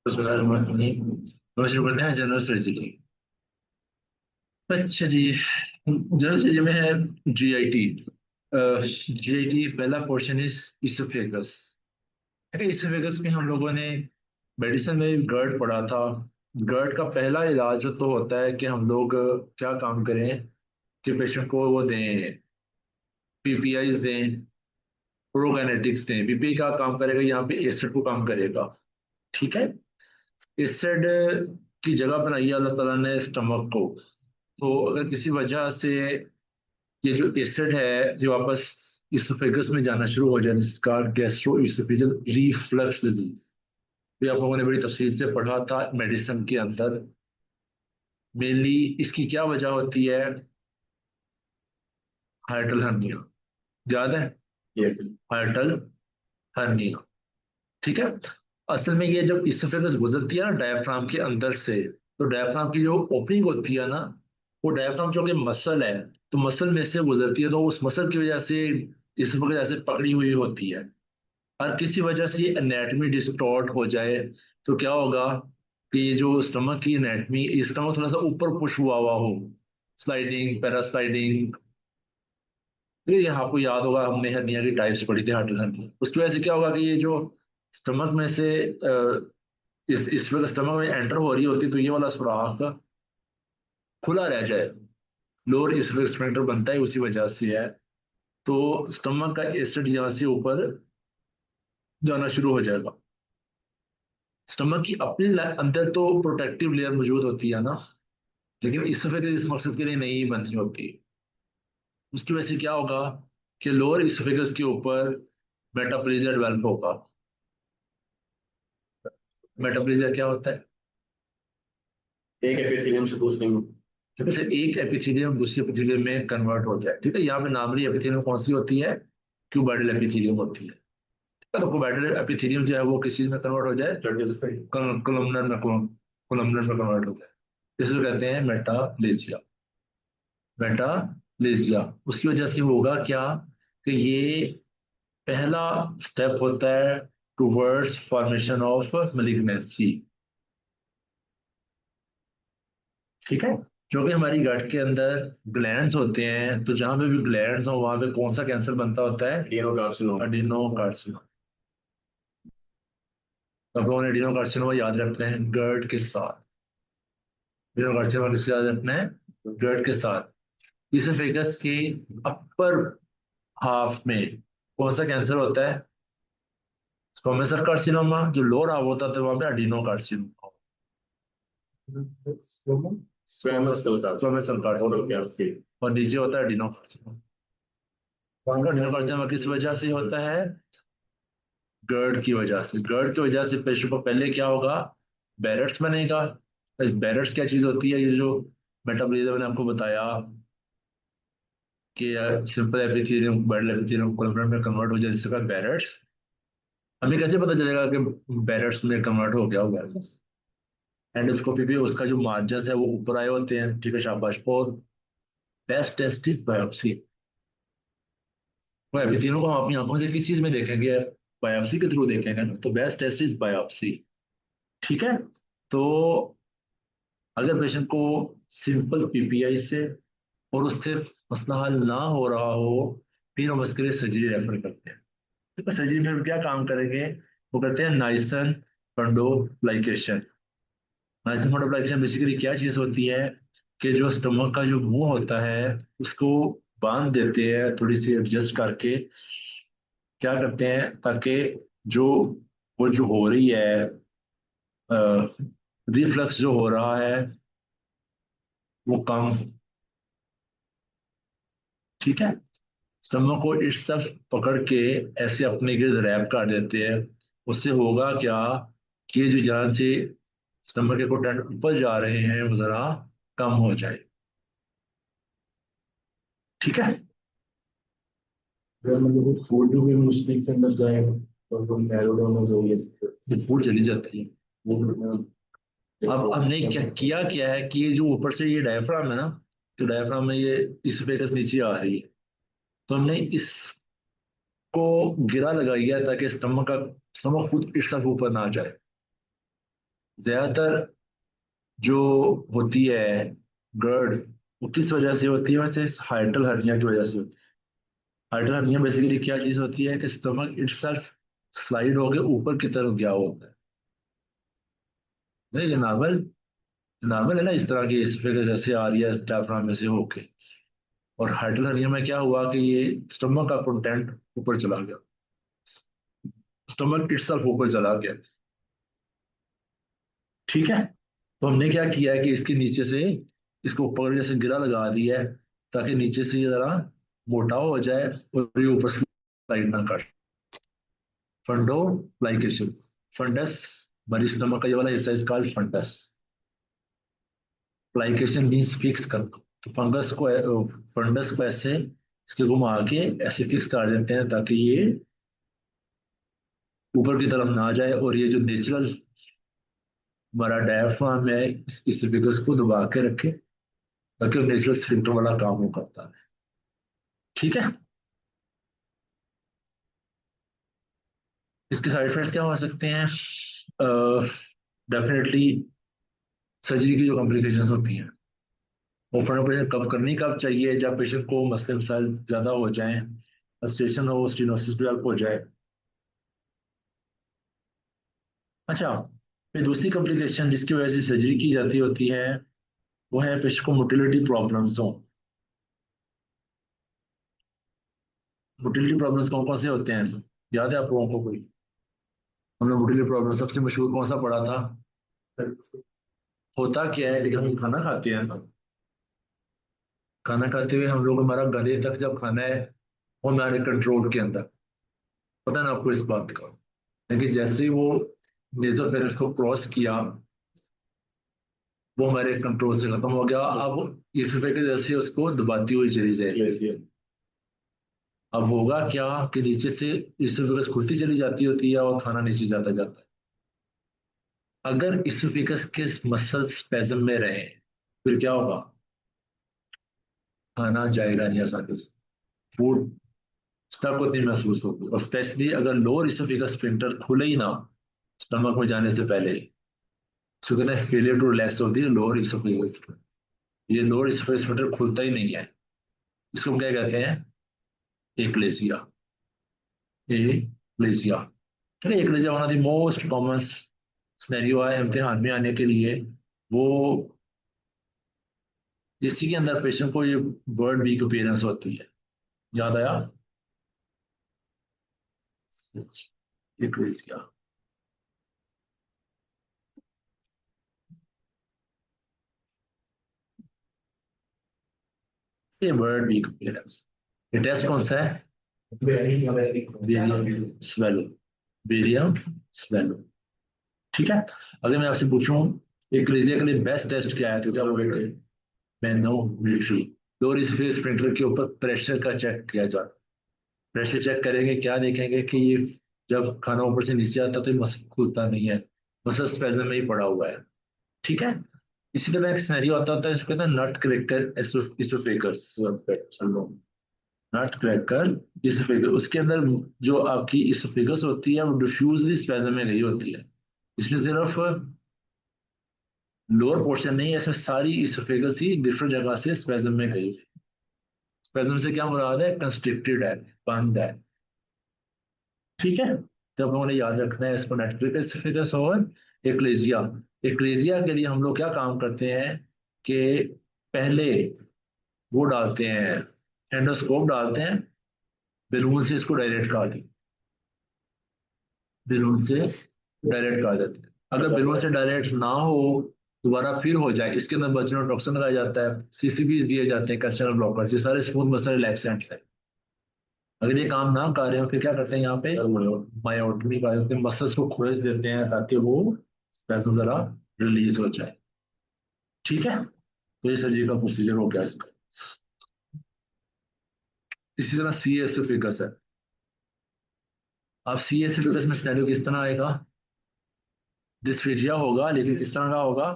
शुरू करते हैं जनरल सर्जरी। अच्छा जी, जनरल सर्जरी में है जीआईटी। जीआईटी पहला पोर्शन इज इसोफेगस। है इसोफेगस में हम लोगों ने मेडिसिन में गर्ड पढ़ा था। गर्ड का पहला इलाज तो होता है कि हम लोग क्या काम करें कि पेशेंट को वो दें, पीपीआईज दें, प्रोकाइनेटिक्स दें। पीपीआई का काम करेगा, यहाँ पे एसिड को काम करेगा। ठीक है। एसिड की जगह बनाई है अल्लाह ताला ने स्टमक को। तो अगर किसी वजह से ये जो एसिड है जो वापस इसोफेगस में जाना शुरू हो जाए, जिसका गैस्ट्रो इसोफेजियल रिफ्लक्स डिजीज, ये आप लोगों ने बड़ी तफसील से पढ़ा था मेडिसिन के अंदर। मेनली इसकी क्या वजह होती है? Hydel hernia. याद है? ये हाइड्रल हर्निया। ठीक है। असल में ये जब इसोफेगस गुजरती है ना डायफ्राम के अंदर से, तो डायफ्राम की जो ओपनिंग होती है ना, वो डायफ्राम जो कि मसल है, तो मसल में से गुजरती है, तो उस मसल की वजह से इसोफेगस ऐसे पकड़ी हुई होती है। और किसी वजह से ये एनेटमी डिस्टॉर्ट हो जाए तो क्या होगा कि ये जो स्टमक की एनेटमी, स्टमक थोड़ा सा ऊपर पुश हुआ हुआ हो, स्लाइडिंग, पैरास्लाइडिंग। ये आपको याद होगा, हमने हर्निया की टाइप्स पढ़ी थी, हार्टल हर्निया। उसकी वजह से क्या होगा कि ये जो स्टमक में से इस वक्त स्टमक में एंटर हो रही होती, तो ये वाला सुराख खुला रह जाए। लोअर स्फिंक्टर बनता है, उसी वजह से है। तो स्टमक का एसिड यहाँ से ऊपर जाना शुरू हो जाएगा। स्टमक की अपने अंदर तो प्रोटेक्टिव लेयर मौजूद होती है ना, लेकिन इसोफेगस इस मकसद के लिए नहीं बनी होती। उसकी वजह से क्या होगा कि लोअर इसोफेगस के ऊपर मेटाप्लेजिया डेवलप होगा। मेटाप्लेजिया क्या होता है? एक एपिथेलियम से दूसरे में, ठीक है, सर, एक एपिथेलियम दूसरे एपिथेलियम में कन्वर्ट हो जाए। ठीक है, यहाँ पे नामरी एपिथेलियम कौन सी होती है? क्यूबाइडल एपिथेलियम होती है। ठीक है, तो क्यूबाइडल एपिथेलियम जो है वो किस चीज में कन्वर्ट हो जाए? कोलमनर में, कोलमनर में कन्वर्ट हो जाए। इसको कहते हैं मेटाप्लेजिया। मेटाप्लेजिया उसकी वजह से होगा क्या कि ये पहला स्टेप होता है टुवर्ड्स फॉर्मेशन ऑफ malignancy। ठीक है। जो कि हमारी गट के अंदर ग्लैंड्स होते हैं, तो जहां पे भी ग्लैंड्स हो वहां पे कौन सा कैंसर बनता होता है? एडिनोकार्सिनोमा। एडिनोकार्सिनोमा। तो आप लोगों ने एडिनोकार्सिनोमा याद रखना है गर्ड के साथ। एडिनोकार्सिनोमा किसके याद रखना है? गर्ड के साथ। इस फेगस के अपर हाफ में कौन सा कैंसर होता है? Squamous cell carcinoma. जो लोअर हाफ होता है वहां पे एडिनोकार्सिनोमा। Squamous cell carcinoma. और नीचे होता है एडिनोकार्सिनोमा। एडिनोकार्सिनोमा किस वजह से होता है? गर्ड की वजह से। गर्ड की वजह से पेशेंट को पहले क्या होगा? बैरेट्स बनेगा। बैरेट्स क्या चीज होती है? ये जो मेटाबॉलिज्म मैंने आपको बताया कि simple epithelium barrel epithelium columnar में कन्वर्ट हो जाए, जिसके बाद बैरेट्स। हमें कैसे पता चलेगा कि बैरेट्स में कन्वर्ट हो गया होगा? एंडोस्कोपी पे उसका जो मार्जिन है वो ऊपर आए होते हैं। ठीक है, शाबाश। और बेस्ट टेस्ट इज बायोप्सी। वो एपिथेलियम को हम अपनी आंखों से किस चीज में देखेंगे? बायोप्सी के थ्रू देखेंगे ना, तो बेस्ट टेस्ट इज बायोप्सी। ठीक है। तो अगर पेशेंट को सिंपल पीपीआई से और उससे मसला हल ना हो रहा हो, फिर हम उसके लिए सर्जरी रेफर करते हैं। तो सर्जरी में हम क्या काम करेंगे? वो करते हैं नाइसन फंडोप्लाइकेशन। नाइसन फंडोप्लाइकेशन बेसिकली क्या चीज होती है कि जो स्टमक का जो मुंह होता है उसको बांध देते हैं थोड़ी सी एडजस्ट करके। क्या करते हैं ताकि जो वो जो हो रही है रिफ्लक्स जो हो रहा है वो कम। ठीक है। स्तंभों को इस तरफ पकड़ के ऐसे अपने गिर्द रैप कर देते हैं। उससे होगा क्या कि जो जहाँ से स्तंभ के घुटन ऊपर जा रहे हैं वो जरा कम हो जाए। ठीक है। अगर मतलब फूड भी मुश्किल से अंदर जाएगा तो वो नैरो डाउन हो जाएगी तो फूड चली जाती है। वो अब हमने क्या किया है कि ये जो ऊपर से ये डायफ्राम है ना, तो डायफ्राम में ये इस फेकस नीचे आ रही है, तो हमने इसको गिरा लगाई है ताकि स्टमक खुद इस तरफ ऊपर ना जाए। ज्यादातर जो होती है गर्ड, वो किस वजह से होती है? वैसे हाइटल हर्निया की वजह से होती है। हाइटल हर्निया बेसिकली क्या चीज होती है कि स्टमक इटसेल्फ स्लाइड होके ऊपर की तरफ गया होता है। नहीं, ये नॉर्मल नॉर्मल है ना, इस तरह की इसफेगस जैसे आ रही है डायफ्राम में से होके। और हाइटल हर्निया में क्या हुआ कि ये स्टमक का कंटेंट ऊपर चला गया, स्टमक इटसेल्फ ऊपर चला गया। ठीक है, तो हमने क्या किया है कि इसके नीचे से इसको ऊपर जैसे गिरा लगा दी है, ताकि नीचे से ये जरा मोटा हो जाए और ये ऊपर स्लाइड ना कर। फंडो प्लाइकेशन, फंडस, हमारी स्टमक का ये वाला हिस्सा इसका फंडस। प्लाइकेशन मीन्स फिक्स करना। तो फंडस को ऐसे इसके घुमा के ऐसे फिक्स कर देते हैं ताकि ये ऊपर की तरफ ना जाए, और ये जो नेचुरल हमारा डायफ्राम है इस फिगर्स को दबा के रखे, ताकि वो नेचुरल स्फिंक्टर वाला काम वो करता है। ठीक है, इसके साइड इफेक्ट्स क्या हो सकते हैं? डेफिनेटली सर्जरी की जो कॉम्प्लिकेशंस होती हैं, ओपन ऑपरेशन कब चाहिए? जब पेशेंट को मसले मसाइल ज्यादा हो जाएं, अल्सरेशन हो, स्टेनोसिस डेवलप हो जाए। अच्छा, फिर दूसरी कॉम्प्लिकेशन जिसकी वजह से सर्जरी की जाती होती है, वो है पेशेंट को मोटिलिटी प्रॉब्लम्स हो। मोटिलिटी प्रॉब्लम्स कौन कौन से होते हैं, याद है आप लोगों को कोई? हमने मोटिलिटी प्रॉब्लम सबसे मशहूर कौन सा पढ़ा था? होता क्या है कि जब हम खाना खाते हैं ना, खाना खाते हुए हम लोग, हमारा गले तक जब खाना है वो हमारे कंट्रोल के अंदर, पता है ना आपको इस बात का। लेकिन जैसे ही वो नेजल फेरेंस को क्रॉस किया, वो हमारे कंट्रोल से खत्म हो गया। अब इस रुपए के जैसे उसको दबाती हुई चली जाएगी। अब होगा क्या कि नीचे से इस रुपये खुलती चली जाती होती है और खाना नीचे जाता जाता है। अगर इसोफेगस के मसल स्पेजम में रहे, फिर क्या होगा? खाना जाएगा नहीं आसानी से, फूड स्टक होती महसूस होगी। और स्पेशली अगर लोअर इसोफेगस स्फिंक्टर खुले ही ना स्टमक में जाने से पहले, इसको कहते हैं फेलियर टू रिलैक्स होती है लोअर इसोफेगस। ये लोअर इसोफेगस स्फिंक्टर खुलता ही नहीं है, इसको क्या कहते हैं? एक्लेसिया। एक्लेसिया, है ना? Achalasia one of the most common scenario है इम्तिहान में आने के लिए। वो इसी के अंदर पेशेंट को ये बर्ड वीक अपीयरेंस होती है। याद आया? एक्लेसिया, ये बर्ड वीक अपीयरेंस। ये टेस्ट कौन सा है? Barium swallow, barium swallow. ठीक है, अगर मैं आपसे पूछूं एक्लेसिया के लिए बेस्ट टेस्ट क्या है, तो क्या बोलोगे? मैनोमीट्री। लोअर स्पेस प्रिंटर के ऊपर प्रेशर का चेक किया जाता है। प्रेशर चेक करेंगे, क्या देखेंगे कि ये जब खाना ऊपर से नीचे आता है तो ये मसल खुलता नहीं है, मसल स्पेजम में ही पड़ा हुआ है। ठीक है, इसी तरह एक सिनेरियो आता होता है, इसको कहते हैं नट क्रैकर इसोफेगस। नट क्रैकर इसोफेगस, उसके अंदर जो आपकी इसोफेगस होती है वो डिफ्यूजली स्पेजम में गई होती है। इसमें सिर्फ लोअर पोर्शन नहीं है, इसमें सारी इसोफेगस ही डिफरेंट जगह से स्पेजम में गई। स्पेजम से क्या मुराद है? कंस्ट्रिक्टेड है, बंद है। ठीक है, तो हम लोगों ने याद रखना है इसको, नेटफ्लिक्स और एक्लेजिया। एक्लेजिया के लिए हम लोग क्या काम करते हैं कि पहले वो डालते हैं, एंडोस्कोप डालते हैं, बैलून से इसको डायरेक्ट कर दी, बैलून से डायरेक्ट कर देते हैं। अगर बैलून से डायरेक्ट ना हो, दोबारा फिर हो जाए, इसके अंदर बचना टॉक्सिन लगाया जाता है, सीसीबी दिए जाते हैं, कैल्शियम ब्लॉकर्स, ये सारे स्मूथ मसल रिलैक्सेंट्स हैं। अगर ये काम ना कर रहे हो फिर क्या करते हैं यहाँ पे? मायोटमी का मसल्स को खोल देते हैं ताकि वो स्पैज़म जरा रिलीज हो जाए। ठीक है, तो ये सर्जरी का प्रोसीजर हो गया इसका। इसी तरह सी एस फिगस है। अब सी एस फिगस में सिनेरियो किस तरह आएगा? डिस्फेजिया होगा, लेकिन किस तरह का होगा?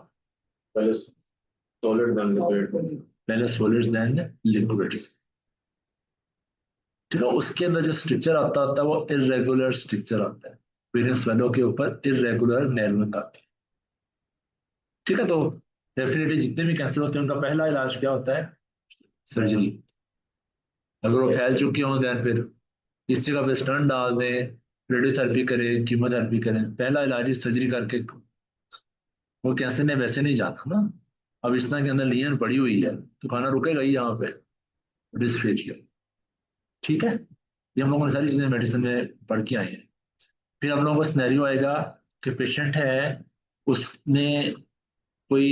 पहले सॉलिड देन लिक्विड, पहले सॉलिड्स देन लिक्विड्स। ठीक है, उसके अंदर जो स्ट्रक्चर आता है वो इरेगुलर स्ट्रक्चर आता है। पेरेंट्स वेलो के ऊपर इरेगुलर नैरोइंग आती है। ठीक है, तो डेफिनेटली जितने भी कैंसर होते हैं उनका पहला इलाज क्या होता है? सर्जरी। अगर वो फैल चुके हों देन फिर इस जगह पे स्टंट डाल दें, रेडियोथेरेपी करें, कीमोथेरेपी करें, पहला इलाज ही सर्जरी करके। वो कैंसर ने वैसे नहीं जाना ना। अब इस तरह के अंदर लीजन पड़ी हुई है तो खाना रुकेगा ही यहाँ पे, डिस्फेजिया। ठीक है, ये हम लोगों ने सारी चीजें मेडिसिन में पढ़ के आए हैं। फिर हम लोगों का सिनेरियो आएगा कि पेशेंट है, उसने कोई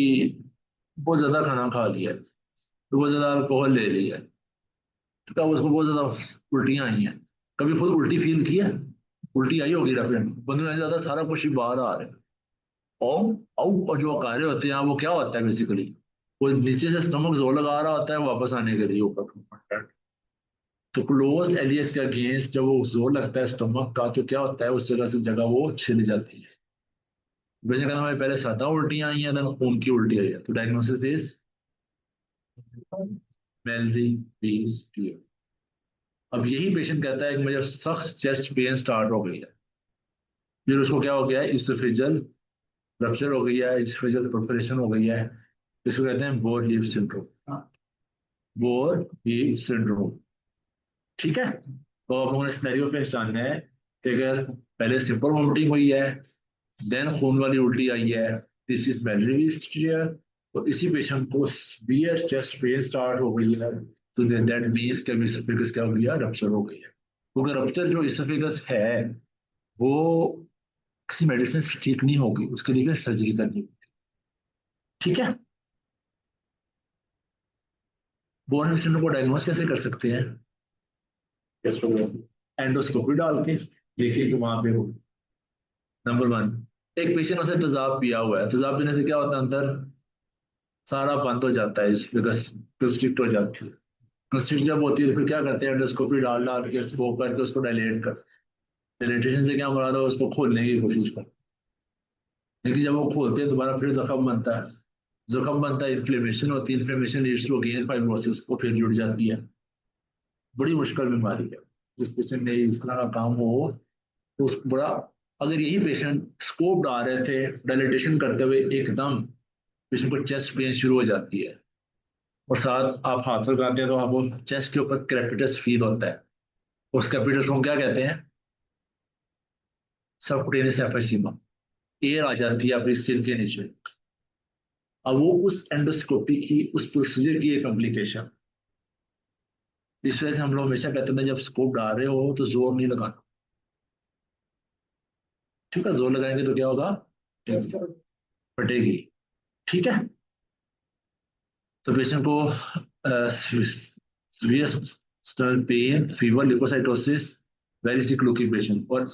बहुत ज्यादा खाना खा लिया है, तो बहुत ज्यादा अल्कोहल ले लिया है, तो उसको बहुत ज्यादा उल्टियां आई हैं। कभी खुद उल्टी फील की है? उल्टी आई होगी डेफिनेटली, बंदे में ज्यादा सारा कुछ ही बाहर आ रहा है। और और जो कार्य होते हैं वो क्या होता है बेसिकली, वो नीचे से स्टमक जोर लगा रहा होता है वापस आने के लिए ऊपर। तो क्लोज एलियस के अगेंस्ट जब वो जोर लगता है स्टमक का, तो क्या होता है, उस जगह से जगह वो छिल जाती है। वैसे कहना हमारे पहले सादा उल्टियां आई हैं, देन खून की उल्टी आई है, तो डायग्नोसिस इज मेलरी पीस। अब यही पेशेंट कहता है कि मुझे सख्त चेस्ट पेन स्टार्ट हो गई है, फिर उसको क्या हो गया है, इसोफेजियल रप्चर हो गई है, इसोफेजियल परफोरेशन हो गई है। इसको कहते हैं bore leaf syndrome. Bore leaf syndrome. ठीक है, तो अब हमें सिनेरियो पहचानना है कि अगर पहले सिंपल वोमिटिंग हुई है, देन खून वाली उल्टी आई है, दिस इज मेलरी ईस्टियर, तो इसी पेशेंट को सीवियर चेस्ट पेन स्टार्ट हो गई है, तो दैट मीन्स कि इसोफेगस क्या हो गया, रप्चर हो गई है। क्योंकि रप्चर जो इसोफेगस है वो किसी मेडिसिन से ठीक नहीं होगी, उसके लिए सर्जरी करनी होगी। ठीक है, बोन सिंड्रोम को डायग्नोस कैसे कर सकते हैं? एंडोस्कोपी डाल के देखिए कि वहां पे हो। नंबर वन, एक पेशेंट उसे तेजाब पिया हुआ है, तेजाब पीने से क्या होता है, अंदर सारा बंद हो जाता है, इस कंस्ट्रिक्ट हो जाती है। कंस्ट्रिक्ट जब होती है तो फिर क्या करते हैं, एंडोस्कोपी डाल डाल के स्कोप करके उसको डायलेट कर, डायलेटेशन से क्या मुराद है, उसको खोलने की कोशिश कर। लेकिन जब वो खोलते हैं दोबारा फिर जख्म बनता है, जख्म बनता है, इन्फ्लेमेशन होती है, inflammation leads to again fibrosis, वो फिर जुड़ जाती है। बड़ी मुश्किल बीमारी है। जिस पेशेंट ने इस तरह का काम हो तो उसको बड़ा, अगर यही पेशेंट स्कोप डाल रहे थे डायलिटेशन करते हुए, एकदम पेशेंट को चेस्ट पेन शुरू हो जाती है और साथ आप हाथ लगाते हैं तो आपको चेस्ट के ऊपर क्रेपिटस फील होता है। उस कैपिटस को हम क्या कहते हैं? सबकुटेनियस एफिसीमा। एयर आ जाती है आपकी स्किन के नीचे। अब वो उस एंडोस्कोपी की, उस प्रोसीजर की एक कॉम्प्लिकेशन। इस वजह से हम लोग हमेशा कहते हैं जब स्कोप डाल रहे हो तो जोर नहीं लगाना। ठीक है, जोर लगाएंगे तो क्या होगा, फटेगी। ठीक है, तो पेशेंट को severe stomach pain, fever, leucocytosis, very sick looking patient, और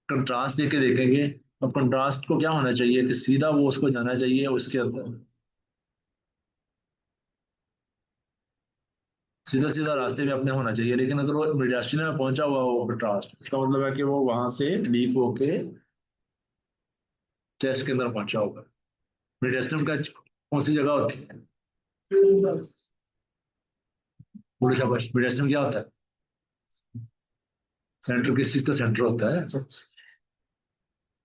कंट्रास्ट देके देखेंगे। अब कंट्रास्ट को क्या होना चाहिए कि सीधा वो उसको जाना चाहिए उसके अंदर, सीधा सीधा रास्ते में अपने होना चाहिए। लेकिन अगर वो मिडास्टिन में पहुंचा हुआ हो कंट्रास्ट, इसका मतलब है कि वो वहां से लीक होके चेस्ट के अंदर पहुंचा होगा। मिडास्टिन का कौन सी जगह होती है? पूरे शाबाश, मिडास्टिन क्या होता है? सेंटर किस चीज का सेंटर होता है?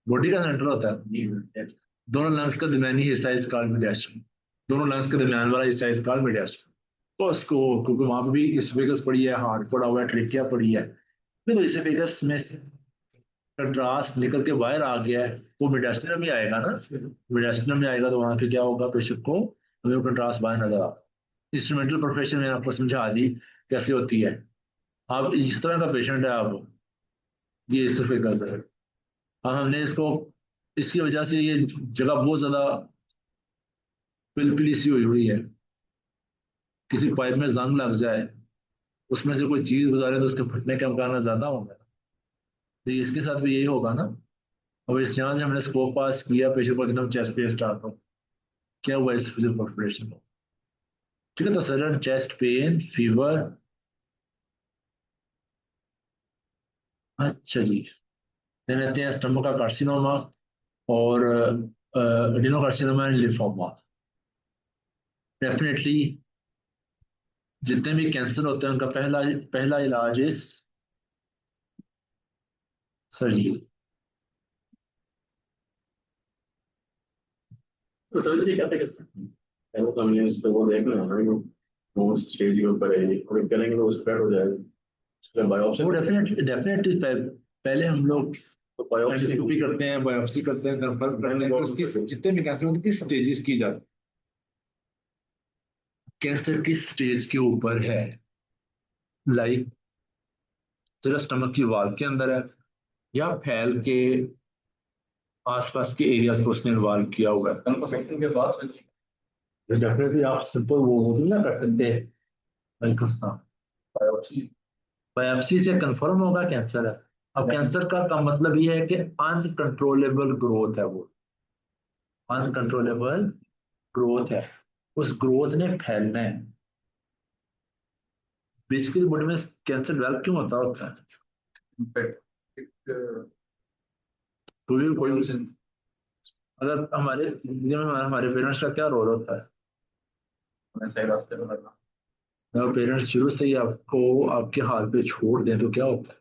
बॉडी का सेंटर होता है। दोनों लंग्स का दरमियानी हिस्सा इस कॉल्ड मिडियास्ट्रियम। दोनों लंग्स के दरमियान वाला हिस्सा इस कॉल्ड मिडियास्ट्रियम। तो उसको, क्योंकि वहां पे भी इसोफेगस पड़ी है, हार्ट पड़ा हुआ है, ट्रेकिया पड़ी है, तो इसोफेगस में कंट्रास्ट निकल के बाहर आ गया है, वो मिडियास्ट्रियम में आएगा ना। मिडियास्ट्रियम में आएगा तो वहां पे क्या होगा, पेशेंट को हमें कंट्रास्ट बाहर नजर आ। इंस्ट्रूमेंटल प्रोफेशन में आपको समझा दी कैसे होती है। आप इस तरह का पेशेंट है, आप ये इसोफेगस है, अब हमने इसको, इसकी वजह से ये जगह बहुत ज्यादा पिलपिली सी हुई हुई है, किसी पाइप में जंग लग जाए, उसमें से कोई चीज गुजारे तो उसके फटने का इम्कान ज्यादा होगा। तो इसके साथ भी यही होगा ना। अब इस यहाँ से हमने स्कोप पास किया, पेशेंट को एकदम चेस्ट पे स्टार्ट हो, क्या हुआ, इस फिजिकल परफोरेशन हो। ठीक है, तो सडन चेस्ट पेन, फीवर। अच्छा जी, देन लेते हैं स्टमक का कार्सिनोमा और एडिनोकार्सिनोमा एंड लिम्फोमा। डेफिनेटली जितने भी कैंसर होते हैं उनका पहला पहला इलाज इज सर्जरी। तो सर्जरी कैसे कर सकते हैं? पहले तो हमने उस पर वो देखना है ना, वो स्टेज के ऊपर है, और करेंगे तो स्प्रेड हो जाएगा, उसके बायोप्सी। वो डेफिनेटली डेफिनेटली पहले हम लोग तो बायोप्सी एंडोस्कोपी करते हैं, बायोप्सी करते हैं, कंफर्म करने के उसकी जितने भी कैंसर होते हैं स्टेजेस की जाती है। कैंसर किस स्टेज के ऊपर है, लाइक सिर्फ स्टमक की वाल के अंदर है या फैल के आसपास के एरियाज को उसने इन्वॉल्व किया हुआ है। कंफर्मेशन के बाद डेफिनेटली आप सिंपल वो भी ना कर सकते हैं, वालेकुम सलाम। बायोप्सी। बायोप्सी से कंफर्म होगा कैंसर है। अब कैंसर का मतलब ये है कि अनकंट्रोलेबल ग्रोथ है, वो अनकंट्रोलेबल ग्रोथ है, उस ग्रोथ ने फैलना है। बेसिकली बॉडी में कैंसर डेवलप क्यों होता है? कोई अगर हमारे जिंदगी में हमारे पेरेंट्स का क्या रोल होता है? सही रास्ते पर लगना। अगर पेरेंट्स शुरू से ही आपको आपके हाथ पे छोड़ दें तो क्या होता है?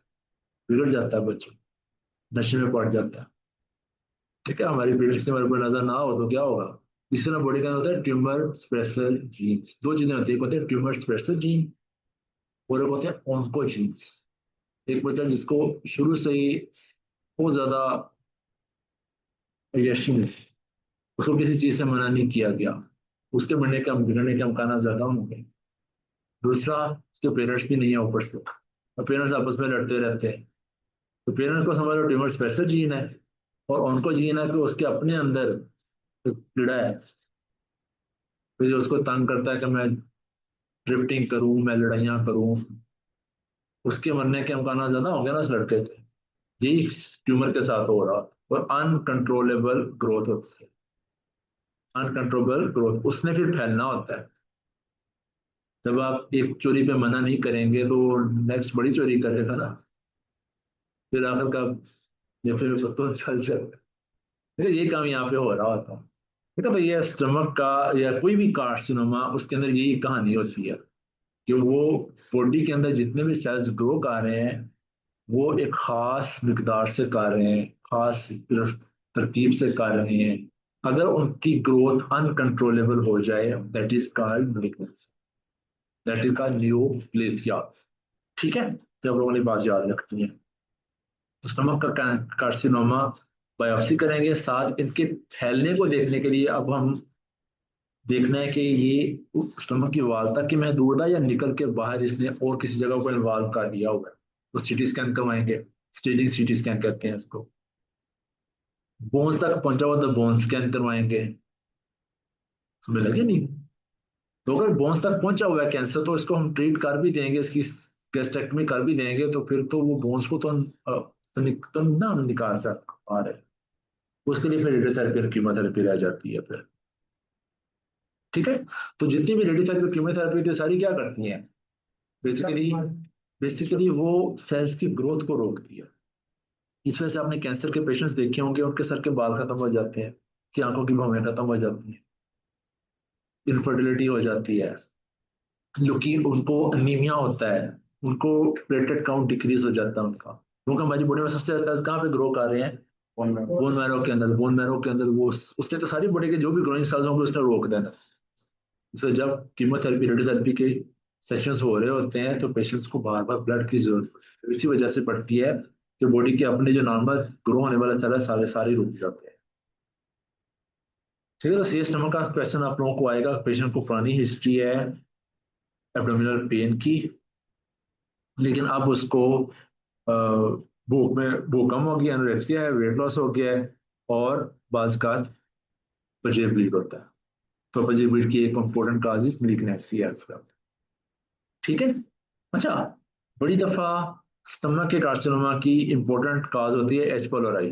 बिगड़ जाता है बच्चा, नशे में पड़ जाता है। ठीक है, हमारी पेरेंट्स की हमारे पर नजर ना हो तो क्या होगा? इस तरह बॉडी का होता है ट्यूमर स्प्रेसर जीन्स, दो चीजें होती है, एक होते हैं ट्यूमर स्प्रेसर जीन और एक होते हैं ऑन्कोजीन्स। एक बच्चा जिसको शुरू से ही बहुत ज्यादा यशीन, उसको किसी चीज से मना नहीं किया गया, उसके बिगड़ने के अमकान ज्यादा होंगे। दूसरा, उसके पेरेंट्स भी नहीं है ऊपर से, और पेरेंट्स आपस में लड़ते रहते हैं, तो पेरेंट्स को समझ लो ट्यूमर स्पेशल जीन है, और उनको जीन है कि उसके अपने अंदर एक कीड़ा है, तो जो उसको तंग करता है कि मैं ड्रिफ्टिंग करूं, मैं लड़ाइयाँ करूं, उसके मरने के अमकान ज्यादा होंगे ना उस लड़के के। यही ट्यूमर के साथ हो रहा, और अनकंट्रोलेबल ग्रोथ होती है। अनकंट्रोलेबल ग्रोथ उसने फिर फैलना होता है। जब आप एक चोरी पे मना नहीं करेंगे तो नेक्स्ट बड़ी चोरी करेगा ना, फिर आखिर का या फिर तो चल चल। देखिए ये काम यहाँ पे हो रहा होता है। देखो तो ये स्टमक का या कोई भी कार्सिनोमा, उसके अंदर यही कहानी होती है कि वो बॉडी के अंदर जितने भी सेल्स ग्रो कर रहे हैं वो एक खास मिकदार से कर रहे हैं, खास तरतीब से कर रहे हैं। अगर उनकी ग्रोथ अनकंट्रोलेबल हो जाए, that is called malignancy, that is called neoplasia. ठीक है, तो आप लोगों ने बात याद रखनी है। तो स्टमक का कार्सिनोमा बायोप्सी करेंगे, साथ इनके फैलने को देखने के लिए अब हम देखना है कि ये स्टमक की वाल तक की महदूद है या निकल के बाहर इसने और किसी जगह को इन्वॉल्व कर दिया हुआ है। तो सीटी स्कैन करवाएंगे, स्टेजिंग सीटी स्कैन करते हैं इसको। बोन्स तक पहुंचा हुआ तो बोन स्कैन करवाएंगे। समझ लगे नहीं? तो अगर बोन्स तक पहुंचा हुआ है कैंसर तो इसको हम ट्रीट कर भी देंगे, इसकी गैस्ट्रेक्टमी कर भी देंगे, तो फिर तो वो बोन्स को तो ना हम निकाल सक पा रहे। उसके लिए फिर रेडियोथेरेपी और कीमोथेरेपी रह जाती है फिर। ठीक है, तो जितनी भी रेडियोथेरेपी कीमोथेरेपी थी सारी क्या करती हैं? बेसिकली बेसिकली वो सेल्स की ग्रोथ को रोकती है। इस वजह से आपने कैंसर के पेशेंट्स देखे होंगे, उनके सर के बाल खत्म हो जाते हैं, कि आंखों की भौहें खत्म हो जाती हैं, इनफर्टिलिटी हो जाती है, क्योंकि उनको अनीमिया होता है, उनको प्लेटलेट काउंट डिक्रीज हो जाता है उनका, क्योंकि हमारी बॉडी में सबसे ज्यादा cells कहाँ पे ग्रो कर रहे हैं? बोन मैरो के अंदर। बोन मैरो के अंदर वो उसने तो सारी बॉडी के जो भी ग्रोइंग सेल्स होंगे उसने रोक देना। इसलिए जब कीमोथेरेपी रेडियोथेरेपी के सेशंस हो रहे होते हैं तो पेशेंट्स को बार बार ब्लड की जरूरत पड़ती है, इसी वजह से पड़ती है कि बॉडी के अपने जो नॉर्मल ग्रो होने वाले सेल है सारे सारे रुक जाते हैं। ठीक है, तो सी स्टमक का क्वेश्चन आप लोगों को आएगा, पेशेंट को पुरानी हिस्ट्री है एब्डोमिनल पेन की, लेकिन अब उसको भूख कम हो गई, एनोरेक्सिया है, वेट लॉस हो गया है, और बाज का पजेब ब्लीड होता है। तो पजेब ब्लीड की एक important cause is malignancy as well. ठीक है। अच्छा, बड़ी दफा स्टमक के कार्सिनोमा की इंपॉर्टेंट काज होती है एच पाइलोराई।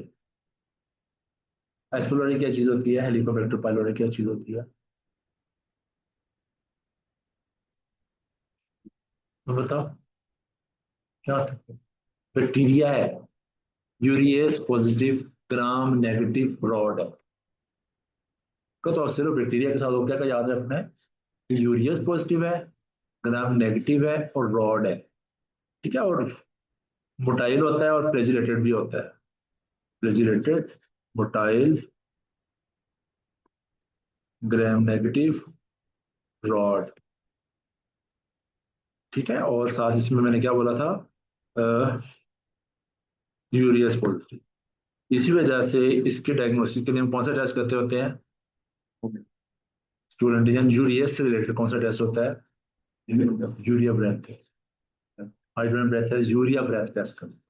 एच पाइलोराई क्या चीज होती है? हेलिकोबैक्टर पाइलोराई क्या चीज होती है? तो बताओ क्या होता है? बैक्टीरिया है, यूरिएस पॉजिटिव, ग्राम नेगेटिव रॉड है। तो सिर्फ बैक्टीरिया के साथ हो क्या, याद रखना है? यूरियस पॉजिटिव है, ग्राम नेगेटिव है, और रॉड है। ठीक है, और मोटाइल होता है और फ्लैजिलेटेड भी होता है। Flagellated, motile, gram negative rod. ठीक है, और साथ इसमें मैंने क्या बोला था, यूरियस पॉजिटिव। इसी वजह से इसके डायग्नोसिस के लिए हम कौन सा टेस्ट करते होते हैं, स्टूल एंटीजन। यूरियस से रिलेटेड कौन सा टेस्ट होता है, यूरिया ब्रेथ, हाइड्रोजन ब्रेथ है, यूरिया ब्रेथ टेस्ट करते हैं।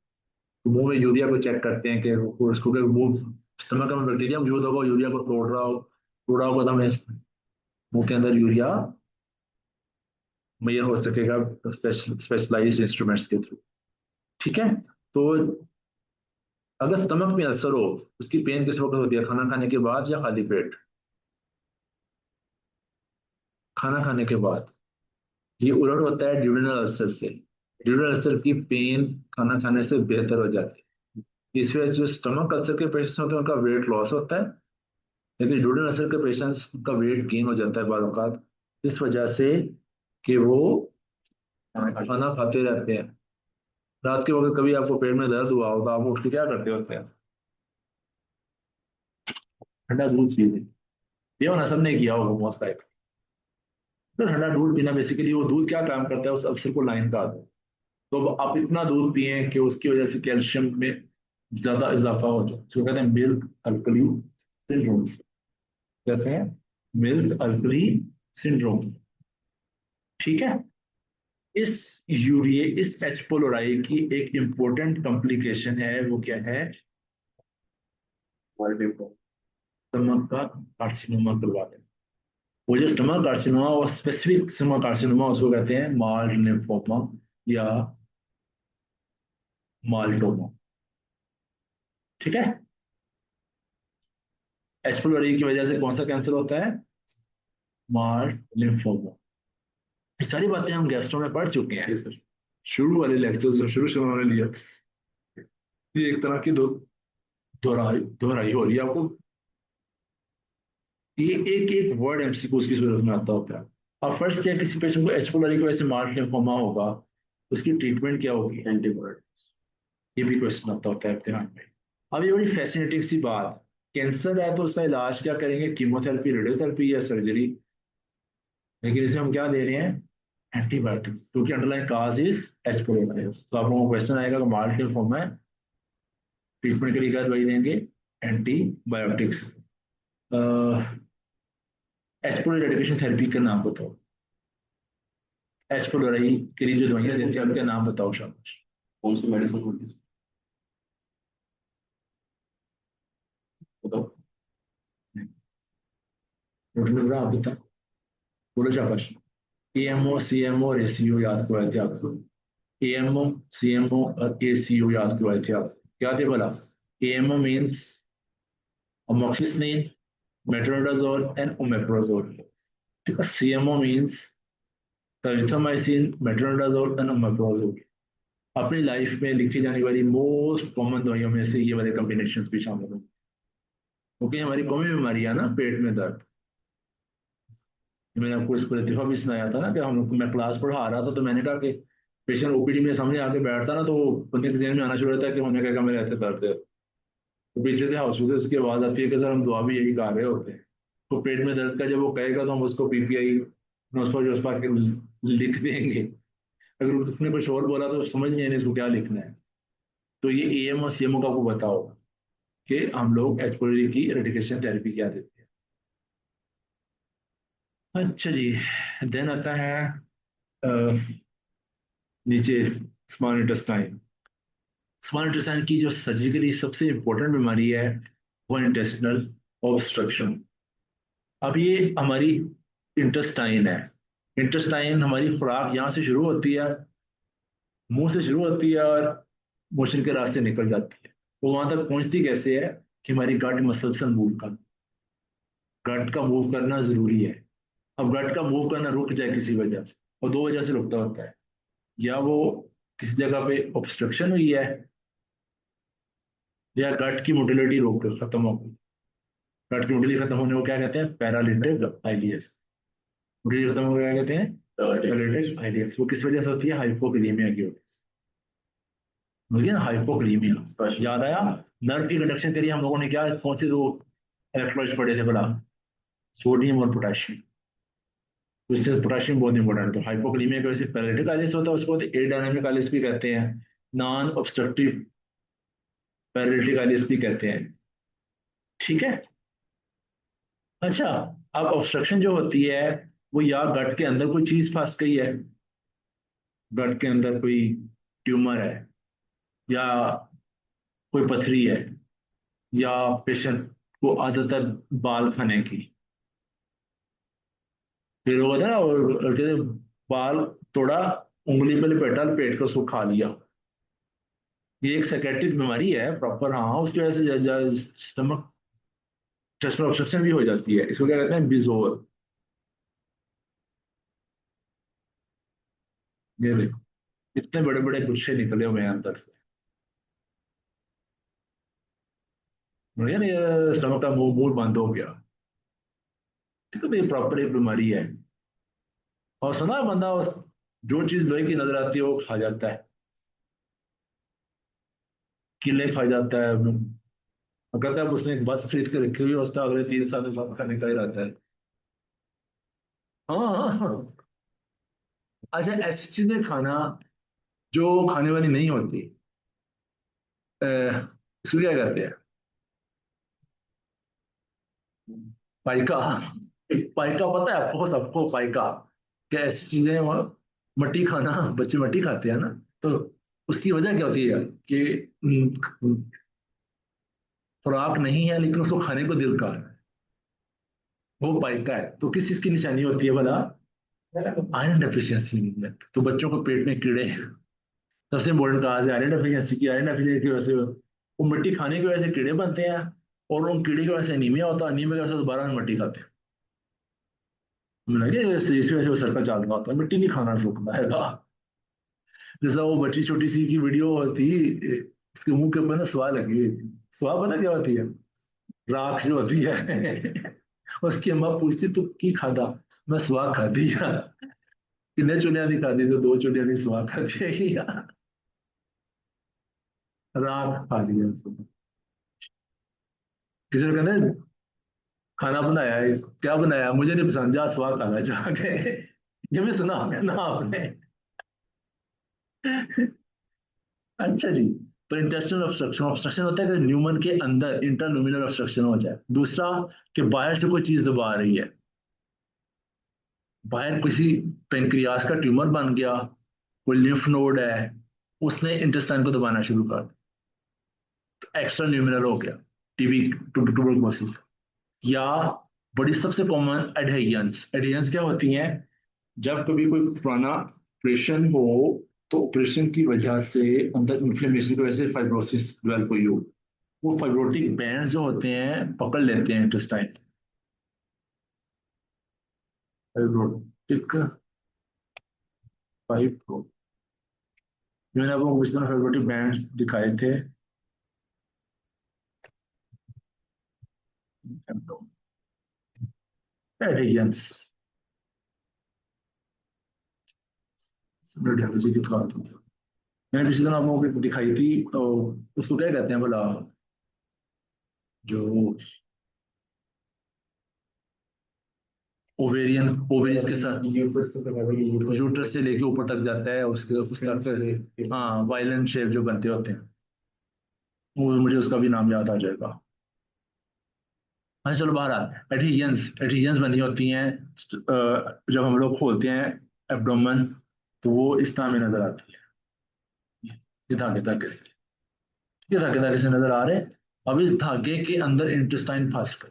तो मुंह में यूरिया को चेक करते हैं कि उसको मुंह, स्टमक में बैक्टीरिया मौजूद होगा, यूरिया को तोड़ा होगा, तो हमें मुंह के अंदर यूरिया मेजर हो सकेगा स्पेशलाइज्ड इंस्ट्रूमेंट्स के थ्रू। ठीक है, तो अगर स्टमक में अल्सर हो, उसकी पेन किस वक्त होती है, खाना खाने के बाद या खाली पेट, खाना खाने के बाद। ये उलट होता है ड्यूडेनल अल्सर से। ड्यूडेनल अल्सर की पेन खाना खाने से बेहतर हो जाती है। इस वजह से जो स्टमक अल्सर के पेशेंट्स होते हैं उनका वेट लॉस होता है, लेकिन ड्यूडेनल अल्सर के पेशेंट्स का वेट गेन हो जाता है बाद औक़ात, इस वजह से कि वो खाना खाते रहते हैं। रात के वक्त कभी आपको पेट में दर्द हुआ हो तो आप उठ के क्या करते होते हैं, ठंडा दूध पीते। ये होना सबने किया होगा मोस्ट टाइम। तो ठंडा दूध पीना बेसिकली, वो दूध क्या काम करता है, उस अल्सर को लाइन का आता है। तो अब आप इतना दूध पिए कि उसकी वजह से कैल्शियम में ज्यादा इजाफा हो जाए, उसको कहते हैं मिल्क अल्कली सिंड्रोम। कहते हैं मिल्क अल्कली सिंड्रोम। ठीक है, इस एच पोलोराई की एक इंपॉर्टेंट कॉम्प्लिकेशन है, वो क्या है, स्टमक का कार्सिनोमा करवा देना। वो जो स्टमक कार्सिनोमा, वो स्पेसिफिक स्टमक कार्सिनोमा, उसको कहते हैं माल्ट लिम्फोमा या माल्टोमा। ठीक है, एच पोलोराई की वजह से कौन सा कैंसर होता है, माल्ट लिम्फोमा। ये सारी बातें हम गैस्ट्रो में पढ़ चुके हैं सर, शुरू वाले लेक्चर्स में शुरू शुरू में लिया। ये एक तरह की दोहराई दोहराई हो रही है आपको। ये एक एक वर्ड एमसीक्यू की सूरत में आता होता है। अब फर्स्ट क्या, किसी पेशेंट को एच pylori की वजह से मार्ट लिम्फोमा होगा, उसकी ट्रीटमेंट क्या होगी, एंटीबायोटिक्स। ये भी क्वेश्चन आता होता है इम्तिहान में। अब ये बड़ी फैसिनेटिंग सी बात, कैंसर है तो उसका इलाज क्या करेंगे, कीमोथेरेपी, रेडियोथेरेपी या सर्जरी। लेकिन इसमें हम क्या दे रहे हैं, एंटीबायोटिक्स, क्योंकि underline cause is H pylori। तो आप लोगों को क्वेश्चन आएगा कि मार्ट लिम्फोमा है, ट्रीटमेंट के लिए क्या दवाई देंगे, एंटीबायोटिक्स। एस्पोरिन रेडिएशन थेरेपी का नाम बताओ, एस्पोलोराई के लिए जो दवाइयां देते हैं उनका नाम बताओ शाबाश। कौन सी मेडिसिन होती है बताओ, नोट आप बताओ, बोलो शाबाश। एएमओ, सीएमओ और एसीओ याद करवाए थे आपको। एएमओ, सीएमओ और एसीओ याद करवाए थे आप, क्या थे बोला। AMO means amoxicillin, metronidazole and omeprazole. ठीक है, CMO means erythromycin, metronidazole and omeprazole। अपनी लाइफ में लिखी जाने वाली मोस्ट कॉमन दवाइयों में से ये वाले कॉम्बिनेशन भी शामिल हैं, क्योंकि हमारी कौमी बीमारी है ना पेट में दर्द। मैंने आपको इस पर लतीफा भी सुनाया था ना कि हम मैं क्लास पढ़ा रहा था, तो मैंने कहा कि पेशेंट ओपीडी में सामने आके बैठता ना, तो बंदे के जहन में आना शुरू होता है कि होने का मेरे रहते दर्द है। तो पीछे से हॉस्पिटल की आवाज आती है कि सर हम दुआ भी यही गा रहे होते हैं। तो पेट में दर्द का जब वो कहेगा तो हम उसको पीपीआई, नोस्पा जोस्पा के लिख देंगे। अगर उसने कुछ और बोला तो समझ नहीं आने इसको क्या लिखना है। तो ये एएम और सीएमओ का आपको बताओ कि हम लोग एच pylori की रेडिकेशन थेरेपी क्या देते हैं। अच्छा जी, देन आता है अ, नीचे स्मॉल इंटेस्टाइन। स्मॉल इंटेस्टाइन की जो सर्जिकली सबसे इंपॉर्टेंट बीमारी है वो इंटेस्टिनल ऑब्स्ट्रक्शन। अब ये हमारी इंटेस्टाइन है। इंटेस्टाइन हमारी खुराक यहाँ से शुरू होती है, मुंह से शुरू होती है और मोशन के रास्ते निकल जाती है। वो वहां तक पहुंचती कैसे है कि हमारी गट मसल से मूव कर, गट का मूव करना जरूरी है। अब गट का मूव करना रुक जाए किसी वजह से, और दो वजह से रुकता होता है, या वो किसी जगह पे ऑब्स्ट्रक्शन हुई है, या गट की मोटिलिटी रोक खत्म हो गई। गट की मोटिलिटी खत्म होने को क्या कहते हैं, पैरालिटिक आइलियस। मोटिलिटी खत्म हो गया क्या कहते हैं, पैरालिटिक आइलियस। वो किस वजह से होती है, हाइपोक्रीमिया की वजह से। मुझे ना हाइपोक्रीमिया याद आया। नर्व की कंडक्शन के लिए हम लोगों ने क्या कौन से दो इलेक्ट्रोलाइट्स पढ़े थे बड़ा, सोडियम और पोटेशियम। तो इससे पोटेशियम बहुत इंपॉर्टेंट है। तो हाइपोकलीमिया की वजह से पैरालिटिक आलिस होता है, उसको एडायनामिक आलिस भी कहते हैं, नॉन ऑब्स्ट्रक्टिव पैरालिटिक आलिस भी कहते हैं। ठीक है। अच्छा, अब ऑब्स्ट्रक्शन जो होती है वो या गट के अंदर कोई चीज फंस गई है, गट के अंदर कोई ट्यूमर है, या कोई पथरी है, या पेशेंट को आदत है बाल खाने की। फिर वो होता है ना, और कहते हैं, बाल तोड़ा, उंगली पे लपेटा, लपेट कर उसको खा लिया। ये एक साइकेट्रिक बीमारी है प्रॉपर। हाँ, उसकी वजह से स्टमक टेस्टल ऑब्स्ट्रक्शन भी हो जाती है। इसको क्या कहते हैं, बिजोर। ये देखो, इतने बड़े बड़े गुच्छे निकले हुए हैं अंदर से। बढ़िया नहीं, स्टमक का मुंह मुंह बंद हो गया। ठीक है, तो ये प्रॉपर एक बीमारी है। और सुना है, बंदा जो चीज लोहे की नजर आती है वो खा जाता है, किले खा जाता है। कहता है उसने एक बस खरीद के रखी हुई है, उसका अगले 3 साल में सब खाने का ही रहता है। हाँ हाँ हाँ। अच्छा, ऐसी चीजें खाना जो खाने वाली नहीं होती, इसको क्या कहते हैं, पाइका। पाइका पता है आपको, सबको पाइका। क्या ऐसी चीजें मट्टी खाना, बच्चे मट्टी खाते हैं ना, तो उसकी वजह क्या होती है कि खुराक नहीं है लेकिन उसको खाने को दिल कर रहा है, वो पाइका है। तो किस चीज की निशानी होती है भला, आयरन डेफिशिएंसी में। तो बच्चों को पेट में कीड़े, सबसे इम्पोर्टेंट कहा है आयरन डेफिशिएंसी की। आयरन डेफिशिएंसी की वजह से वो मिट्टी खाने की वजह से कीड़े बनते हैं, और उन कीड़े की वजह से अनीमिया होता है, अनीमिया की वजह से दोबारा मिट्टी खाते हैं। हमें लगे इस वजह से वो सर का चाल रहा होता है, मिट्टी नहीं खाना रोकना है। जैसा वो बच्ची छोटी सी की वीडियो थी, इसके मुंह के ऊपर ना स्वाह लगी हुई थी। स्वाह पता क्या होती है, राख जो होती है। उसकी अम्मा पूछती तू की खादा, मैं स्वाह खाती है। कितने चुनिया नहीं खाती, तो 2 चुनिया नहीं स्वाह खाती है। राख खा लिया उसने। किसी ने कहते हैं, खाना बनाया है, क्या बनाया, मुझे नहीं पसंद, जा स्वाह खाना जाके। ये भी सुना होगा ना आपने। अच्छा जी। तो इंटेस्टिनल ऑब्स्ट्रक्शन, ऑब्स्ट्रक्शन होता है कि न्यूमन के अंदर इंटरल्यूमिनल ऑब्स्ट्रक्शन हो जाए। दूसरा, कि बाहर से कोई चीज दबा रही है, बाहर किसी पेनक्रियास का ट्यूमर बन गया, कोई लिम्फ नोड है, उसने इंटेस्टाइन को दबाना शुरू कर दिया, तो एक्स्ट्रा न्यूमिनल हो गया, टीबी, ट्यूबरकुलोसिस। या बड़ी सबसे कॉमन एडहेरियंस। एडहेरियंस क्या होती हैं, जब कभी कोई पुराना ऑपरेशन हो, तो ऑपरेशन की वजह से अंदर इन्फ्लेमेशन की वजह से फाइब्रोसिस डेवलप हुई हो, वो फाइब्रोटिक बैंड जो होते हैं पकड़ लेते हैं इंटेस्टाइन। फाइब्रोटिक फाइब्रो मैंने आपको कुछ दिन फाइब्रोटिक बैंड दिखाए थे। एडहेरियंस रेडियोलॉजी दिखा दी। मैंने पिछले दिन आप लोगों को दिखाई थी, तो उसको क्या कहते हैं बोला, जो ओवेरियन, ओवेरियस के साथ यूट्रस से लेके ऊपर तक जाता है, उसके उस तक, हाँ, वायलेंट शेप जो बनते होते हैं, वो मुझे उसका भी नाम याद आ जाएगा। हाँ चलो, बहरहाल एडहेरियंस, एडहेरियंस बनी होती हैं जब हम लोग खोलते हैं एब्डोमेन, तो वो इस तरह में नजर आती है, ये धागे धागे से, ये धागे धागे से नजर आ रहे हैं। अब इस धागे के अंदर इंटेस्टाइन फंस गए।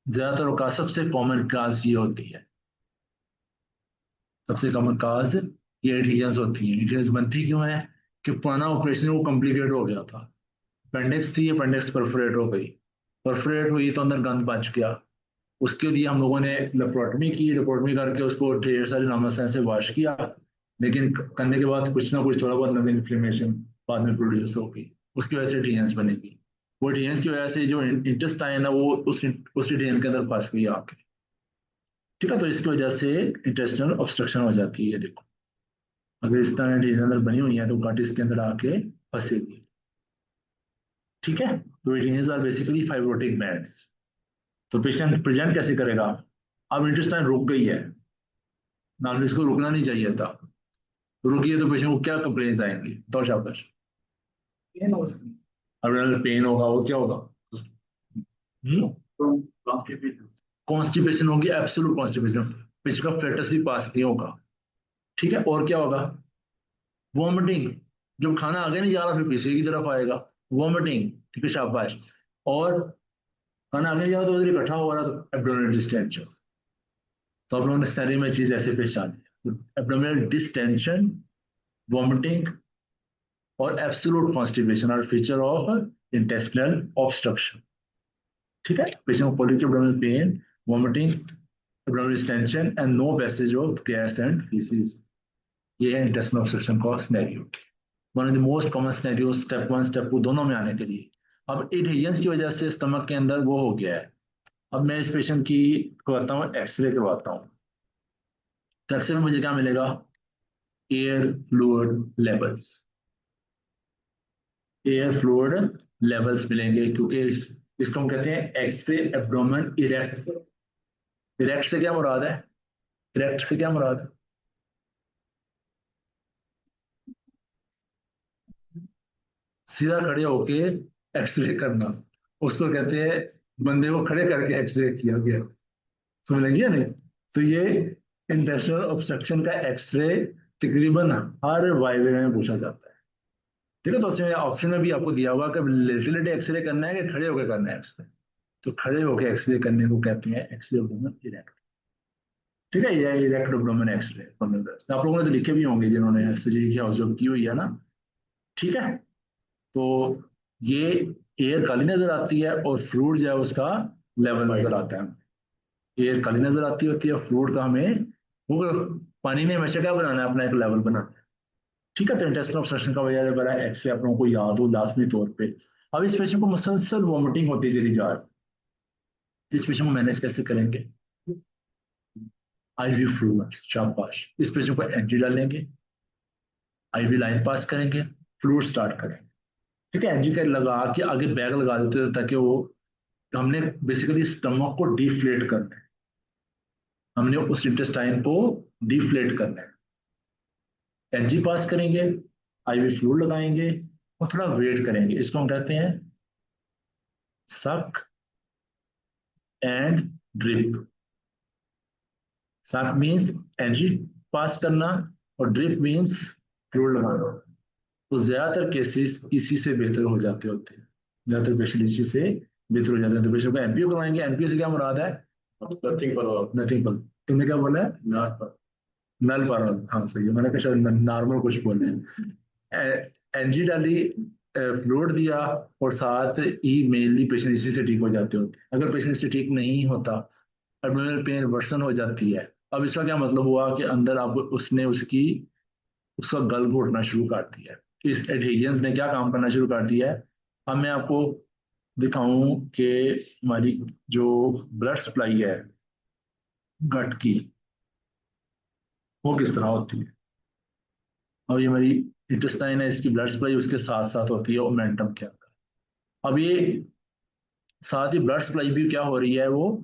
ज्यादातर का सबसे कॉमन काज ये होती है, सबसे कॉमन काज ये एडहेरियंस होती है। एडहेरियंस बनती क्यों है, कि पुराना ऑपरेशन वो कॉम्प्लिकेट हो गया था, अपेंडिक्स थी, अपेंडिक्स परफोरेट हो गई, परफोरेट हुई तो अंदर गंद बच गया। उसके लिए हम लोगों ने लेप्रोटमी की, लेप्रोटमी करके उसको ढेर सारी नामों से वॉश किया, लेकिन करने के बाद कुछ ना कुछ थोड़ा बहुत नमी इन्फ्लेमेशन बाद में प्रोड्यूस होगी, उसकी वजह से डीएनएस बनेगी। वो डीएनएस की वजह से जो इंटेस्टाइन है वो उस डीएनए के अंदर फंस गई आके। ठीक है, तो इसकी वजह से इंटेस्टिनल ऑब्स्ट्रक्शन हो जाती है। देखो, अगर इस तरह डीएनए अंदर बनी हुई है तो गट इसके अंदर आके फंसेगी। ठीक है, तो DNS are basically fibrotic bands. तो पेशेंट प्रेजेंट कैसे करेगा? अब इंटेस्टाइन रुक गई है, नॉर्मली इसको रुकना नहीं चाहिए था, रुकी है तो पेशेंट को क्या कंप्लेन आएंगी? तो शाबाश, अब पेन होगा, वो क्या होगा? कॉन्स्टिपेशन होगी, एब्सोल्यूट कॉन्स्टिपेशन, पेशेंट का फेटस भी पास नहीं होगा। ठीक है, और क्या होगा? वॉमिटिंग, जब खाना आगे नहीं जा रहा फिर पीछे की तरफ आएगा, वॉमिटिंग। ठीक है, शाबाश। और खाना आगे नहीं जा रहा तो उधर इकट्ठा हो रहा तो एब्डोमिनल डिस्टेंशन। तो आप लोगों ने स्टडी में चीज ऐसे पहचानी, एब्डोमिनल डिस्टेंशन, वॉमिटिंग और absolute constipation are feature of intestinal obstruction. ठीक है, पेशेंट को पॉलिटिव abdominal pain, vomiting, abdominal distension and no passage of gas and faeces. ये है इंटेस्टिनल ऑब्स्ट्रक्शन का scenario, one of the most common scenario, step 1 step 2 दोनों में आने के लिए। अब एडहेजंस की वजह से स्टमक के अंदर वो हो गया है। अब मैं इस पेशेंट की करवाता हूँ एक्सरे करवाता हूँ, तो एक्सरे में मुझे क्या मिलेगा? Air fluid levels, air fluid levels मिलेंगे, क्योंकि इसको हम कहते हैं एक्सरे एब्डोमेन इरेक्ट। इरेक्ट से क्या मुराद है? इरेक्ट से क्या मुराद है? सीधा खड़े होके एक्सरे करना, उसको कहते हैं, बंदे को खड़े करके एक्सरे किया गया। समझ लगी नहीं? तो ये इंटेस्टिनल ऑब्स्ट्रक्शन का एक्सरे तकरीबन हर वाइवे में पूछा जाता है। ठीक है, तो उसमें ऑप्शन में भी आपको दिया हुआ कि लेटे लेटे एक्सरे करना है कि खड़े होकर करना है एक्सरे। तो खड़े होकर एक्सरे करने को कहते हैं एक्सरे एब्डोमेन इरेक्ट। ठीक है, ये इरेक्ट एब्डोमेन एक्सरे। आप लोगों ने तो लिखे भी होंगे जिन्होंने सर्जरी की ऑब्जर्व की हुई है ना। ठीक है, तो ये एयर काली नजर आती है और फ्लूइड जो है उसका लेवल नजर आता है। एयर काली नजर आती होती है, फ्लूइड का हमें वो पानी ने हमेशा क्या बनाना है? अपना एक लेवल बनाना है। ठीक है, तो इंटेस्टिनल ऑब्स्ट्रक्शन का वजह बड़ा एक्सरे आप लोगों को याद हो लाजमी तौर पे। अब इस पेशेंट को मुसलसल वॉमिटिंग होती चली जा रही है, इस पेशेंट को मैनेज कैसे करेंगे? आईवी फ्लूइड, शाबाश। इस पेशेंट को एंटी डालेंगे, आईवी लाइन पास करेंगे, फ्लूइड स्टार्ट करेंगे। ठीक है, एंटी का लगा के आगे बैग लगा देते हैं ताकि वो, हमने बेसिकली स्टमक को डिफ्लेट करना है, हमने उस इंटेस्टाइन को डिफ्लेट करना है। एनजी पास करेंगे, आईवी फ्लूइड लगाएंगे और थोड़ा वेट करेंगे। इसको हम कहते हैं सक एंड ड्रिप। सक मीन्स एनजी पास करना और ड्रिप मीन्स फ्लूइड लगाना। तो ज्यादातर केसेस इसी से बेहतर हो जाते होते हैं, ज्यादातर पेशेंट इसी से बेहतर हो जाते हैं। तो पेशेंट को एनपीओ करवाएंगे। एनपीओ से क्या मुराद है? नथिंग पर, नथिंग पर। तुमने क्या बोला है? नॉट पर, नल पर। हाँ सही है, मैंने कहा शायद नॉर्मल कुछ बोले हैं। एनजी डाली, फ्लूइड दिया, और साथ ही मेनली पेशेंट इसी से ठीक हो जाते होते हैं। अगर पेशेंट इससे ठीक नहीं होता, एब्डोमिनल पेन वर्सन हो जाती है। अब इसका क्या मतलब हुआ कि अंदर अब उसने उसकी उसका गल घोटना शुरू कर दिया है। इस एडहेजंस ने क्या काम करना शुरू कर दिया है? अब मैं आपको दिखाऊं कि हमारी जो ब्लड सप्लाई है गट की, वो किस तरह होती है। अब ये हमारी इंटेस्टाइन है, इसकी ब्लड सप्लाई उसके साथ साथ होती है ओमेंटम के अंदर। अब ये साथ ही ब्लड सप्लाई भी क्या हो रही है, वो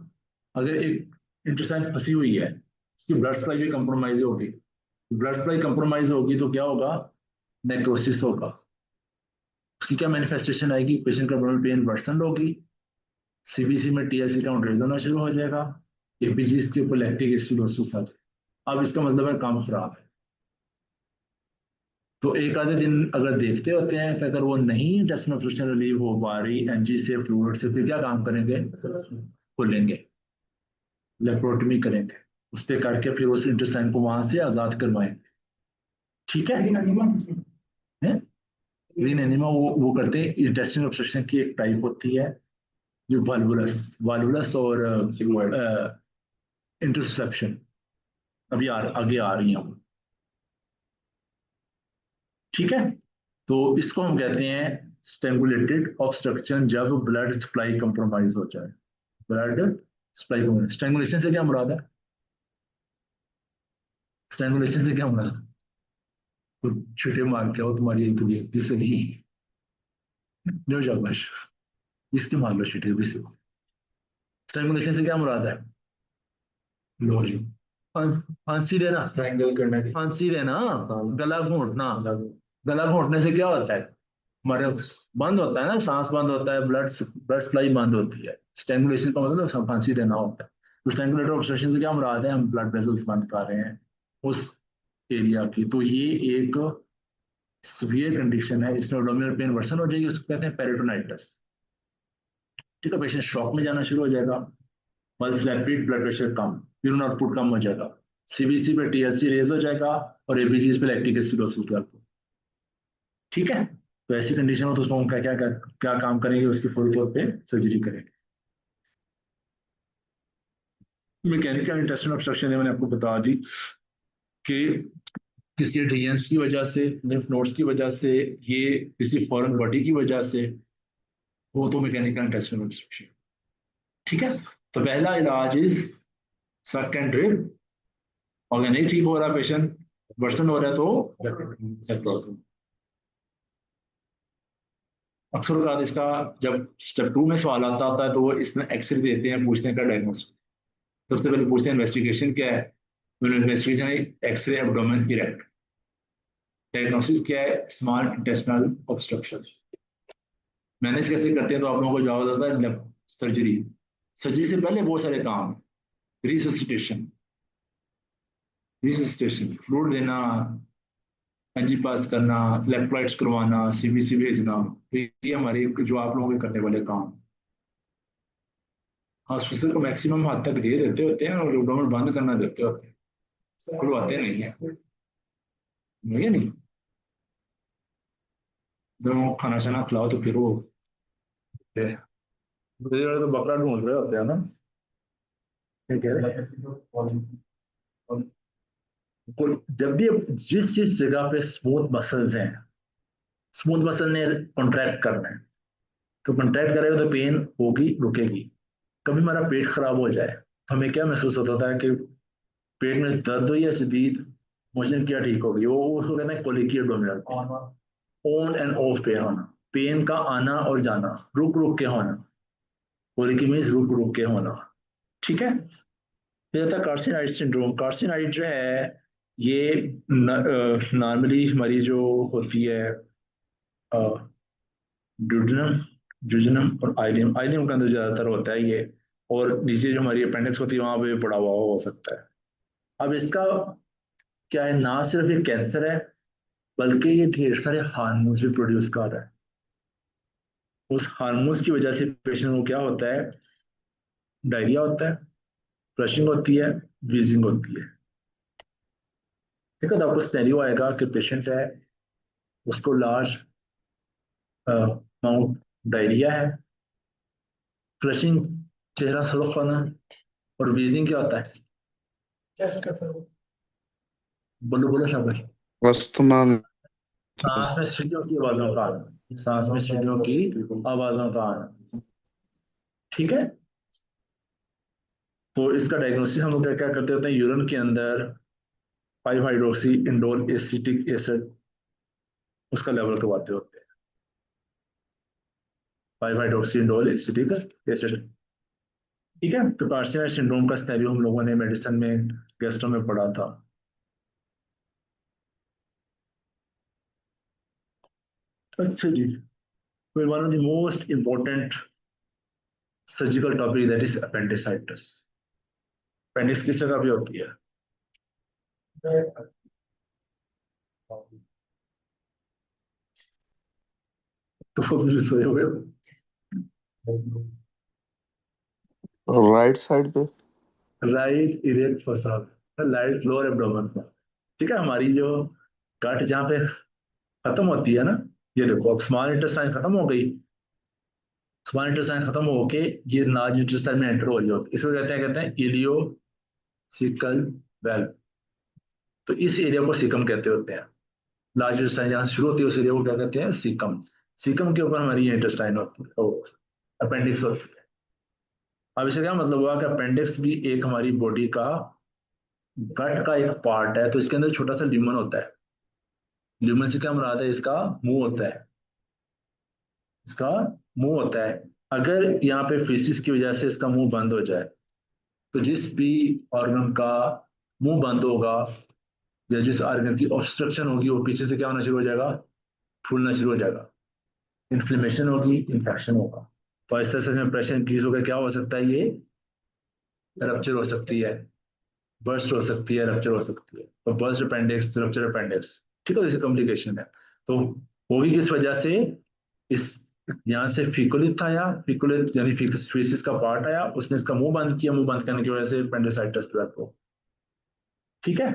अगर एक इंटेस्टाइन फंसी हुई है, उसकी ब्लड सप्लाई भी कंप्रोमाइज होगी। ब्लड सप्लाई कंप्रोमाइज होगी तो क्या होगा? नेक्रोसिस होगा। उसकी क्या मैनिफेस्टेशन आएगी? पेशेंट का ब्लड पेन वर्सन होगी, सीबीसी में टीएलसी काउंट रेज होना शुरू हो जाएगा, एपीजीज के ऊपर लैक्टिक एसिडोसिस आ जाएगा। अब इसका मतलब है काम खराब है। तो एक आधे दिन अगर देखते होते हैं कि अगर वो नहीं इंटेस्टिनल ऑब्स्ट्रक्शन रिलीव हो पा रही एनजी से, फ्लूइड से, फिर क्या काम करेंगे? खोलेंगे, लेप्रोटमी करेंगे, उस पर करके फिर उस इंटेस्टाइन को वहां से आजाद करवाएंगे। ठीक है, ग्रीन एनिमा वो करते हैं। इंटेस्टिनल ऑब्स्ट्रक्शन की एक टाइप होती है जो वाल्वुलस, वाल्वुलस और इंटरसेप्शन अभी आगे आ रही हैं। ठीक है, तो इसको हम कहते हैं स्ट्रेंगुलेटेड ऑब्स्ट्रक्शन, जब ब्लड सप्लाई कंप्रोमाइज हो जाए। ब्लड सप्लाई कंप्रोमाइज, स्ट्रेंगुलेशन से क्या मुराद है? स्ट्रेंगुलेशन से क्या मुराद है? तो छुटे मार के हो तुम्हारी एक व्यक्ति से ही, जो शाबाश, इसके मार लो छुटे किसी को। स्ट्रैंगुलेशन से क्या मुराद है? लो जी, फांसी देना, ट्रायंगल करना है। फांसी देना, हाँ, गला घोंटना। अलग। गला घोंटने से क्या होता है? हमारे बंद होता है ना, सांस बंद होता है, ब्लड ब्लड सप्लाई बंद होती है। स्ट्रैंगुलेशन का मतलब फांसी देना होता है। तो स्ट्रैंगुलेटर ऑब्स्ट्रक्शन से क्या मुराद है? हम ब्लड वेसल्स बंद कर रहे हैं उस एरिया की। तो ये एक सीवियर कंडीशन है, इसमें एब्डोमिनल पेन वर्सन हो जाएगी, उसको कहते हैं पेरिटोनाइटिस। ठीक है, पेशेंट शॉक में जाना शुरू हो जाएगा, पल्स रैपिड, ब्लड प्रेशर कम, यूरिन आउटपुट कम हो जाएगा, सीबीसी पे टीएलसी रेज हो जाएगा, और एबीसी पे लैक्टिक एसिडोसिस डेवलप। ठीक है, तो ऐसी कंडीशन हो तो उसको हम क्या क्या क्या काम करेंगे, उसके फुल तौर पे सर्जरी करेंगे। मैकेनिकल इंटेस्टाइनल ऑब्स्ट्रक्शन है, मैंने आपको बता दी कि किसी डीएनस की वजह से, लिम्फ नोड्स की वजह से, ये किसी फॉरेन बॉडी की वजह से हो तो मैकेनिकल इंटेस्टाइनल ऑब्स्ट्रक्शन। ठीक है, तो पहला इलाज इज सक एंड ड्रिप। अगर नहीं ठीक हो रहा पेशेंट, वर्सन हो रहा है, तो प्रॉब्लम। अक्सर औकात इसका जब स्टेप 2 में सवाल आता होता है तो वो इसमें एक्सरे देते हैं, पूछते हैं का डायग्नोसिस। सबसे पहले पूछते हैं इन्वेस्टिगेशन क्या है, तो इन्वेस्टिगेशन है एक्सरे एब्डोमेन इरेक्ट। डायग्नोसिस क्या है? Small intestinal obstruction. मैनेज कैसे करते हैं तो आप लोगों को जवाब होता है सर्जरी। सर्जरी से पहले बहुत सारे काम, रिससिटेशन, रिससिटेशन, फ्लूइड देना, एनजी पास करना, इलेक्ट्रोलाइट्स करवाना, सीबीसी भेजना। तो ये हमारे जो आप लोगों के करने वाले काम। हॉस्पिटल को मैक्सिमम हद तक दे देते होते हैं और लॉकडाउन बंद करना देते होते हैं, खुलवाते नहीं है। नहीं है नहीं, जब वो खाना शाना खिलाओ तो फिर वो तो बकरा ढूंढ रहे होते हैं ना। ठीक है, जब भी जिस जिस जगह पे स्मूथ मसल्स हैं, स्मूथ मसल ने कॉन्ट्रैक्ट करना है, तो कॉन्ट्रैक्ट करेगा तो पेन होगी, रुकेगी। कभी हमारा पेट खराब हो जाए तो हमें क्या महसूस होता है कि पेट में दर्द हो या शदीद मोशन, क्या ठीक होगी, वो उसको कहते हैं colicky abdominal, on and off pain होना, पेन का आना और जाना, रुक रुक के होना। कोलिकी मीन्स रुक रुक के होना। ठीक है, फिर आता है कार्सिनाइड सिंड्रोम। कार्सिनाइड जो है ये नॉर्मली हमारी जो होती है ड्यूडेनम, जुजनम और आइलियम, आइलियम के अंदर ज्यादातर होता है ये, और नीचे जो हमारी अपेंडिक्स होती है वहां पे पड़ा हुआ हो सकता है। अब इसका क्या है, ना सिर्फ ये कैंसर है, बल्कि ये ढेर सारे हार्मोन्स भी प्रोड्यूस कर रहा है। उस हार्मोन्स की वजह से पेशेंट को क्या होता है, डायरिया होता है, फ्लशिंग होती है, व्हीजिंग होती है। ठीक है, तो आपको सिनेरियो आएगा कि पेशेंट है, उसको लार्ज अमाउंट डायरिया है, फ्लशिंग, चेहरा सुर्ख होना, और व्हीजिंग क्या होता है? बोलो बोलो शाबाश। अस्थमा में सांस में सीढ़ियों की आवाजों का आना, सांस में सीढ़ियों की आवाजों का आना। ठीक है, तो इसका डायग्नोसिस हम लोग क्या क्या करते होते हैं, यूरिन के अंदर 5 हाइड्रोक्सी इंडोल एसिटिक एसिड उसका लेवल करवाते होते हैं। 5 हाइड्रोक्सी इंडोल एसिटिक एसिड। ठीक है, तो कार्सिनोइड सिंड्रोम का स्टेरियो हम लोगों ने मेडिसिन में, गेस्ट्रो में पढ़ा था। अच्छा जी, फिर one of the most important surgical topic that is appendicitis. Appendix किस जगह पे होती है? तो वो भी सोए हुए राइट साइड पे। राइट इरेक्ट फसाद, राइट लोअर एब्डोमेन पर। ठीक है, हमारी जो गट जहाँ पे खत्म होती है ना, ये देखो अब स्मॉल इंटेस्टाइन खत्म हो गई, स्मॉल इंटेस्टाइन खत्म होके ये लार्ज इंटेस्टाइन में एंटर हो रही होती है, इसको कहते हैं इलियोसिकल वेल्व। तो इस एरिया को सिकम कहते होते हैं। लार्ज इंटेस्टाइन जहाँ शुरू होती है उस एरिया को क्या कहते हैं, सिकम। सिकम के ऊपर हमारी ये इंटेस्टाइन होती है, अपेंडिक्स होती है। अब इसका क्या मतलब हुआ कि अपेंडिक्स भी एक हमारी बॉडी का, गट का एक पार्ट है, तो इसके अंदर छोटा सा ल्यूमन होता है। ल्यूमन से क्या मुराद है, इसका मुंह होता है, इसका मुंह होता है। अगर यहाँ पे फीसिस की वजह से इसका मुंह बंद हो जाए, तो जिस भी ऑर्गन का मुंह बंद होगा या जिस ऑर्गन की ऑब्स्ट्रक्शन होगी वो पीछे से क्या होना शुरू हो जाएगा, फूलना शुरू हो जाएगा, इन्फ्लेमेशन होगी, इन्फेक्शन होगा। तो इस तरह से प्रेशर इंक्रीज होकर क्या हो सकता है, ये रप्चर हो सकती है, बर्स्ट हो सकती है, रप्चर हो सकती है। तो बर्स्ट अपेंडिक्स, रप्चर अपेंडिक्स, ठीक है, जैसे कॉम्प्लिकेशन है। तो होगी किस वजह से, इस यहाँ से फिकुलित आया, फिकुलित यानी फीसिस का पार्ट आया, उसने इसका मुंह बंद किया, मुंह बंद करने की वजह से अपेंडिसाइटिस डेवलप हो। ठीक है।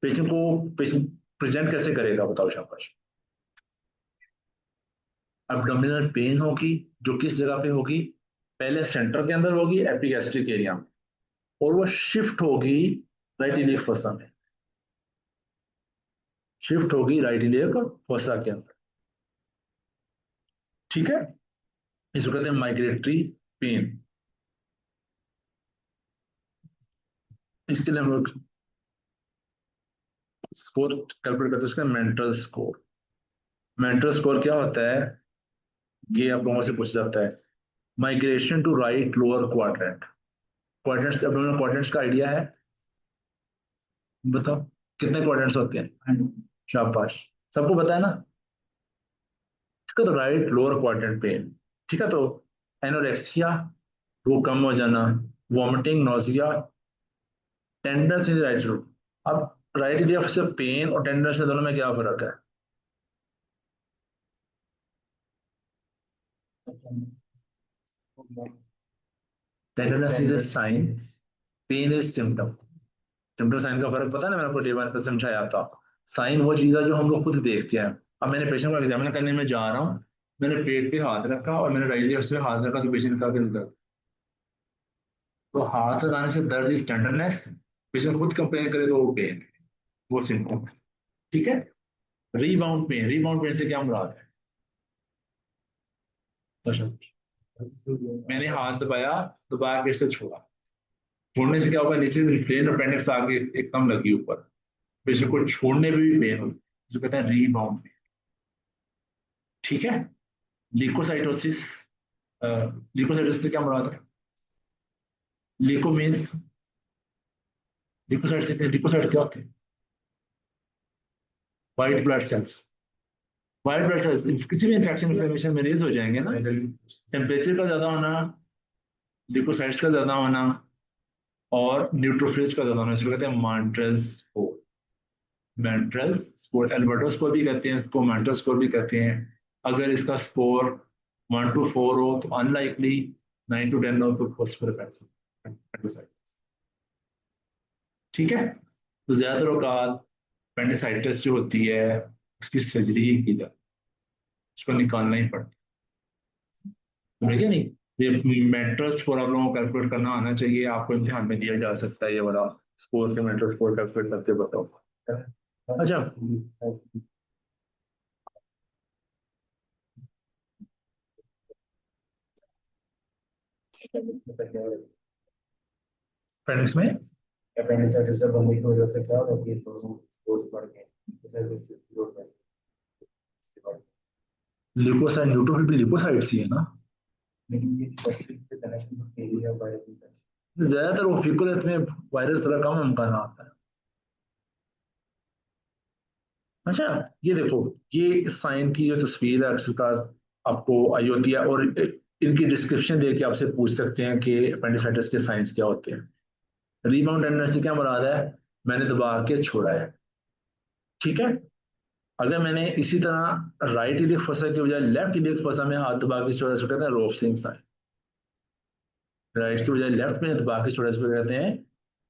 पेशेंट को पेशेंट प्रेजेंट कैसे करेगा बताओ शाबाश। एब्डोमिनल पेन होगी, जो किस जगह पे होगी, पहले सेंटर के अंदर होगी एपिगैस्ट्रिक एरिया में, और वो शिफ्ट होगी राइट इलियक फोसा में, शिफ्ट होगी राइट इलियक फोसा के अंदर। ठीक है। इसको कहते हैं माइग्रेटरी पेन। इसके लिए हम लोग स्कोर कैलकुलेट करते हैं, इसका मेंटल स्कोर। मेंटल स्कोर क्या होता है, ये आप लोगों से पूछ जाता है। Migration to right lower quadrant, quadrants, abdominal quadrants का आइडिया है, बताओ कितने क्वाड्रेंट्स होते हैं, शाबाश, सबको पता है ना। ठीक है, तो राइट लोअर क्वाड्रेंट पेन। ठीक है, तो एनोरेक्सिया, वो कम हो जाना, vomiting, nausea, tenders in right root. अब राइट इलियक से पेन और टेंडर्स से दोनों में क्या फर्क है। Tenderness is a sign, pain is symptom. Symptom sign का फर्क पता है ना, मैंने आपको डे वन पे समझाया था। साइन वो चीज है जो हम लोग खुद देखते हैं। अब मैंने पेशेंट को एग्जामिन करने में जा रहा हूँ, मैंने पेट पे हाथ रखा और मैंने राइट इलियक से हाथ रखा, तो पेशेंट का दिल दर्द। तो हाथ लगाने से दर्द इज टेंडरनेस, पेशेंट खुद कंप्लेन करे तो वो पेन, वो सिम्टम। ठीक है। रीबाउंड पेन, रीबाउंड पेन से क्या मुराद है। अच्छा, मैंने हाथ दबाया, दबा के से छोड़ा, छोड़ने से क्या होगा, नीचे रिफ्लेन अपेंडिक्स आगे एकदम लगी ऊपर, पेशेंट को छोड़ने में भी पेन होती है, जो कहते हैं रीबाउंड पेन। ठीक है। लिकोसाइटोसिस, लिकोसाइटोसिस से क्या मुराद है, लिको मीन्स, लिकोसाइट से, लिकोसाइट क्या होते हैं, white blood cells. White blood cells किसी भी इंफेक्शन इन्फ्लेमेशन में रेज हो जाएंगे ना, टेम्परेचर का ज्यादा होना, लिकोसाइट्स का ज्यादा होना, और न्यूट्रोफिल्स का ज्यादा होना, इसको कहते हैं मॉन्ट्रेल स्कोर। मॉन्ट्रेल स्कोर, एल्बर्टो स्कोर भी कहते हैं इसको, मॉन्ट्रेल स्कोर भी कहते हैं। अगर इसका स्कोर 1 to 4 हो तो अनलाइकली, 9 to 10 हो तो फॉस्फोरेपेंडिसाइटिस। ठीक है। तो ज्यादातर औकात पेंडिसाइटिस जो होती है उसकी सर्जरी ही की जाती है, उसको निकालना ही पड़ता है, समझ गया नहीं। ये मेंटल स्कोर आप लोगों को कैलकुलेट करना आना चाहिए, आपको इम्तिहान में दिया जा सकता है ये वाला स्कोर, के मेंटल स्कोर कैलकुलेट करके बताओ। अच्छा, पेनिस में अपेंडिसाइटिस से बनने की वजह से क्या होता है, तो डोज बढ़ गए, ल्यूकोसाइड, न्यूट्रोफिल भी ल्यूकोसाइड्स ही है ना। लेकिन ये सर्किट कनेक्शन एरिया बाय ज्यादातर वो फिकुलेट में वायरस थोड़ा कम अमकान आता है। अच्छा, ये देखो, ये साइन की जो तस्वीर है अक्सर का आपको आई होती है, और इनकी डिस्क्रिप्शन दे के आपसे पूछ सकते हैं कि अपेंडिसाइटिस के साइंस क्या होते हैं। रीबाउंड टेंडेंसी से क्या मुराद है, मैंने दबा के छोड़ा है। ठीक है। अगर मैंने इसी तरह राइट इलियक फसा के बजाय लेफ्ट इलियक फसा में हाथ दबा के छोड़ा, इसको कहते हैं रोपसिंग साइन। राइट के बजाय लेफ्ट में दबा के छोड़ा, इसको कहते हैं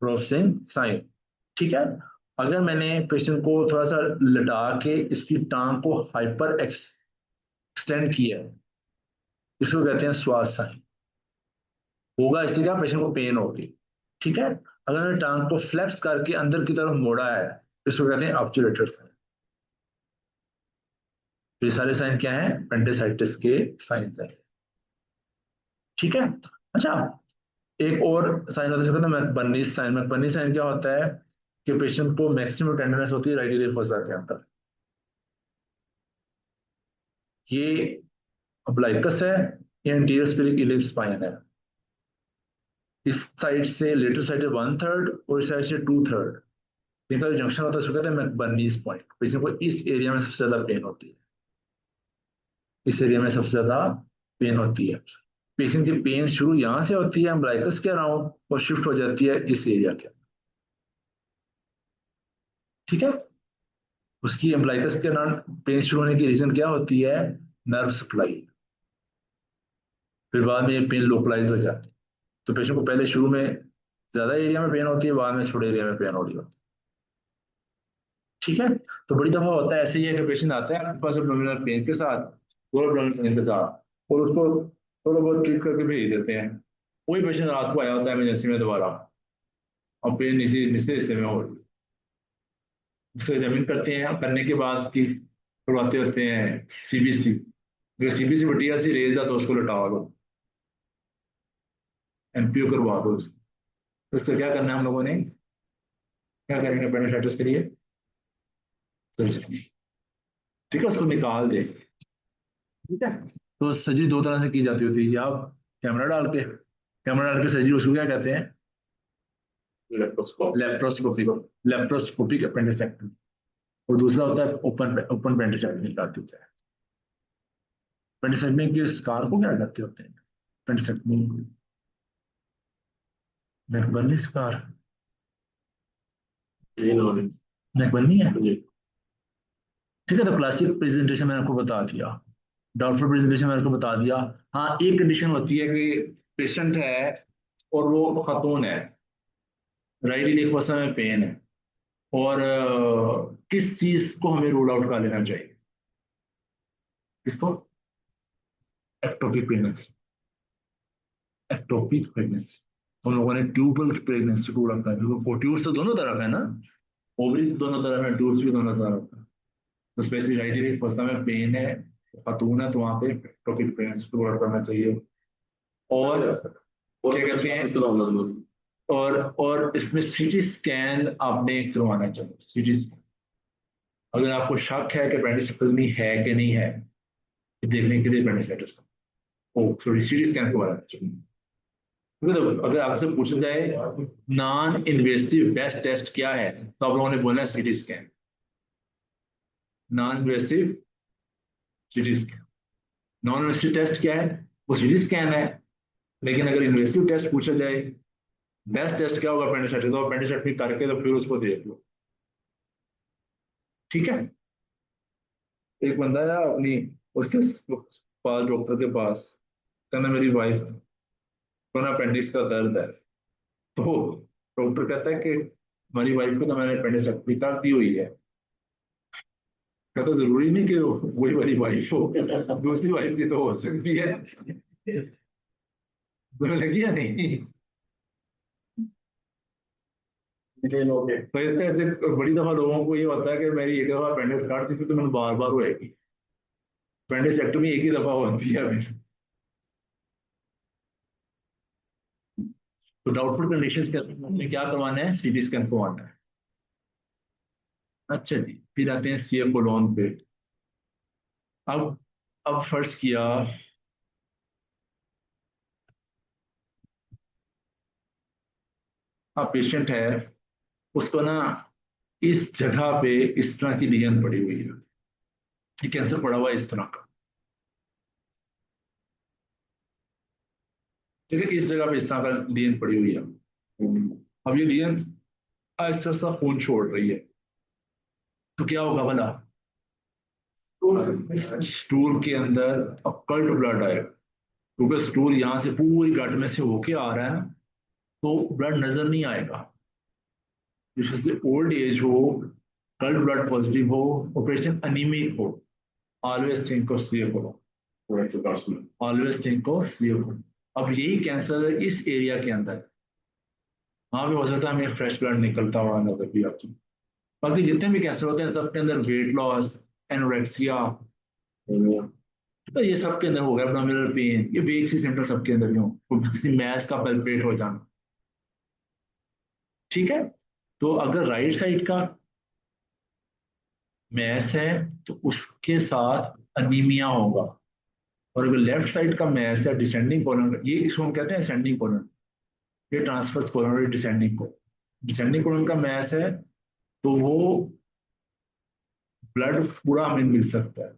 रोपसिंग साइन। ठीक है। अगर मैंने पेशेंट को थोड़ा सा लटा के इसकी टांग को हाइपर एक्सटेंड किया, इसको कहते हैं श्वास साइन। होगा इससे क्या, पेशेंट को पेन होगी। ठीक है। अगर मैंने टांग को फ्लैप्स करके अंदर की तरफ मोड़ा है, इसको कहते हैं ऑब्चुलेटर साइन। तो ये सारे साइन क्या है, पेंडिसाइटिस के साइन है। ठीक है। अच्छा, एक और साइन होता है जिसको कहते हैं मैकबर्नी साइन। मैकबर्नी साइन क्या होता है कि पेशेंट को मैक्सिमम टेंडरनेस होती है राइट इलियक फोसा के अंदर। ये अब्लाइकस है, ये एंटीरियर स्फेरिक इलिप्स स्पाइन है। इस साइड से लेटर साइड से 1/3 और इस साइड से 2/3, इनका जो जंक्शन होता है उसको कहते हैं मैकबर्नीज पॉइंट। पेशेंट को इस एरिया में सबसे ज्यादा पेन होती है, इस एरिया में सबसे ज्यादा पेन होती है। पेशेंट की पेन शुरू यहाँ से होती है अम्ब्लाइकस के अराउंड और शिफ्ट हो जाती है इस एरिया के, ठीक है। उसकी अम्ब्लाइकस के अराउंड पेन शुरू होने की रीजन क्या होती है? Nerve supply. फिर बाद में ये पेन लोकलाइज हो जाती है। तो पेशेंट को पहले शुरू में ज्यादा एरिया में पेन होती है, बाद में छोटे एरिया में पेन हो रही होती है, ठीक है। तो बड़ी दफा होता है ऐसे ही है कि पेशेंट आता है आपके पास एब्डोमिनल पेन के साथ, लोअर एब्डोमिनल पेन के साथ, और उसको थोड़ा बहुत ट्रीट करके भेज देते हैं। वही पेशेंट रात को आया होता है इमरजेंसी में दोबारा, और पेन इसी निचले हिस्से में हो रही है। उससे एग्जामिन करते हैं, करने के बाद उसकी करवाते होते हैं सीबीसी। अगर सीबीसी मटीरियल से रेज है तो उसको लटा दो, एमपीओ करवा दो उसको। तो इससे क्या करना है हम लोगों ने, क्या करेंगे अपेंडिसाइटिस के लिए? सर्जरी, ठीक है, उसको निकाल दे, ठीक है। तो सर्जरी दो तरह से की जाती होती है, या कैमरा डाल के सर्जरी, उसको क्या कहते हैं? लेप्रोस्कोपी। लेप्रोस्कोपी। लेप्रोस्कोपिक अपेंडिसेक्टमी। और दूसरा होता है ओपन ओपन अपेंडिसेक्टमी करते होता है। अपेंडिसेक्टमी के स्कार को क्या कहते होते हैं? अपेंडिसेक्टमी नेकबर्नी स्कार, जी नॉलेज। नेकबर्नी है, जी। ठीक है। तो क्लासिक प्रेजेंटेशन मैंने आपको बता दिया, डॉक्टर प्रेजेंटेशन मैंने आपको बता दिया। हाँ, एक कंडीशन होती है कि पेशेंट है और वो खातून है, राइट इलेक फोसा में पेन है, और किस चीज को हमें रूल आउट कर लेना चाहिए? किसको? Ectopic pregnancy. एक्टोपिक प्रेगनेंसी हम लोगों ने ट्यूबल प्रेगनेंसी रूल आउट कर, क्योंकि ट्यूब्स तो दोनों तरफ है ना, ओवरीज दोनों तरफ है, ट्यूब्स भी दोनों तरफ है। तो स्पेशली राइट इलेक फोसा में पेन है, खातून है, तो वहां पे एक्टोपिक प्रेगनेंसी रूल आउट करना चाहिए। और और क्या कहते हैं, और इसमें सीटी स्कैन आपने करवाना चाहिए। सीटी स्कैन, अगर आपको शक है कि अपेंडिसेक्टोमी है कि नहीं है, ये देखने के लिए अपेंडिसाइटिस का ओ सॉरी सीटी स्कैन करवाना चाहिए। मतलब अगर आपसे पूछा जाए नॉन इन्वेसिव बेस्ट टेस्ट क्या है, तो आप लोगों ने बोलना है CT scan. Non invasive CT scan. Non invasive test क्या है? वो सीटी स्कैन है। लेकिन अगर इन्वेसिव टेस्ट पूछा जाए, बेस्ट टेस्ट क्या होगा अपेंडिसाइटिस, तो अपेंडिसाइटिस करके तो फिर उसको देख लो, ठीक है। एक बंदा है अपनी, उसके पास डॉक्टर के पास, कहना मेरी वाइफ को ना अपेंडिक्स का दर्द है। तो डॉक्टर कहता है कि हमारी वाइफ को तो मैंने अपेंडिसेक्टमी कर दी हुई है। कहता जरूरी नहीं कि वही वाली वाइफ हो, दूसरी वाइफ की तो हो सकती है। तुम्हें लगी या नहीं? तो ऐसे ऐसे बड़ी दफा लोगों को ये होता है कि मेरी एक दफा अपेंडिक्स काट दी थी तो मैंने बार बार होएगी। अपेंडिसेक्टमी एक ही दफा होती है अभी। तो डाउटफुल कंडीशन के में क्या करवाना है? सीटी स्कैन करवाना है। अच्छा जी, फिर आते हैं सीए कोलोन पे। अब अब फर्ज किया आप पेशेंट है, उसको ना इस जगह पे इस तरह की लीजन पड़ी हुई है, ये कैंसर पड़ा हुआ है इस तरह का, ठीक है। इस जगह पे इस तरह का लीजन पड़ी हुई है। अब ये लीजन ऐसा सा खून छोड़ रही है, तो क्या होगा भला? स्टूल के अंदर अकल्ट ब्लड आएगा, क्योंकि स्टूल यहाँ से पूरी गट में से होके आ रहा है ना, तो ब्लड नजर नहीं आएगा। जिससे ओल्ड एज हो, कल्ट ब्लड पॉजिटिव हो, ऑपरेशन अनीमिक हो, always think of CA colon, always think of CA colon. अब यही कैंसर है इस एरिया के अंदर, वहां पे हो सकता है हमें फ्रेश ब्लड निकलता हुआ नजर भी आती है। बाकी जितने भी कैंसर होते हैं सबके अंदर वेट लॉस, एनोरेक्सिया, तो ये सबके अंदर होगा, एब्डोमिनल पेन, ये बेसिक सिम्टम सबके अंदर ही हो, किसी मैस का पल्पेट हो जाना, ठीक है। तो अगर राइट साइड का मैस है तो उसके साथ अनीमिया होगा, और अगर लेफ्ट साइड का मैस या डिसेंडिंग कोलन, ये इसको हम कहते हैं असेंडिंग कोलन, ये ट्रांसवर्स कोलन और डिसेंडिंग कोलन। डिसेंडिंग कोलन का मैस है तो वो ब्लड पूरा हमें मिल सकता है,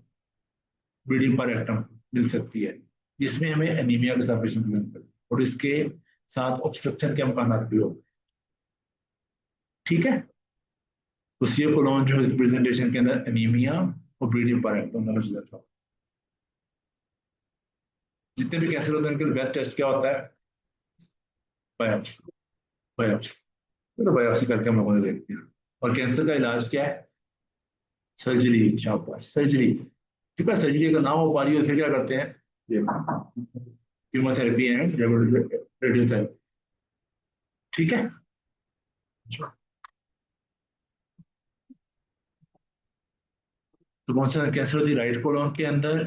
ब्लीडिंग पर एटम मिल सकती है, जिसमें हमें एनीमिया के साथ पेशेंट मिलता है, और इसके साथ ऑब्स्ट्रक्शन के अमकान भी हो। ठीक है, तो सीए कोलोन जो है प्रेजेंटेशन के अंदर एनीमिया और ब्लीडिंग पर एटम नजर जाता है। जितने भी कैंसर होते हैं उनके बेस्ट टेस्ट क्या होता है? बायोप्सी। बायोप्सी, तो बायोप्सी करके हम लोगों ने देखते हैं। और कैंसर का इलाज क्या है? सर्जरी, शाबाश सर्जरी। ठीक है, सर्जरी का नाम हो पा रही हो, फिर क्या करते हैं? Chemotherapy and radiotherapy. ठीक है, तो कौन सा कैंसर होती है? राइट कोलोन के अंदर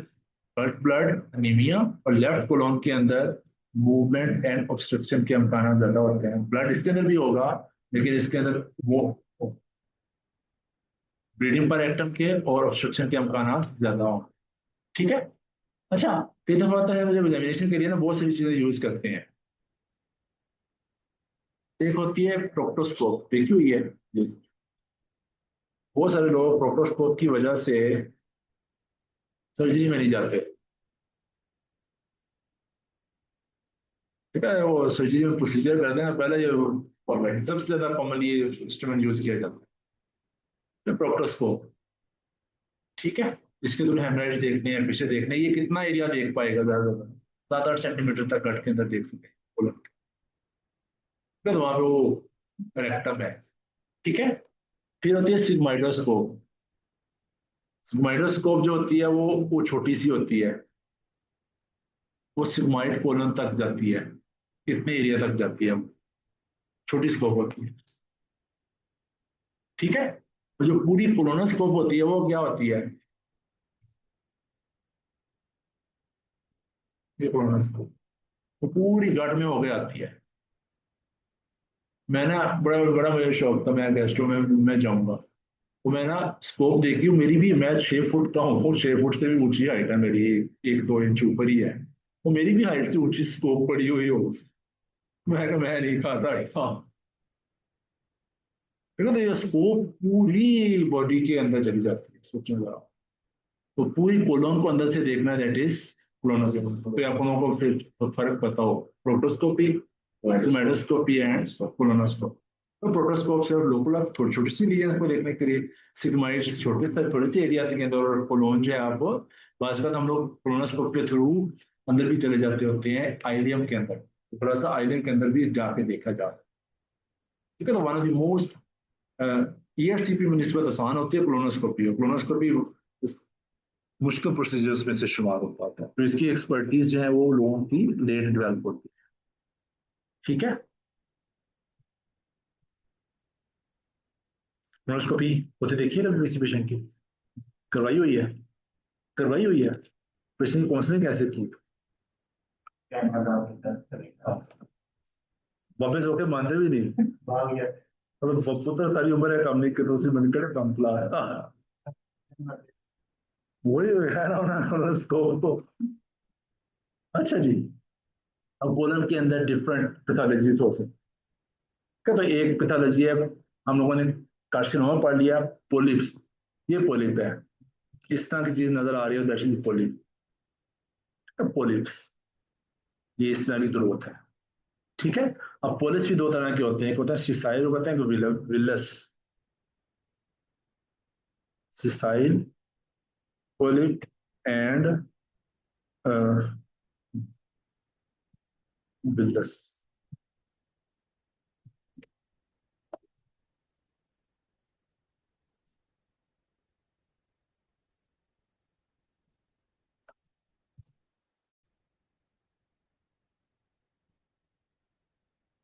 ब्लड ब्लड एनीमिया, और लेफ्ट कोलोन के अंदर मूवमेंट एंड ऑब्स्ट्रक्शन के अमकान ज्यादा होते हैं। ब्लड इसके अंदर भी होगा, लेकिन इसके अंदर वो ब्लीडिंग पर एटम के और ऑब्स्ट्रक्शन के अमकान ज्यादा होंगे। ठीक है। अच्छा, कई दफा होता है जब एग्जामिनेशन के लिए ना बहुत सारी चीजें यूज करते हैं। एक होती है प्रोक्टोस्कोप, देखी हुई है? बहुत सारे लोग प्रोक्टोस्कोप की वजह से सर्जरी में नहीं जाते। ठीक है, वो सर्जरी में प्रोसीजर करते हैं पहले, ये सबसे ज्यादा कॉमनली इंस्ट्रूमेंट यूज किया जाता है प्रोक्टोस्कोप। ठीक है, इसके थ्रू हेमरेज देखने हैं, फिशर देखने हैं, ये कितना एरिया देख पाएगा? ज्यादा से ज्यादा 7-8 सेंटीमीटर तक गट के अंदर देख सके कोलन के। तो वहां पे वो रेक्टम है। ठीक है, फिर होती है सिग्माइडोस्कोप। सिग्माइडोस्कोप जो होती है वो छोटी सी होती है, वो सिग्माइड कोलन तक जाती है, इतने एरिया तक जाती है, छोटी स्कोप होती है। ठीक है, तो जो पूरी कोलोनोस्कोप होती है वो क्या होती है? ये कोलोनोस्कोप वो पूरी गट में होके आती है। मैं ना बड़ा बड़ा मुझे शौक था, मैं गेस्टों में मैं जाऊंगा, तो मैं ना स्कोप देखी हूँ, मेरी भी, मैं 6 फुट का हूँ और 6 फुट से भी ऊंची हाइट है मेरी, 1-2 इंच ऊपर ही है, वो मेरी भी हाइट से ऊंची स्कोप पड़ी हुई हो। मैं नहीं खाता हाँ। फिर तो ये स्कोप पूरी बॉडी के अंदर चली जाती है, सोचने लगा। तो पूरी कोलोन को अंदर से देखना, दैट इज कोलोनोस्कोपी। तो आप लोगों को फिर तो फर्क पता हो, प्रोटोस्कोपी, मेडोस्कोपी एंड कोलोनोस्कोपी। तो प्रोटोस्कोप से लोकल आप थोड़ी छोटी सी लीजन को देखने के लिए, सिग्माइड छोटे से थोड़े से एरिया के अंदर, और कोलोन जो है आप बात हम लोग कोलोनोस्कोप के थ्रू अंदर भी चले जाते होते हैं आइलियम के अंदर, तो थोड़ा सा आइलियम के अंदर भी जाके देखा जा सकता है। ठीक है, तो वन ऑफ द मोस्ट ईएससीपी में निस्बत आसान होती है कोलोनोस्कोपी। कोलोनोस्कोपी मुश्किल प्रोसीजर्स में से शुमार होता है, तो इसकी एक्सपर्टीज जो है वो लोगों की लेट डेवलप होती है। ठीक है, कोलोनोस्कोपी होते देखिए ना किसी पेशेंट की, करवाई हुई है? करवाई हुई है? पेशेंट की काउंसलिंग कैसे की? वापस होके मानते भी नहीं, भाग गया। तो बब्बू तो सारी उम्र है काम नहीं करते, उसी मन करे काम चला है। वही है ना कोलोनोस्कोप। अच्छा जी, अब कोलन के अंदर डिफरेंट पैथोलॉजीज हो सकती है। तो एक पैथोलॉजी है, हम लोगों ने कार्सिनोमा पढ़ लिया, पोलिप्स, ये पोलिप है, इस तरह की चीज नजर आ रही है, दैट इज पोलिप। पोलिप्स ये इस तरह की ग्रोथ है। ठीक है, अब पोलिप्स भी दो तरह के होते हैं, एक होता है सिसाइल, होता है villous. Sessile polyp and villous.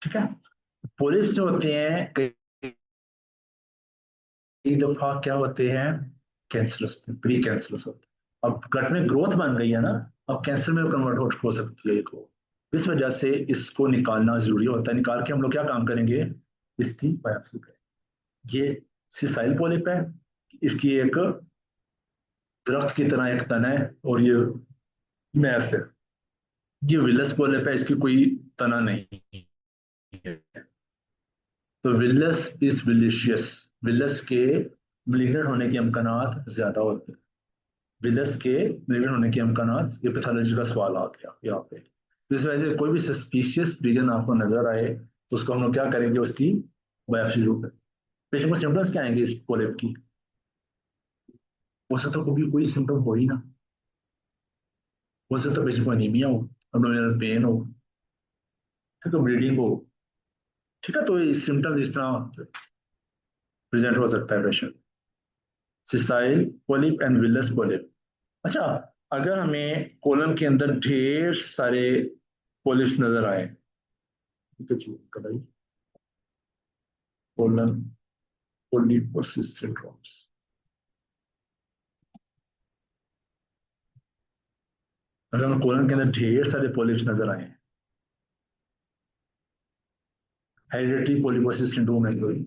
ठीक है, पोलिप्स जो होते हैं कई दफा क्या होते हैं? कैंसरस, प्री कैंसरस होते हैं। अब गट में ग्रोथ बन गई है ना, अब कैंसर में कन्वर्ट हो सकती है ये ग्रोथ। इस वजह से इसको निकालना जरूरी होता है। निकाल के हम लोग क्या काम करेंगे? इसकी बायोप्सी करेंगे। ये सिसाइल पोलिप है, इसकी एक दरख्त की तरह एक तना है, और ये मैं ऐसे, ये विलस पोलिप है, इसकी कोई तना नहीं है। तो विलस इज विलिशियस, विलस के malignant होने के इम्कानात ज्यादा होते हैं। विलस के malignant होने के इम्कानात, ये पैथोलॉजी का सवाल आ गया यहाँ पे। तो इस वजह से कोई भी सस्पिशियस रीजन आपको नजर आए तो उसको हम लोग क्या करेंगे, उसकी बायोप्सी जरूर करें। पेशेंट को सिम्टम्स क्या आएंगे इस पोलिप की? हो सकता है कभी कोई सिम्टम हो ही ना, हो सकता है पेशेंट को अनीमिया हो, अब्डोमिनल पेन हो, ठीक है, ब्लीडिंग हो, ठीक है। तो ये सिम्टम्स इस तरह प्रेजेंट हो सकता है patient. Sessile polyp and villous polyp. अच्छा, अगर हमें कोलन के अंदर ढेर सारे पोलिप्स नजर आए, ठीक है जी, कटाई कोलन पोलिपोसिस सिंड्रोम्स, अगर हमें कोलन के अंदर ढेर सारे पोलिप्स नजर आए, हेरिडिटरी पोलिपोसिस सिंड्रोम है कोई,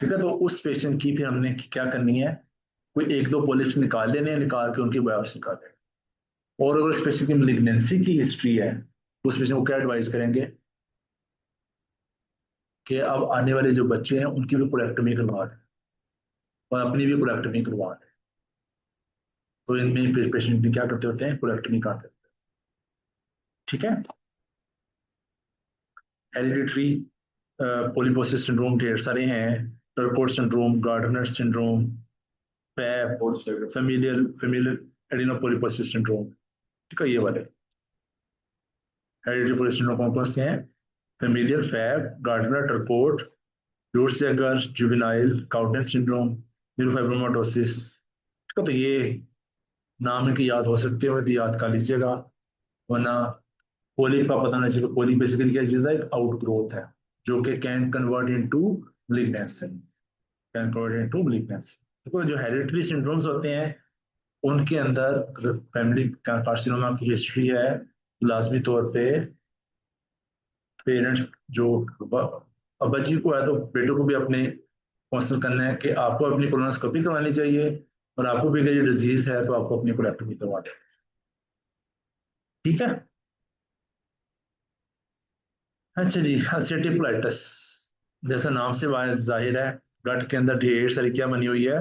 ठीक है, तो उस पेशेंट की फिर हमने क्या करनी है, कोई एक दो पोलिप्स निकाल लेने हैं, निकाल के उनकी बायोप्सी निकाल लें। और अगर उस पेशेंट की malignancy की हिस्ट्री है तो उस पेशेंट को क्या एडवाइस करेंगे कि अब आने वाले जो बच्चे हैं उनकी भी कोलेक्टमी करवा लें और अपनी भी कोलेक्टमी करवा लें। तो इनमें पेशेंट भी क्या करते होते हैं, कोलेक्टमी करते हैं, ठीक है। हेरिडिटरी पोलिपोसिस सिंड्रोम ढेर सारे हैं, Turcot syndrome, Gardner syndrome, FAP, familial familial adenopolyposis syndrome, ठीक है, ये वाले हेरिडिटरी पोलिपोसिस सिंड्रोम कौन कौन से हैं? फेमिलियल, फैब, गार्डनर, टर्कोट, रूट्सैगर, जुवेनाइल, काउटेन सिंड्रोम, न्यूरोफाइब्रोमाटोसिस, ठीक है। तो ये नाम इनके याद हो सकते हो तो याद कर लीजिएगा, वरना पोलिप का पता नहीं चलेगा। पोलिप बेसिकली क्या चीज है, एक आउट ग्रोथ है जो कि can convert into malignancy, can convert into malignancy। देखो जो हेरिडिटरी सिंड्रोम्स होते हैं उनके अंदर फैमिली कार्सिनोमा की हिस्ट्री है, लाजमी तौर पे पेरेंट्स जो अब्बा जी को है तो बेटों को भी अपने काउंसल करना है कि आपको अपनी कोलोनोस्कोपी करवानी चाहिए, और आपको भी अगर ये डिजीज है तो आपको अपनी कोलेक्टोमी करवा दें, ठीक है। अच्छा जी, अल्सरेटिव कोलाइटिस, जैसा नाम से जाहिर है, गट के अंदर ढेर सारी क्या बनी हुई है,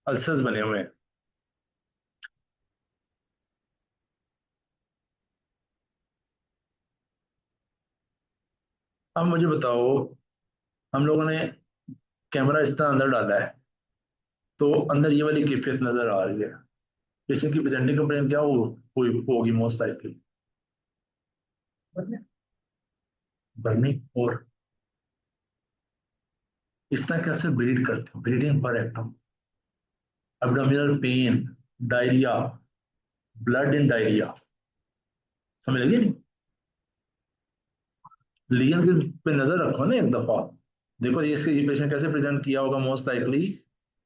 अल्सर्स बने हुए हैं। अब मुझे बताओ, हम लोगों ने कैमरा इस तरह अंदर डाला है तो अंदर ये वाली कैफियत नजर आ रही है, पेशेंट की प्रेजेंटिंग कंप्लेन क्या होगी मोस्ट लाइकली, बर्निंग, और इस तरह कैसे ब्रीड करते हो, bleeding per rectum, abdominal pain, diarrhoea, blood in diarrhoea, समझ लगी नहीं? लीजन के पे नजर रखो ना एक दफा, देखो ये पेशेंट कैसे प्रेजेंट किया होगा मोस्ट लाइकली,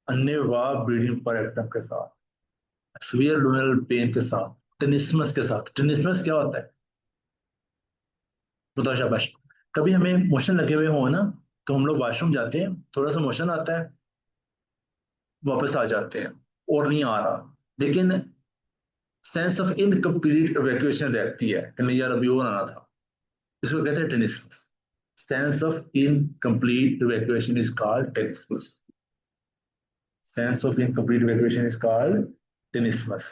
अन्य ब्रीडिंग पर एक्टम के साथ, सीवियर एब्डोमिनल पेन के साथ, टेनिस्मस के साथ। टेनिस्मस क्या होता है बताओ, शाबाश। कभी हमें मोशन लगे हुए हो ना, तो हम लोग वॉशरूम जाते हैं, थोड़ा सा मोशन आता है, वापस आ जाते हैं, और नहीं आ रहा, लेकिन सेंस ऑफ इनकम्प्लीट इवैक्यूएशन रहती है कि नहीं यार अभी और आना था, इसको कहते हैं tenesmus. Sense of incomplete evacuation is called tenesmus. Sense of incomplete evacuation is called tenesmus,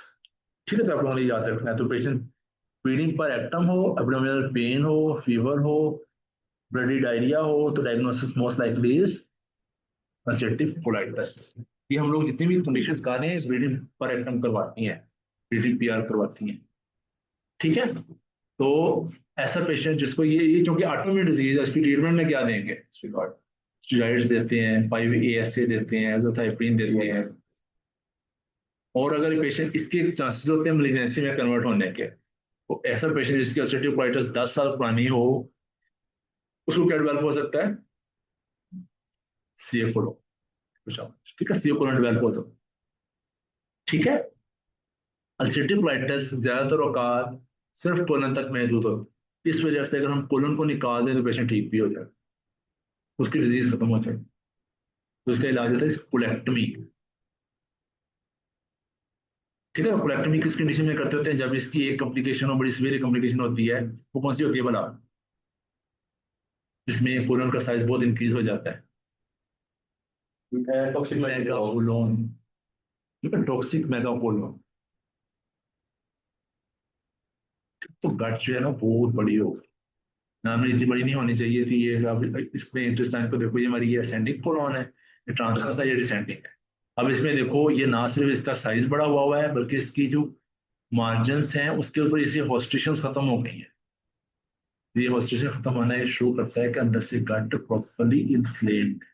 ठीक है। तो आप लोगों ने याद रखना है। तो पेशेंट ब्लीडिंग पर एक्टम हो, एब्डोमिनल पेन हो, फीवर हो, ब्लडी डायरिया हो, तो diagnosis most likely is ulcerative colitis. ये हम लोग जितनी भी कंडीशंस कर रहे हैं ब्लीडिंग पर एक्टम करवाती हैं, ब्लीडिंग पीआर करवाती हैं, ठीक है। तो ऐसा पेशेंट जिसको ये क्योंकि ऑटोइम्यून डिजीज है, इसकी ट्रीटमेंट में क्या देंगे, स्टेरॉइड्स देते हैं, 5-ASA देते हैं, एज़ोथाइप्रिन देते हैं। और अगर पेशेंट इसके चांसेस होते हैं malignancy में कन्वर्ट होने के, तो ऐसा पेशेंट जिसकी अल्सरेटिव कोलाइटिस 10 साल पुरानी हो, उसको क्या डेवलप हो सकता है, सीए कोलो, ठीक है, सीए कोलन डेवलप हो सकता है, ठीक है। अल्सरेटिव कोलाइटिस ज्यादातर औकात सिर्फ कोलन तक महदूद होती है, इस वजह से अगर हम कोलन को निकाल दें तो पेशेंट ठीक भी हो जाए, उसकी डिजीज खत्म हो जाए, तो इसका इलाज होता है कोलेक्टमी। ठीक है। कोलेक्टोमी किस कंडीशन में करते होते हैं? जब इसकी एक कॉम्प्लिकेशन हो, बड़ी सीवियर कॉम्प्लिकेशन होती है, वो कौन सी होती है भला? जिसमें कोलन का साइज बहुत इंक्रीज हो जाता है। टॉक्सिक मेगाकोलोन, ठीक है, टॉक्सिक मेगाकोलोन। तो गट जो है ना बहुत बड़ी होगी, नॉर्मली इतनी बड़ी नहीं होनी चाहिए थी ये। अब इसमें इंटेस्टाइन को देखो, ये हमारी ये असेंडिंग कोलन है, ये ट्रांसवर्स है, ये डिसेंडिंग है। अब इसमें देखो, ये ना सिर्फ इसका साइज बड़ा हुआ है, बल्कि इसकी जो मार्जिन्स हैं उसके ऊपर इसे हॉस्टिशंस खत्म हो गई हैं। ये हॉस्टिशन खत्म होना ये शो करता है कि अंदर से गट प्रॉपरली इन्फ्लेम्ड।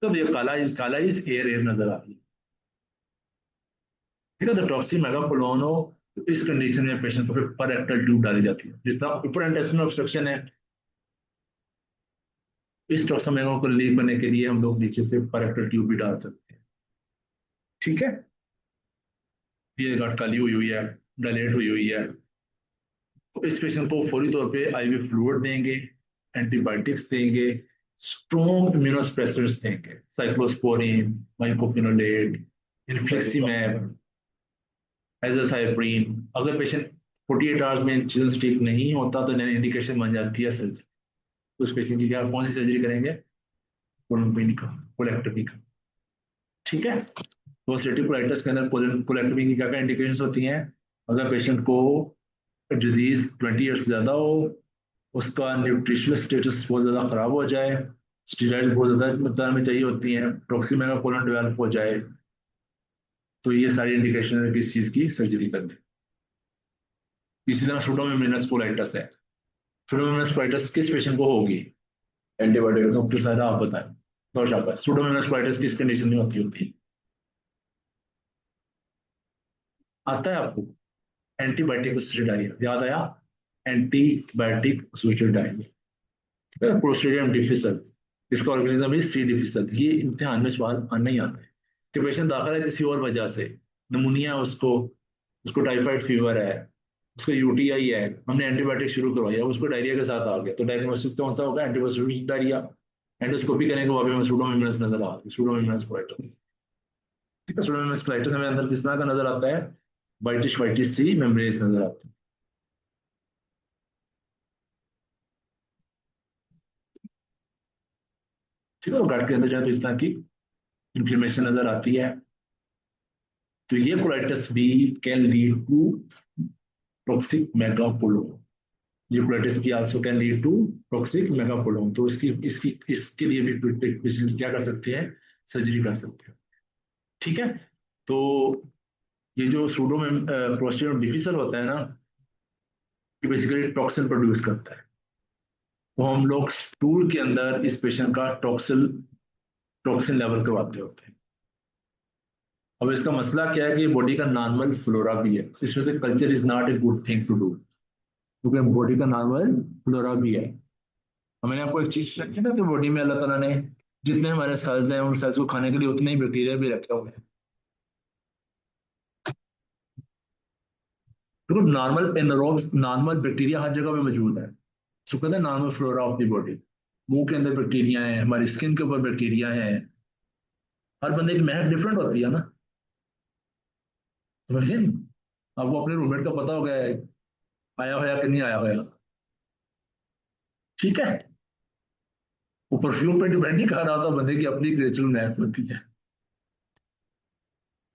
तो ये काला इज एयर एयर नजर आ रही है। ठीक है, तो टॉक्सिक मेगाकोलोन हो तो इस कंडीशन में पेशेंट को फिर पर रेक्टल ट्यूब डाली जाती है। जिस तरह ऊपर इंटेस्टाइनल ऑब्स्ट्रक्शन है, इस टॉक्सिक मेगा को लीव करने के लिए हम लोग नीचे से पर रेक्टल ट्यूब भी डाल सकते हैं। ठीक है, ये गट काली हुई हुई है, डायलेट हुई हुई है, तो इस पेशेंट को फौरी तौर पे आईवी फ्लूइड देंगे, एंटीबायोटिक्स देंगे, स्ट्रॉन्ग इम्यूनोसप्रेसर्स देंगे, साइक्लोस्पोरिन, माइकोफिनोलेट, इन्फ्लेक्सीमैब, एजाथाइप्रीन। अगर पेशेंट 48 आवर्स में इन चीज़ों से ठीक नहीं होता तो इंडिकेशन बन जाती है सर्जरी। तो उस पेशेंट की क्या कौन सी सर्जरी करेंगे? कोलोनोटोमी का, कोलेक्टोमी का। ठीक है, तो अल्सरेटिव कोलाइटिस के अंदर कोलेक्टोमी की क्या क्या इंडिकेशंस होती हैं? अगर पेशेंट को डिजीज 20 ईयर्स से ज़्यादा हो, उसका न्यूट्रिशनल स्टेटस बहुत ज़्यादा खराब हो जाए, स्टीरॉइड बहुत ज़्यादा मकदार में चाहिए होती हैं, प्रोक्सीमेगा कोलन डेवलप हो जाए, तो ये सारी इंडिकेशन है किस चीज़ की सर्जरी करनी। इसी तरह सुडोमोनास कोलाइटिस है। सुडोमोनास कोलाइटिस किस पेशेंट को होगी? एंटीबायोटिक। डॉक्टर साहब आप बताएं। और शाबाश, सुडोमोनास कोलाइटिस किस कंडीशन में होती है? आता है आपको? एंटीबायोटिक एसोसिएटेड डायरिया, याद आया? एंटीबायोटिक एसोसिएटेड डायरिया, क्लोस्ट्रिडियम डिफिसल, इसका ऑर्गेनिज्म है सी डिफिसल। ये इम्तिहान में सवाल आना ही आता है कि पेशेंट दाखिल है किसी और वजह से, नमूनिया है उसको, उसको टाइफाइड फीवर है, उसका यूटीआई है, हमने एंटीबायोटिक शुरू करवाया, उसको डायरिया के साथ आ गया, तो डायग्नोसिस कौन सा होगा? Antibiotic diarrhoea. एंडोस्कोपी करेंगे, वहां पे हमें सूडोमोनास नजर आ रही है, सूडोमोनास कोलाइटिस। ठीक है, सूडोमोनास कोलाइटिस हमें अंदर किस तरह का नजर आता है? वाइटिश वाइटिश सी मेम्ब्रेन्स नजर आती है। ठीक है, गट के अंदर जाए तो इस तरह की इंफ्लेमेशन नजर आती है। तो ये कोलाइटिस भी can lead to toxic megacolon. ये कोलाइटिस भी also can lead to toxic megacolon. तो इसकी इसकी इसके लिए भी पेशेंट क्या कर सकते हैं? सर्जरी कर सकते हैं। ठीक है, तो ये जो सूडो में प्रोस्टेट डिफिसल होता है ना, ये बेसिकली टॉक्सिन प्रोड्यूस करता है। तो हम लोग स्टूल के अंदर इस पेशेंट का टॉक्सिन टॉक्सिन लेवल करवाते होते हैं। अब इसका मसला क्या है कि बॉडी का नॉर्मल फ्लोरा भी है, इसमें से culture is not a good thing to do, क्योंकि बॉडी का नॉर्मल फ्लोरा भी है। और मैंने आपको एक चीज रखी ना कि बॉडी में अल्लाह ताला ने जितने हमारे सेल्स हैं, उन सेल्स को खाने के लिए उतने ही बैक्टीरिया भी रखे हुए हैं। तो नॉर्मल एनरोब्स, नॉर्मल बैक्टीरिया हर जगह पे मौजूद है। तो कहते हैं normal flora of the body. मुंह के अंदर बैक्टीरिया है, हमारी स्किन के ऊपर बैक्टीरिया है। हर बंदे की महक डिफरेंट होती है ना, समझिए। आपको अपने रूममेट का पता होगा आया होया कि नहीं आया होया। ठीक है, वो परफ्यूम पे डिपेंड नहीं कर रहा था, बंदे की अपनी नेचुरल महक होती है।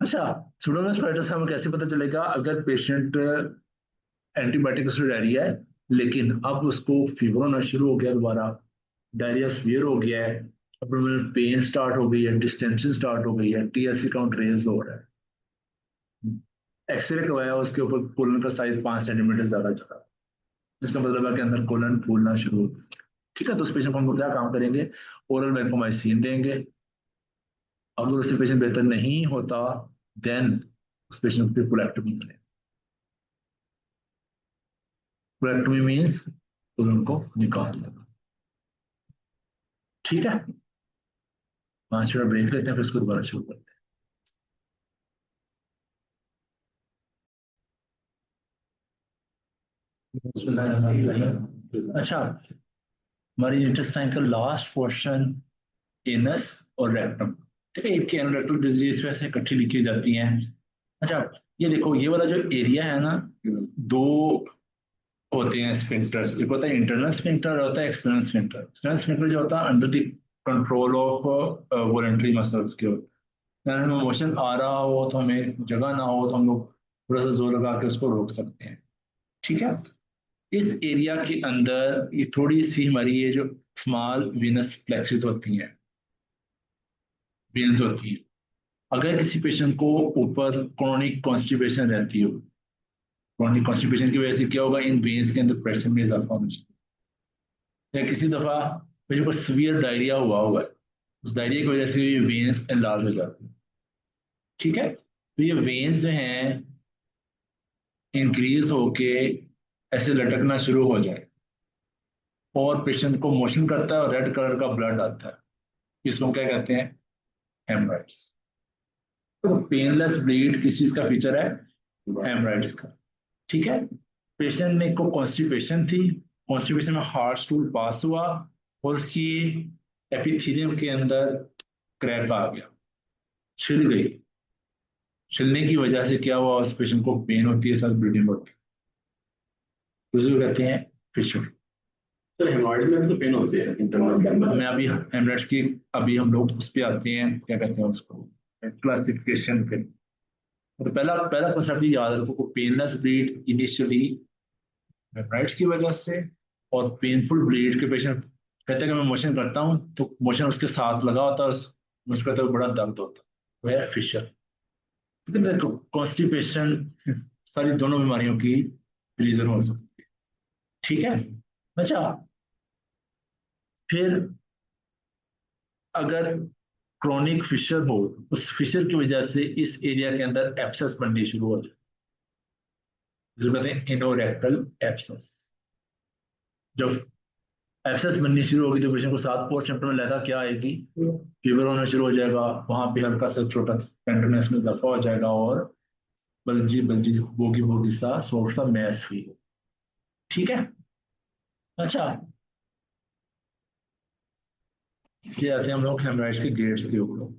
अच्छा, सुडोमोनास कोलाइटिस हमें कैसे पता चलेगा? अगर पेशेंट एंटीबायोटिक से डायरिया है, लेकिन अब उसको फीवर होना शुरू हो गया, दोबारा डायरिया सीवियर हो गया है, एब्डोमिनल पेन स्टार्ट हो गई है, डिस्टेंशन स्टार्ट हो गई है, टीएससी काउंट रेज हो रहा है, एक्सरे करवाया, उसके ऊपर कोलन का साइज 5 सेंटीमीटर ज्यादा चला, इसका मतलब है कि अंदर कोलन फूलना शुरू हो गया। ठीक है, तो उस पेशेंट को हम लोग क्या काम करेंगे? ओरल वैंकोमाइसिन देंगे। अगर उससे पेशेंट बेहतर नहीं होता, देन उस पेशेंट की कोलेक्टोमी करें। कोलेक्टोमी मीन्स कोलन को निकाल देना। ठीक है, 5 मिनट ब्रेक लेते हैं, फिर इसको दोबारा शुरू करते हैं। अच्छा, हमारी इंटेस्टाइन का लास्ट पोर्शन, एनस और रेक्टम। ठीक है, एक एनोरेक्टल डिजीज वैसे इकट्ठी लिखी जाती हैं, अच्छा, ये देखो ये वाला जो एरिया है ना, दो होते हैं स्फिंक्टर्स। एक होता है इंटरनल स्फिंक्टर, होता है एक्सटर्नल स्फिंक्टर। एक्सटर्नल स्फिंक्टर जो होता है under the control of voluntary muscles के होते हैं। अगर हमें मोशन आ रहा हो तो हमें जगह ना हो तो हम लोग थोड़ा सा जोर लगा के उसको रोक सकते हैं। ठीक है। इस एरिया के अंदर ये थोड़ी सी हमारी ये जो स्मॉल वीनस फ्लेक्सेस होती हैं, वेन्स होती हैं, अगर किसी पेशेंट को ऊपर क्रोनिक कॉन्स्टिपेशन रहती हो, क्रॉनिक कॉन्स्टिपेशन की वजह से क्या होगा, इन वेन्स के अंदर प्रेशर में इजाफा होना चाहिए। या किसी दफा पेशेंट को सीवियर डायरिया हुआ होगा, उस डायरिया की वजह से ये वेन्स एनलार्ज हो जाती है। ठीक है। तो ये वेन्स जो हैं इंक्रीज होके ऐसे लटकना शुरू हो जाए और पेशेंट को मोशन करता है और रेड कलर का ब्लड आता है, इसको क्या कहते हैं, हेमराइड्स। तो पेनलेस ब्लीड किस चीज का फीचर है, हेमराइड्स का। ठीक है। पेशेंट में को कॉन्स्टिपेशन थी, कॉन्स्टिपेशन में हार्ड स्टूल पास हुआ और उसकी एपिथेलियम के अंदर क्रैक आ गया, छिल गई। छिलने की वजह से क्या हुआ, उस पेशेंट को पेन होती है, साथ ब्लीडिंग होती है, उसको कहते हैं फिशर। सर हेमोइड में तो पेन होती है इंटरनल। मैं अभी हेमरेट्स की, अभी हम लोग उस पर आते हैं, क्या कहते हैं उसको, क्लासिफिकेशन पे। तो पहला पहला कंसेप्ट याद रखो, पेनलेस ब्लीड इनिशियली हेमराइड्स की वजह से, और पेनफुल ब्लीड के पेशेंट कहते हैं कि मैं मोशन करता हूँ तो मोशन उसके साथ लगा होता है, मुझे कहते हैं बड़ा दर्द होता है, वह है फिशर। लेकिन देखो कॉन्स्टिपेशन सारी दोनों बीमारियों की रीजन हो सकती है। ठीक है। अच्छा, फिर अगर क्रोनिक फिशर हो, उस फिशर की वजह से इस एरिया के अंदर एप्सस बननी शुरू हो जाए, जिसे कहते हैं इनोरेक्टल एप्सस। जब एब्सेस बननी शुरू होगी तो पेशेंट को साथ और सिम्टम लगा क्या आएगी, फीवर होना शुरू हो जाएगा, वहां पे हल्का सा छोटा टेंडरनेस में इजाफा हो जाएगा और बल्जी बल्जी बोगी बोगी सा सॉफ्ट सा मैस फील। ठीक है। अच्छा, फिर आते हैं हम लोग हेमराइड्स के ग्रेड्स के ऊपर।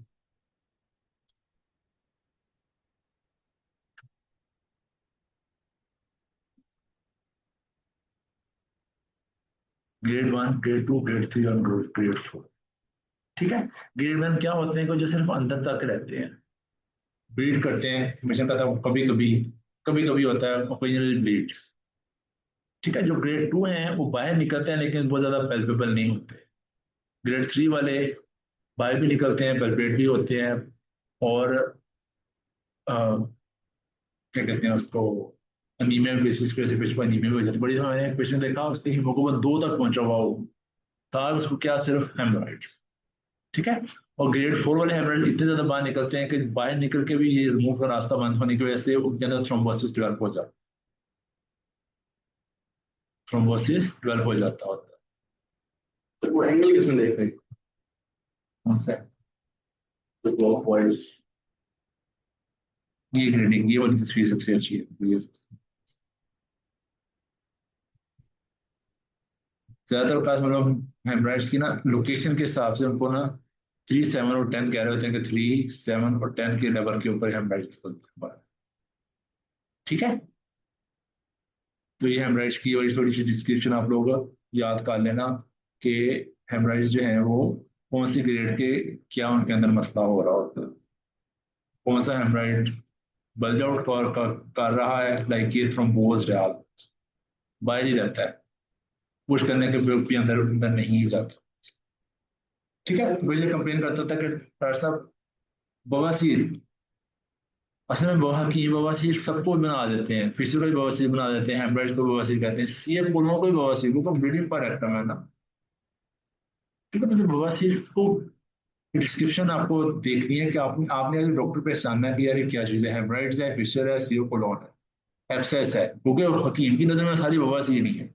ग्रेड 1, ग्रेड 2, ग्रेड 3 और ग्रेड 4। ठीक है। ग्रेड 1 क्या होते हैं, जो सिर्फ अंदर तक रहते हैं, ब्लीड करते हैं, हमेशा कहता है कभी कभी, कभी कभी होता है ओकेजनली ब्लीड्स। ठीक है। जो ग्रेड 2 हैं वो बाहर निकलते हैं लेकिन बहुत ज्यादा पेल्पेबल नहीं होते। ग्रेड 3 वाले बाहर भी निकलते हैं, पेल्पेट भी होते हैं, और अ, क्या कहते हैं उसको, अनीमिया बेसिस पे से पेशेंट को अनीमिया भी हो जाती है। बड़ी मैंने एक पेशेंट देखा उसके हीमोग्लोबिन 2 तक पहुंचा हुआ हो, था उसको क्या, सिर्फ हेमराइड्स। ठीक है। और ग्रेड 4 वाले हेमराइड इतने ज्यादा बाहर निकलते हैं कि बाहर निकल के भी ये रिमूव का रास्ता बंद होने की वजह से उनके अंदर थ्रोम्बोसिस डेवलप हो जाता होता है। तो वो एंगल किसमें देख रहे हैं, कौन सा, तो क्लॉक वाइज। ये ग्रेडिंग, ये वाली तस्वीर सबसे अच्छी है, ये सबसे ज्यादातर क्लास में लोग हेमराइड्स की ना लोकेशन के हिसाब से उनको ना 3, 7 और 10 कह रहे होते हैं कि 3, 7 और 10 के लेवल के ऊपर हेमराइड्स। ठीक है। तो ये हेमराइड्स की वाली थोड़ी सी डिस्क्रिप्शन आप लोग याद कर लेना कि हेमराइड्स जो है वो कौन सी ग्रेड के, क्या उनके अंदर मसला हो रहा होता है। कौन सा हेमराइड बल्ज आउट कर रहा है, लाइक ये थ्रोम्बोज है, बाहर ही रहता है, पुश करने के भी अंदर अंदर नहीं जाता। ठीक है। तो मुझे कंप्लेन करता था कि डॉक्टर साहब बवासीर, असल में बवासीर सबको बना देते हैं, फिजिकल बवासीर बना देते हैं, हेमराइड को बवासीर कहते हैं, सीएम दोनों को बवासीर को ब्लीडिंग पर रहता है ना। ठीक है। तो बवासीर को डिस्क्रिप्शन आपको देखनी है कि आपने आपने डॉक्टर पे जानना है कि यार ये क्या चीज़ है, हेमराइड्स है, फिशर है, सीओ कोलोन है, एब्सेस है, क्योंकि हकीम की नजर में सारी बवासीर नहीं है।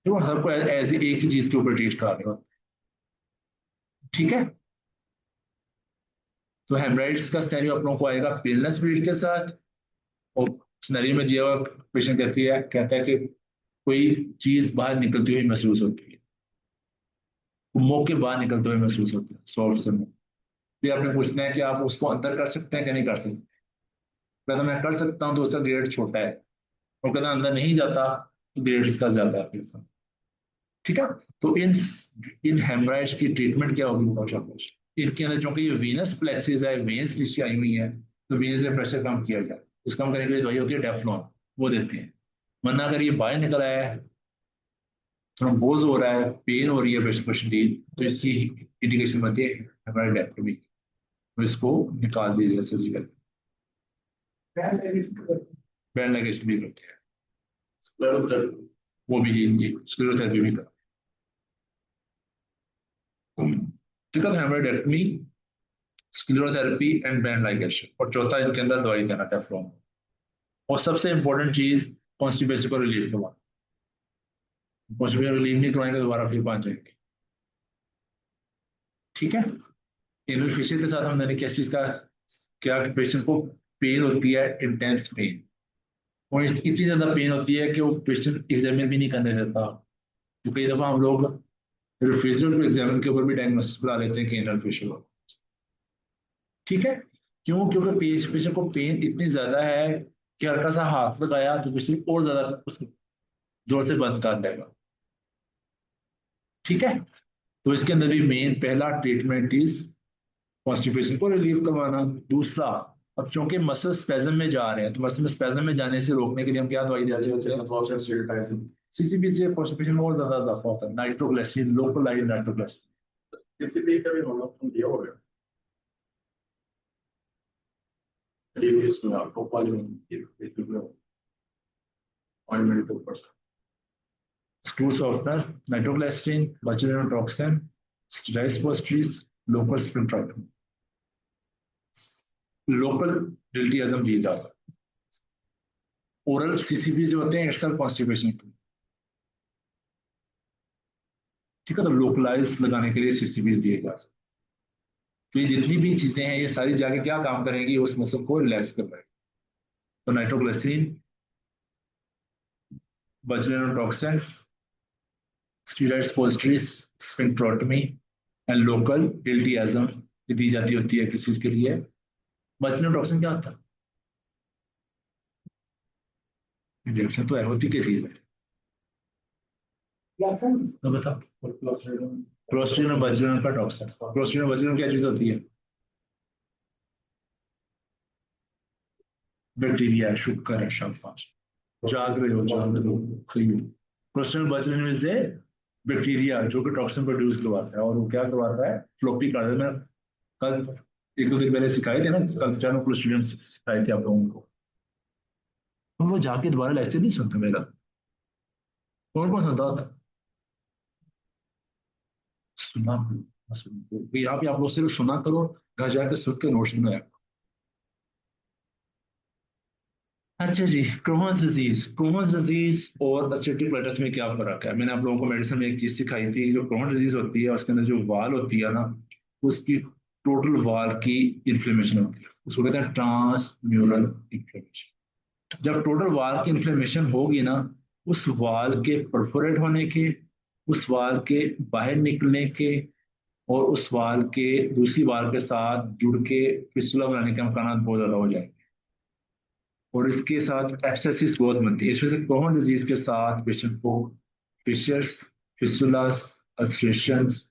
तो वो सबको एज एक ही चीज के ऊपर ट्रीट कर रहे हो। ठीक है। तो हेमराइड्स का सिनेरियो अपनों को आएगा पेलनेस ब्लीड के साथ, और सिनेरियो में दिया हुआ पेशेंट कहता है कि कोई चीज बाहर निकलती हुई महसूस होती है, मुंह के बाहर निकलते हुए महसूस होता है, सॉफ्ट से मुंह। फिर आपने पूछना है कि आप उसको अंदर कर सकते हैं कि नहीं कर सकते। कहता मैं कर सकता हूँ तो उसका ग्रेड छोटा है, और कहता अंदर नहीं जाता तो ग्रेड इसका ज्यादा है फिर। ठीक है। तो इन हेमराइड्स की ट्रीटमेंट क्या होगी बताओ शाबाश। इनके अंदर चूंकि ये वीनस प्लेक्सिस है, वेन्स नीचे आई हुई है, तो वीनस में प्रेशर कम किया जाए, उस कम करने के लिए दवाई होती है डेफ्लॉन, वो देते हैं। वरना अगर ये बाहर निकल आया है, थ्रोम्बोज हो रहा है, पेन हो रही है ब्रेस्ट शदीद, तो इसकी इंडिकेशन बनती है हेमराइडेक्टोमी, तो इसको निकाल दीजिए सर्जिकल। बैंड लाइगेशन भी करते हैं, स्क्लेरोथेरेपी। वो भी ये स्क्लेरोथेरेपी भी करते हैं। ठीक है, हेमराइडेक्टमी, स्क्लेरोथेरेपी एंड बैंड लाइगेशन, और चौथा इनके अंदर दवाई देना टेफ्लॉन। और सबसे इंपॉर्टेंट चीज कॉन्स्टिपेशन को रिलीव करवाना। कॉन्स्टिपेशन रिलीव नहीं करवाएंगे दोबारा फिर पहुंच जाएंगे। ठीक है। एनुअल फिशर के साथ हमने किस चीज का, क्या पेशेंट को पेन होती है, इंटेंस पेन, और इतनी ज्यादा पेन होती है कि वो पेशेंट एग्जामिन भी नहीं करने देता। तो कई दफा हम लोग रेफ्रिजरेटर एग्जामिन के ऊपर भी डायग्नोसिस बता लेते हैं कि एनुअल फिशर हो। ठीक है। क्यों? क्योंकि पेशेंट को पेन इतनी ज्यादा है कि हल्का सा हाथ लगाया तो पेशेंट और ज्यादा उसको जोर से बंद कर देगा। ठीक है। तो इसके अंदर भी मेन पहला ट्रीटमेंट इज कॉन्स्टिपेशन को रिलीव करवाना। दूसरा, अब चूंकि मसल स्पेजम में जा रहे हैं, तो मसल में स्पेजम में जाने से रोकने के लिए हम क्या दवाई देते हैं? सीसीपी से कॉन्स्टिपेशन में और ज्यादा इजाफा होता है, नाइट्रोग्लिसरीन, लोकलाइज्ड नाइट्रोग्लिसरीन। किसी भी का भी होना तुम दिया हो गया डिलीवरीज में आपको ointment 2%। Stool softener, nitroglycerine, botulinum toxin, steroids पोस्ट्रीज, लोकल स्प्रिंट्राइटम, लोकल डिल्टियाजम दिए जा सकते हैं। ओरल सीसीपी जो होते हैं एक्सटर्नल कॉन्स्टिपेशन। ठीक है। तो लोकलाइज लगाने के लिए सीसीबीज दिए जा सकते हैं। तो ये जितनी भी चीजें हैं ये सारी जाके क्या काम करेंगी, उस मसल को रिलैक्स करवाएंगे। तो नाइट्रोग्लिसरीन, botulinum toxin, स्टीरॉइड्स पोस्ट्रीज, स्फिंक्ट्रोटमी एंड लोकल डिल्टियाजम दी जाती होती है किस चीज के लिए? botulinum टॉक्सिन क्या होता है? इंजेक्शन तो एहोटी के चीज है। तो बताओ। क्लोस्ट्रिडियम और botulinum का टॉक्सिन। क्लोस्ट्रिडियम और botulinum क्या चीज होती है? बैक्टीरिया, शुक्र है, शाबाश, जाग रहे हो, जाग रहे हो, सही हो। Clostridium botulinum is a bacteria जो कि टॉक्सिन प्रोड्यूस करवाता है, और वो क्या करवाता है? फ्लोपी कार्ड में कल एक दो दिन पहले सिखाए थे ना, कल्चर क्लोस्ट्रिडियम सिखाए थे आप लोगों को। तो वो जाके दोबारा लेक्चर नहीं सुनता मेरा, कौन कौन सुनता होता? सुना, यहाँ पे आप लोग सिर्फ सुना करो, घर जाके सुन के नोट्स बनाया। अच्छा जी, क्रोहन्स डिजीज। क्रोहन्स डिजीज और अल्सरेटिव कोलाइटिस में क्या फर्क है? मैंने आप लोगों को मेडिसिन में एक चीज सिखाई थी, जो क्रोहन डिजीज होती है उसके अंदर जो वाल होती है ना, उसकी टोटल वाल की इन्फ्लेमेशन होती है, उसको कहते हैं ट्रांस म्यूरल इन्फ्लेमेशन। जब टोटल वाल की इन्फ्लेमेशन होगी ना, उस वाल के परफोरेट होने के, उस वाल के बाहर निकलने के, और उस वाल के दूसरी वाल के साथ जुड़ के फिस्टुला बनाने के अमकान बहुत ज्यादा हो जाएंगे, और इसके साथ एब्सेसिस बहुत बनती है। इस वजह से क्रोहन डिजीज के साथ पेशेंट को फिशर्स, फिस्टुलास, अल्सरेशंस,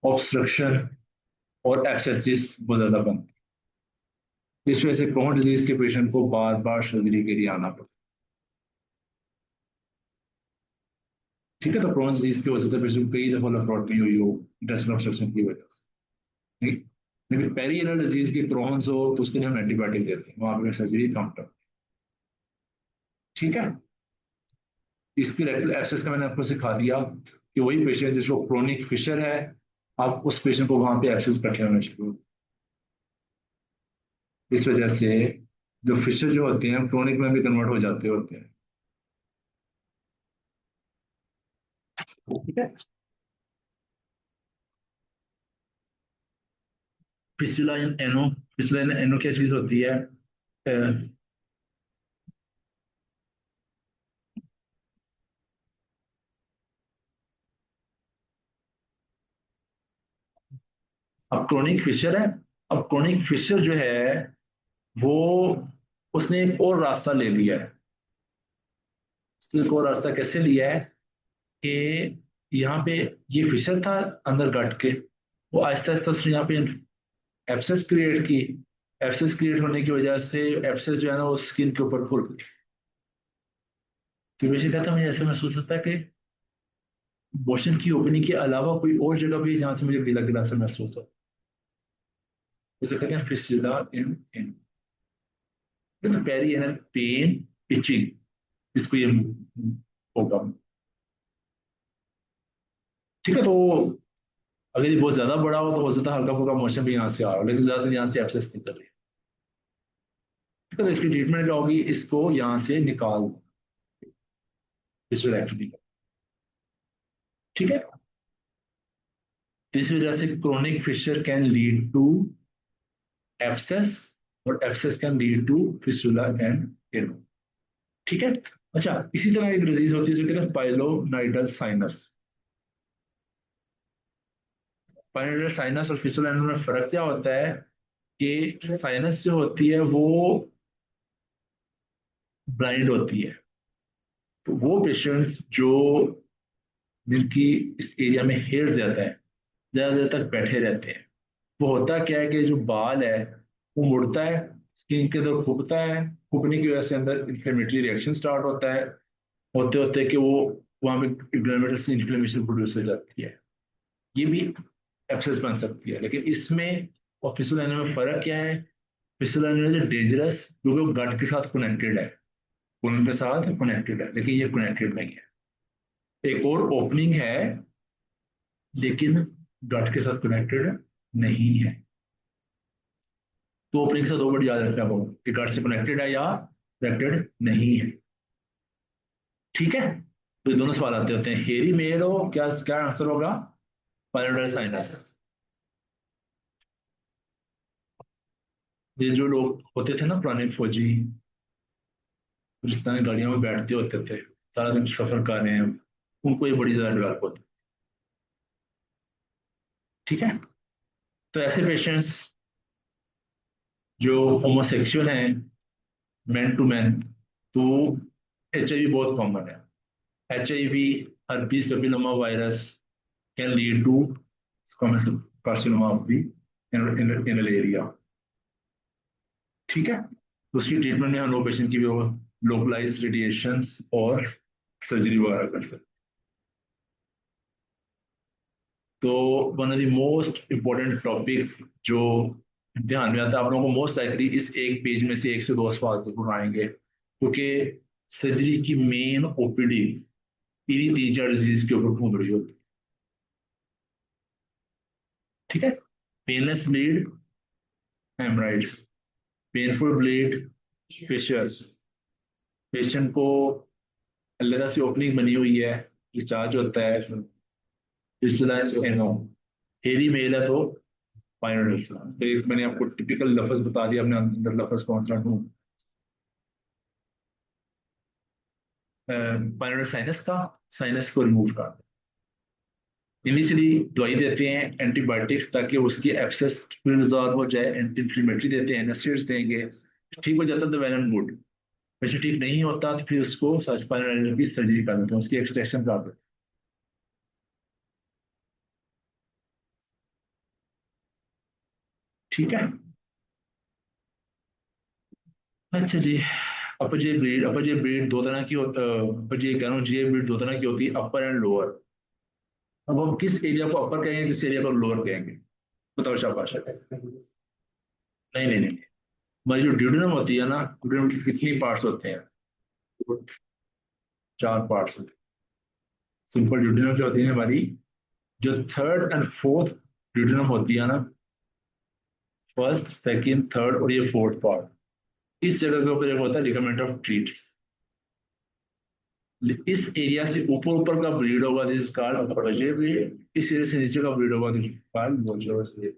ऑब्स्ट्रक्शन और एब्सेसिस बहुत ज्यादा बनती है। इस वजह से क्रोहन डिजीज के पेशेंट को बार बार सर्जरी के लिए आना पड़ता है। ठीक है। तो क्रोहन डिजीज की वजह से पेशेंट को कई दफा लेप्रोटमी हुई हो इंटेस्टाइनल ऑब्स्ट्रक्शन की वजह से। ठीक? लेकिन पेरिएनल डिजीज की क्रोहन्स हो तो उसके लिए हम एंटीबायोटिक देते हैं, वहां पर सर्जरी कम टर्म। ठीक है। इसकी रेक्टल एब्सेस का मैंने आपको सिखा दिया कि वही पेशेंट जिसको क्रोनिक फिशर है, आप उस पेशेंट को वहां पे एब्सेस इकट्ठे होने शुरू। इस वजह से जो फिशर जो होते हैं क्रोनिक में भी कन्वर्ट हो जाते होते हैं। ठीक है। फिस्टुला इन एनो, फिस्टुला इन एनो क्या चीज होती है? अब क्रोनिक फिशर है, अब क्रोनिक फिशर जो है वो उसने एक और रास्ता ले लिया है। उसने एक और रास्ता कैसे लिया है कि यहाँ पे ये फिशर था अंदर गट के, वो आहिस्ता आहिस्ता उसने यहाँ पे एब्सेस क्रिएट की। एब्सेस क्रिएट होने की वजह से एब्सेस जो है ना वो स्किन के ऊपर खुल गई। तो बेसिकली कहता मुझे ऐसे महसूस होता है कि मोशन की ओपनिंग के अलावा कोई और जगह भी है जहाँ से मुझे गीला गीला सा महसूस हो। उसे कहते हैं फिस्टुला इन पेरी एनल पेन इचिंग, इसको ये होगा। ठीक है, तो अगर ये बहुत ज्यादा बड़ा हो तो हो सकता है हल्का फुल्का मोशन भी यहाँ से आ रहा हो, लेकिन ज्यादातर यहाँ से एब्सेस निकल रही है। ठीक है, तो इसकी ट्रीटमेंट क्या होगी, इसको यहाँ से निकाल, फिस्टुलेक्टोमी। ठीक है, तो इस वजह से chronic fissure can lead to abscess, और abscess can lead to fistula and ano. ठीक है। अच्छा, इसी तरह एक डिजीज होती है जिसे कहते हैं पाइलोनाइडल साइनस। पाइलोनाइडल साइनस और फिस्टुला एनो में फर्क क्या होता है कि साइनस जो होती है वो ब्लाइंड होती है। तो वो पेशेंट्स जो जिनकी इस एरिया में हेयर ज्यादा है, ज्यादा देर तक बैठे रहते हैं, वो होता क्या है कि जो बाल है वो मुड़ता है, स्किन के अंदर फूकता है, फूकने की वजह से अंदर इन्फ्लेमेटरी रिएक्शन स्टार्ट होता है, होते होते कि वो वहां पे ग्लैंडुलर इन्फ्लेमेशन प्रोड्यूस हो जाती है। ये भी एब्सेस बन सकती है। लेकिन इसमें और फिस्टुला एनो में फर्क क्या है, फिस्टुला एनो इज डेंजरस क्योंकि वो गट के साथ कनेक्टेड है, खून के साथ कनेक्टेड है, लेकिन ये कनेक्टेड नहीं है। एक और ओपनिंग है लेकिन गट के साथ कनेक्टेड नहीं है। तो ओपनिंग से दो वर्ड याद रखना होगा कि गट से कनेक्टेड है या कनेक्टेड नहीं है। ठीक है, तो ये दोनों सवाल आते होते हैं। हेरी मेल हो, क्या क्या आंसर होगा, पाइलोनाइडल साइनस। ये जो लोग होते थे ना पुराने फौजी, पाकिस्तानी गाड़ियों में बैठते होते थे, सारा दिन सफर कर रहे हैं, उनको ये बड़ी ज्यादा डेवलप होती है। ठीक है, तो ऐसे पेशेंट्स जो होमोसेक्सुअल हैं, मैन टू मैन, तो HIV बहुत कॉमन है। HIV, herpes papilloma virus can lead to squamous carcinoma of the anal area। ठीक है, तो उसकी ट्रीटमेंट में हम लो पेशेंट की भी लोकलाइज रेडिएशन और सर्जरी वगैरह कर सकते। तो one of the most important topic जो ध्यान में आता है आप लोगों को, मोस्ट लाइकली इस एक पेज में से एक से दो सवाल जरूर आएंगे, क्योंकि सर्जरी की मेन OPD इन्हीं तीन चार डिजीज के ऊपर घूम रही होती है। ठीक है, painless bleed, haemorrhoids, painful bleed, fissures, patient को अलग से ओपनिंग बनी हुई है, डिस्चार्ज होता है, हेरी मेल है तो पाइलोनाइडल। तो एक मैंने आपको टिपिकल लफ्ज बता दिया, अपने अंदर लफ्ज कौन सा ढूंढ, पाइलोनाइडल साइनस का, साइनस को रिमूव कर। इनिशियली दवाई देते हैं एंटीबायोटिक्स ताकि उसकी एब्सेस रिजॉल्व हो जाए, एंटी इन्फ्लेमेटरी देते हैं, एनेस्थेटिक्स देंगे, ठीक हो जाता है तो वेल एंड गुड। वैसे ठीक नहीं होता तो फिर उसको स्पाइनल की सर्जरी कर देते हैं, उसकी एक्सट्रैक्शन कर देते हैं। ठीक है, अच्छा जी। अपर जे ब्रीड दो तरह की अपर जे कह रहा हूँ, जे ब्रीड दो तरह की होती है, अपर एंड लोअर। अब हम किस एरिया को अपर कहेंगे, किस एरिया को लोअर कहेंगे, बताओ शाबाश। नहीं नहीं नहीं, हमारी जो ड्यूडेनम होती है ना, ड्यूडेनम के कितनी पार्ट्स होते हैं, चार पार्ट्स होते हैं। सिंपल ड्यूडेनम जो होती है हमारी, जो थर्ड एंड फोर्थ ड्यूडेनम होती है ना, फर्स्ट सेकंड थर्ड और ये फोर्थ पार्ट, इस जगह के ऊपर एक होता है लिगामेंट ऑफ ट्रीट्स। इस एरिया से ऊपर ऊपर का ब्रीड होगा this is called upper J breed, इस एरिया से नीचे का ब्रीड होगा दिस इज कॉल्ड लोअर जे।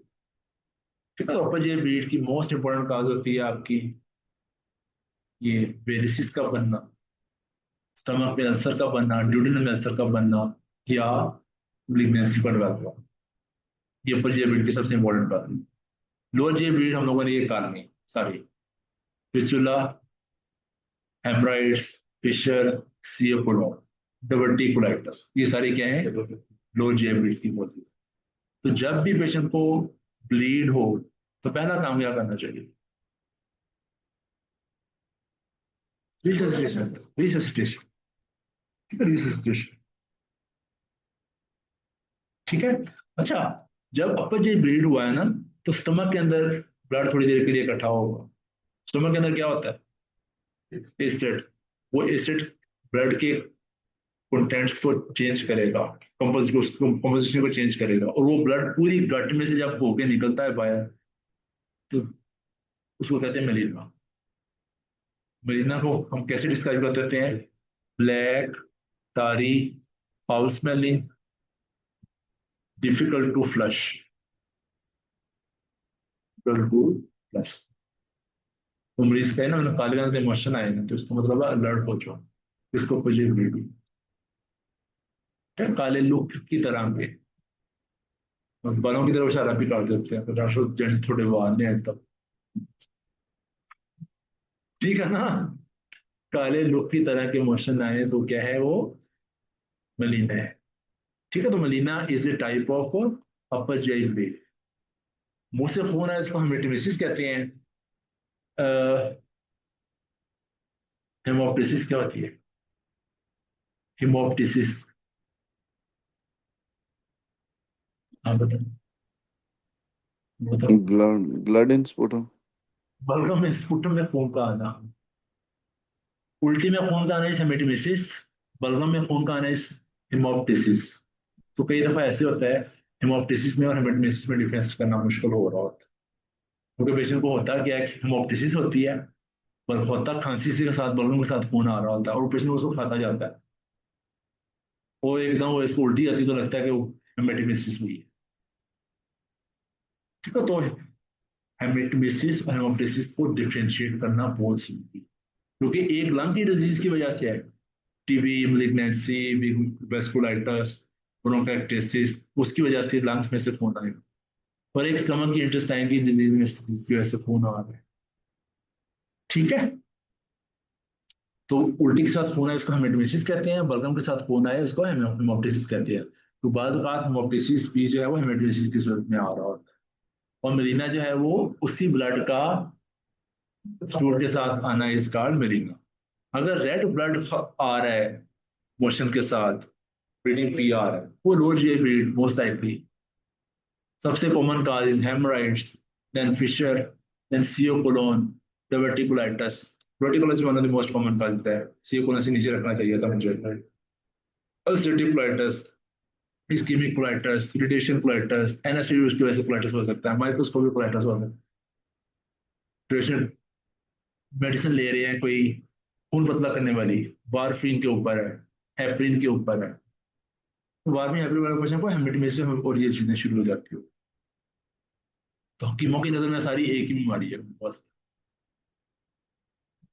ठीक है, अपर जे ब्रीड की मोस्ट इंपॉर्टेंट काज होती है आपकी ये वेरिसिस का बनना, स्टमक में अल्सर का बनना, ड्यूडेनम में अल्सर का बनना, या प्रेगनेंसी का डेवलप हुआ। ये अपर जे ब्रीड की सबसे इंपॉर्टेंट बात है। लोअर जी ब्लीड हम लोगों ने ये कारण नहीं, सारी फिस्टुला, हेमराइड्स, फिशर, सियोपोलोन, diverticulitis, ये सारे क्या है, लोअर जी ब्लीड की कॉजेज। तो जब भी पेशेंट को ब्लीड हो तो पहला काम क्या करना चाहिए, रिससिटेशन, रिससिटेशन, ठीक है, रिससिटेशन, ठीक है। अच्छा, जब अपर जी ब्लीड हुआ है ना, तो स्टमक के अंदर ब्लड थोड़ी देर के लिए इकट्ठा होगा। स्टमक के अंदर क्या होता है, एसिड, वो एसिड ब्लड के कंटेंट्स को चेंज करेगा, कंपोजिशन को चेंज करेगा, और वो ब्लड पूरी गट में से जब होके निकलता है बाहर, तो उसको कहते हैं मेलिना। मेलिना को हम कैसे डिस्क्राइब कर देते हैं, black, tarry, foul smelling, difficult to flush, difficult to flush. तो मरीज का है ना, मतलब काले रंग के इमोशन आए ना, तो इसका मतलब है अलर्ट हो जाओ, इसको पॉजिटिव रीडिंग, काले लुक की तरह के, और बालों की तरफ इशारा भी कर देते हैं, तो डॉक्टर जेंट्स थोड़े बाल नहीं है तब, ठीक है ना, काले लुक की तरह के मोशन आए तो क्या है वो, मलीना है, ठीक है। तो melena is a type of upper G bleed. मुंह से खून है, इसको हम हेमेटोमेसिस कहते हैं। हेमोप्टिसिस क्या होती है, हेमोप्टिसिस, हाँ बताओ, बताओ। Blood in sputum. बलगम में, स्पुटम में खून का आना, उल्टी में खून का आना इस हेमेटोमेसिस, बलगम में खून का आना इस हेमोप्टिसिस। तो कई दफा ऐसे होता है, हेमोप्टिसिस में और हेमेटोमेसिस में डिफरेंस करना मुश्किल हो रहा होता है, क्योंकि पेशेंट को होता क्या है, हेमोप्टिसिस होती है, पर होता खांसी से के साथ, बलगम के साथ खून आ रहा होता है, और पेशेंट उसको खाता जाता है, वो एकदम वो इसको उल्टी आती है, तो लगता है कि वो हेमेटोमेसिस हुई है, ठीक है। तो हेमेटोमेसिस और हेमोप्टिसिस को डिफरेंशिएट करना बहुत जरूरी है, क्योंकि एक लंग की डिजीज की वजह से है, टीबी, मलिग्नेंसी, वेस्कुलाइटिस, ब्रोंकाइटिस, उसकी वजह से लंग्स में से खून आएगा, और एक स्टमक की इंटेस्टाइन की डिजीज में इसकी वजह से खून आ रहा है, ठीक है। तो उल्टी के साथ खून है इसको हेमेटोमेसिस कहते हैं, बलगम के साथ खून है इसको हेमोप्टिसिस कहते हैं। तो बाद हेमोप्टिसिस भी जो है वो हेमेटोमेसिस की सूरत में आ रहा होता है, और मेलिना जो है वो उसी ब्लड का स्टूल के साथ आना इज कॉल्ड मेलिना। अगर रेड ब्लड आ रहा है मोशन के साथ, ब्लीडिंग फ्री आ रहा है, वो lower GI bleed most likely. सबसे common cause is haemorrhoids, then fissure, then सियोकोलोन, diverticulitis। वर्टिकुलस one of the most common cause है, सियोकोलोन से नीचे रखना चाहिए था मुझे। Ulcerative colitis, ischaemic colitis, radiation colitis, NSD की वजह से कोलाइटिस हो सकता है, माइक्रोस्कोपिक कोलाइटिस हो सकता है। पेशेंट मेडिसिन ले रहे हैं कोई खून पतला करने वाली, वारफीन के ऊपर है, हेपरिन के ऊपर है, तो वारफीन हेपरिन वाले पेशेंट को हेमेटोमेसिस और ये चीजें शुरू हो जाती हो। तो हकीमों की नजर में सारी एक ही बीमारी है बस,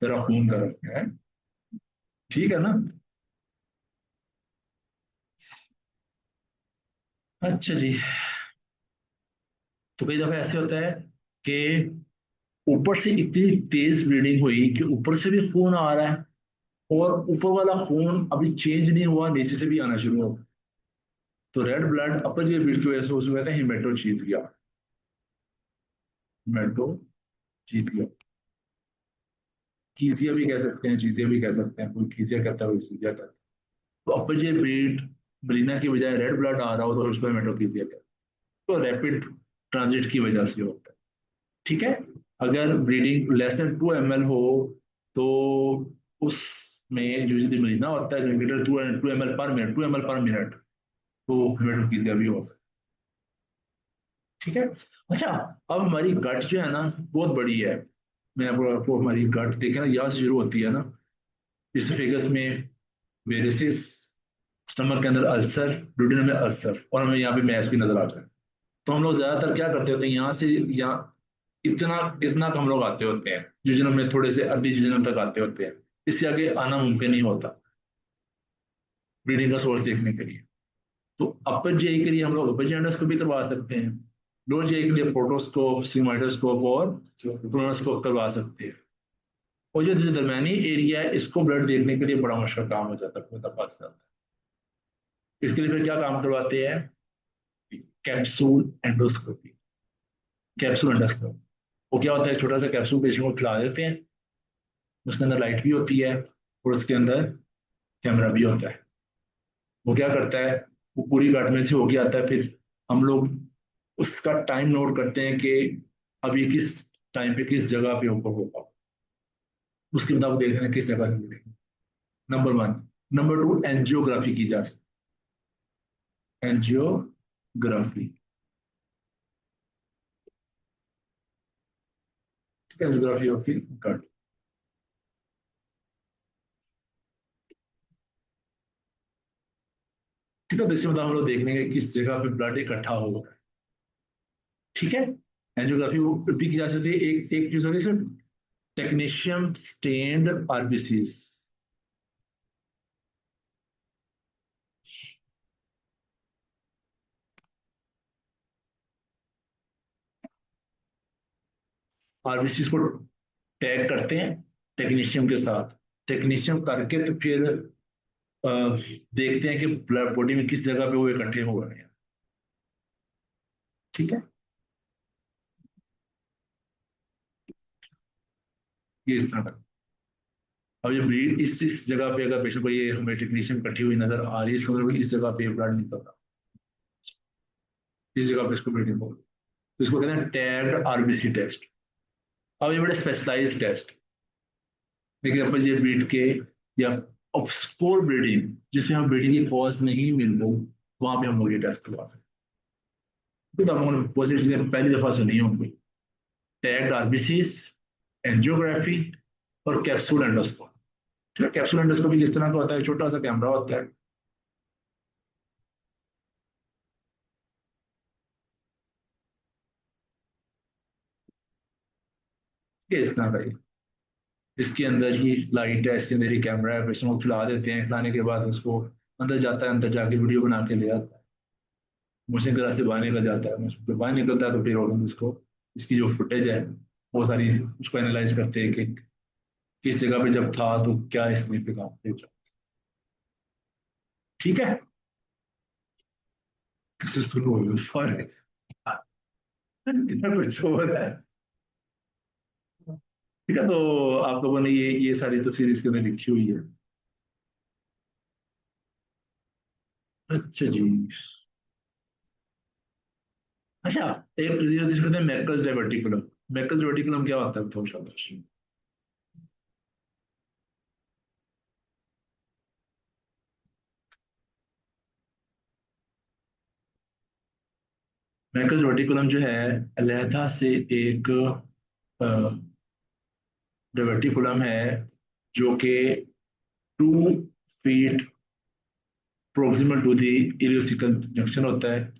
तेरा खून का रखना है, ठीक है ना। अच्छा जी, तो कई दफा ऐसे होता है कि ऊपर से इतनी तेज ब्लीडिंग हुई कि ऊपर से भी खून आ रहा है, और ऊपर वाला खून अभी चेंज नहीं हुआ, नीचे से भी आना शुरू हो, तो रेड ब्लड अपर जी ब्लीड की वजह से उसमें कहते हैं हिमेटोचीजिया, हिमेटोचीजिया, कीजिया भी कह सकते हैं, चीजिया भी कह सकते हैं, कोई कीजिया कहता है कोई चीजिया कहता है। तो अपर जी ब्लीड मरीना की बजाय रेड ब्लड आ रहा हो तो उसको हिमेटोकीजिया कहते हैं, तो रैपिड ट्रांजिट की वजह से होता है, ठीक है। अगर ब्लीडिंग लेस देन 2 ml हो तो उसमें यूजली मरीना होता है, किलोमीटर 2 ml पर मिनट, 2 ml पर मिनट, तो हिमेटोकीजिया भी हो सकता है, ठीक है। अच्छा, अब हमारी गट जो है ना बहुत बड़ी है, मैं आपको हमारी गट देखे ना, यहाँ से शुरू होती है ना, इसोफेगस में वेरिसिस, स्टमक के अंदर अल्सर, ड्यूडेनम में अल्सर, और हमें यहाँ पे मैस भी नजर आता है। तो हम लोग ज्यादातर क्या करते होते हैं, यहाँ से यहाँ इतना इतना हम लोग आते होते हैं, जुजनम में थोड़े से अर्ली जुजनम तक आते होते हैं, इससे आगे आना मुमकिन नहीं होता ब्लीडिंग का सोर्स देखने के लिए। तो अपर जीआई के लिए हम लोग अपर जी एंडोस्कोपी करवा सकते हैं, लो जी के लिए प्रोटोस्कोप, सिग्माइडोस्कोप और क्रोनोस्कोप करवा सकते हैं। और जो दरमियानी एरिया है इसको ब्लड देखने के लिए बड़ा मुश्किल काम हो जाता है, पास जाता है। इसके लिए फिर क्या काम करवाते हैं? Capsule endoscopy. कैप्सूल एंडोस्कोपी वो क्या होता है? छोटा सा कैप्सूल पेशेंट को खिला देते हैं, उसके अंदर लाइट भी होती है और उसके अंदर कैमरा भी होता है। वो क्या करता है, वो पूरी गाठ में से होके आता है, फिर हम लोग उसका टाइम नोट करते हैं कि अभी किस टाइम पे किस जगह पे ऊपर होगा, उसके मुताबिक देख रहे हैं किस जगह से मिलेगा। Number one. Number two, angiography की जा सकती है। एंजियोग्राफी, ठीक है, एंजियोग्राफी होती है गट। ठीक है, तो इसके मुताबिक हम लोग देख लेंगे किस जगह पे ब्लड इकट्ठा होगा। ठीक है, एंजियोग्राफी वो भी की जा सकती है। एक एक यूज होगी sir, technetium stained RBCs. RBCs को टैग करते हैं टेक्नीशियम के साथ। टेक्नीशियम करके तो फिर देखते हैं कि ब्लड बॉडी में किस जगह पे वो इकट्ठे हो रहे हैं। ठीक है, ये इस तरह का। अब ये ब्लीड इस जगह पे अगर पेशेंट को ये हमें टेक्नीशियम इकट्ठी हुई नजर आ रही है, इसको मतलब इस जगह पे ब्लड निकल रहा, इस जगह पे इसको ब्लीडिंग हो रही, तो इसको कहते हैं टैग्ड आरबीसी टेस्ट। अब ये बड़े स्पेशलाइज टेस्ट, देखिए अपन ये ब्लीड के या ऑब्सक्योर ब्लीडिंग जिसमें हम ब्लीडिंग की कॉज नहीं मिल रही, वहां पे हम लोग ये टेस्ट करवा सकते हैं। तो आप लोगों ने पॉजिटिव चीजें पहली दफा सुनी होंगी, टैग्ड आरबीसीज, एंजियोग्राफी और कैप्सूल एंडोस्कोपी। ठीक है, कैप्सूल एंडोस्कोपी किस तरह का होता है? छोटा सा कैमरा होता है, ये इस तरह का ही। इसके अंदर ही लाइट है, इसके अंदर ही कैमरा है, पेशेंट को खिला देते हैं, खिलाने के बाद उसको अंदर जाता है, अंदर जाके वीडियो बना के ले आता है। मुझे तरह से बाहर निकल जाता है, जब बाहर निकलता है तो फिर हम इसको, इसकी जो फुटेज है वो सारी उसको एनालाइज करते हैं कि किस जगह पे जब था तो क्या इसने पे काम किया। ठीक है, किसी सुनो सॉरी, इतना कुछ हो रहा है। ठीक है, तो आप लोगों ने ये सारी तो सीरीज के अंदर लिखी हुई है। अच्छा जी। अच्छा, एक चीज जिसको कहते हैं मैकस डाइवर्टिकुलम। मैकस डाइवर्टिकुलम क्या होता है, थोड़ा शाबाश। मैकस डाइवर्टिकुलम जो है अलहदा से एक डाइवर्टिकुलम है जो कि 2 feet proximal to the ileocaecal junction होता है।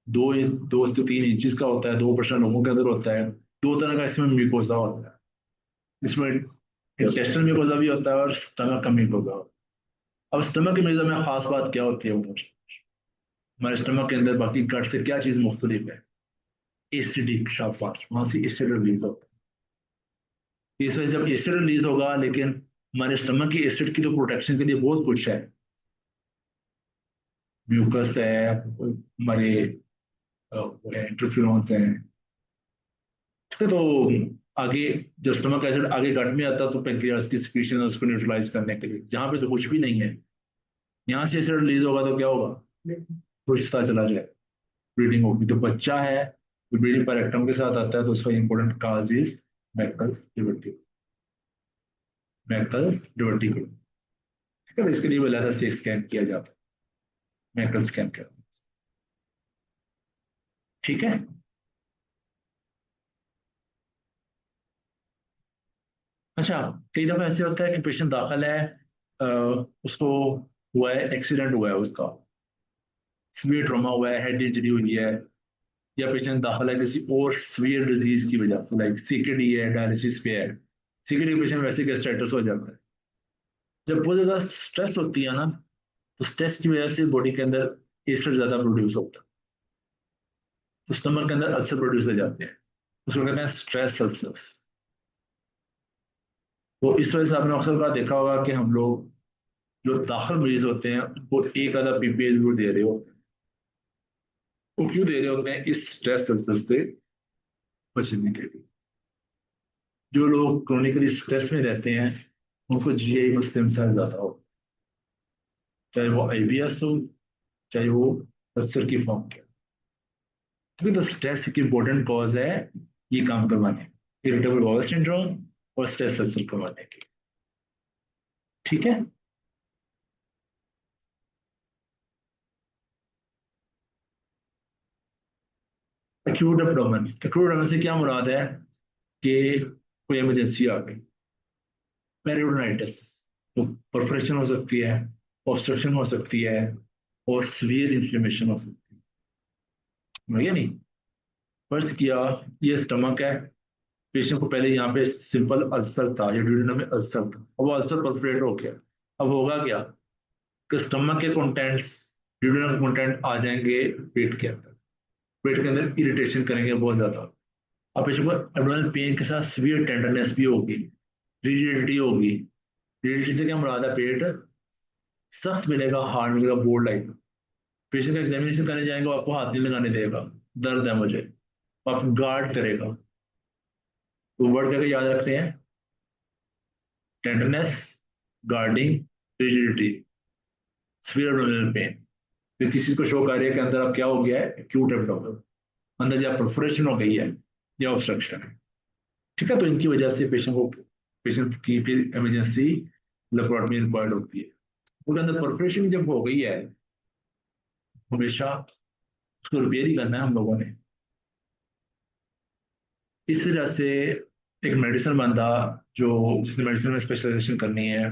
2 से 3 इंचज का होता है, 2% लोगों के अंदर होता है। दो तरह का इसमें म्यूकोजा होता है, इसमें इंटेस्टिनल म्यूकोजा भी होता है और स्टमक का म्यूकोजा होता है। अब स्टमक के म्यूकोजा में खास बात क्या होती है? हमारे स्टमक के अंदर बाकी गट से क्या चीज मुख्तलिफ है? एसिडिक शाबाश, वहां से एसिड रिलीज होता है। इस वजह से जब एसिड रिलीज होगा, लेकिन हमारे स्टमक की एसिड की तो प्रोटेक्शन के लिए बहुत कुछ है, म्यूकस है, हमारे इंटरफ्यूरॉन्स हैं। ठीक है, तो आगे जब स्टमक एसिड आगे गट में आता है तो पेंक्रियाज की सिक्रीशन है उसको न्यूट्रलाइज करने के लिए, जहाँ पे तो कुछ भी नहीं है, यहाँ से एसिड रिलीज होगा तो क्या होगा? खुशता चला जाए, ब्लीडिंग होगी। तो बच्चा है तो ब्लीडिंग पर रेक्टम के साथ आता है, तो उसका इंपॉर्टेंट काज इज मैकल्स डिवर्टिकुलम। मैकल्स डिवर्टिकुलम, ठीक है, तो इसके लिए वो अलग से स्कैन किया जाता है, मैकल स्कैन कर। ठीक है। अच्छा, कई दफा ऐसे होता है कि पेशेंट दाखिल है, अ, उसको हुआ है, एक्सीडेंट हुआ है, उसका सीवियर ट्रॉमा हुआ है, हेड इंजरी हुई है, या पेशेंट दाखिल है किसी और सीवियर डिजीज की वजह से, लाइक सीकेडी है, डायलिसिस पे है। सीकेडी पेशेंट वैसे गैस्ट्राइटिस हो जाता है। जब बहुत ज्यादा स्ट्रेस होती है ना, तो स्ट्रेस की वजह से बॉडी के अंदर एसिड ज्यादा प्रोड्यूस होता है। तो स्टमक के अंदर अल्सर प्रोड्यूस हो जाते हैं, उसको कहते हैं स्ट्रेस अल्सर्स। तो इस वजह से आपने अक्सर का देखा होगा कि हम लोग जो दाखिल मरीज होते हैं वो एक आधा पीपीएच भी दे रहे होते हैं। वो क्यों दे रहे होते हैं? इस स्ट्रेस अल्सर से बचने के लिए। जो लोग क्रोनिकली स्ट्रेस में रहते हैं उनको जीआई मसले मसाइल ज्यादा हो, चाहे वो आईबीएस हो, चाहे वो अल्सर की फॉर्म के। क्योंकि तो स्ट्रेस एक इम्पोर्टेंट कॉज है ये काम करवाने, इरिटेबल बाउल सिंड्रोम और स्ट्रेस अल्सर करवाने की। ठीक है। एक्यूट एब्डोमेन, एक्यूट एब्डोमेन से क्या मुराद है कि कोई इमरजेंसी आ गई, पेरिटोनाइटिस, तो परफोरेशन हो सकती है, ऑब्स्ट्रक्शन हो सकती है और सीवियर इन्फ्लेमेशन हो सकती है। समझिए नहीं? फर्ज किया ये स्टमक है, पेशेंट को पहले यहाँ पे सिंपल अल्सर था या ड्यूडेनम में अल्सर था, अब वो अल्सर परफोरेट हो गया। अब होगा क्या कि स्टमक के कंटेंट्स, ड्यूडेनम कंटेंट आ जाएंगे पेट के अंदर, पेट के अंदर इरिटेशन करेंगे बहुत ज्यादा। अब पेशेंट को एब्डोमिनल पेन के साथ सीवियर टेंडरनेस भी होगी, रिजिडिटी होगी। रिजिडिटी से क्या मुराद है? पेट सख्त मिलेगा, हार्ड मिलेगा, बोर्ड लाइक। पेशेंट का एग्जामिनेशन करने जाएंगे, वो आपको हाथ नहीं लगाने देगा, दर्द है मुझे, वो आप गार्ड करेगा। तो वर्ड करके याद रखते हैं, tenderness, guarding, rigidity, severe abdominal pain. फिर किसी को शो कर रही है कि अंदर अब क्या हो गया है, एक्यूट एब्डोमिनल, अंदर या परफोरेशन हो गई है या ऑब्स्ट्रक्शन है। ठीक है। तो इनकी वजह से पेशेंट की फिर इमरजेंसी लेप्रोटमी रिक्वायर्ड होती है। उसके अंदर परफोरेशन जब हो गई है, हमेशा उसको रिपेयर ही करना है हम लोगों ने। इस तरह से एक मेडिसिन बंदा जो जिसने मेडिसिन में स्पेशलाइजेशन करनी है,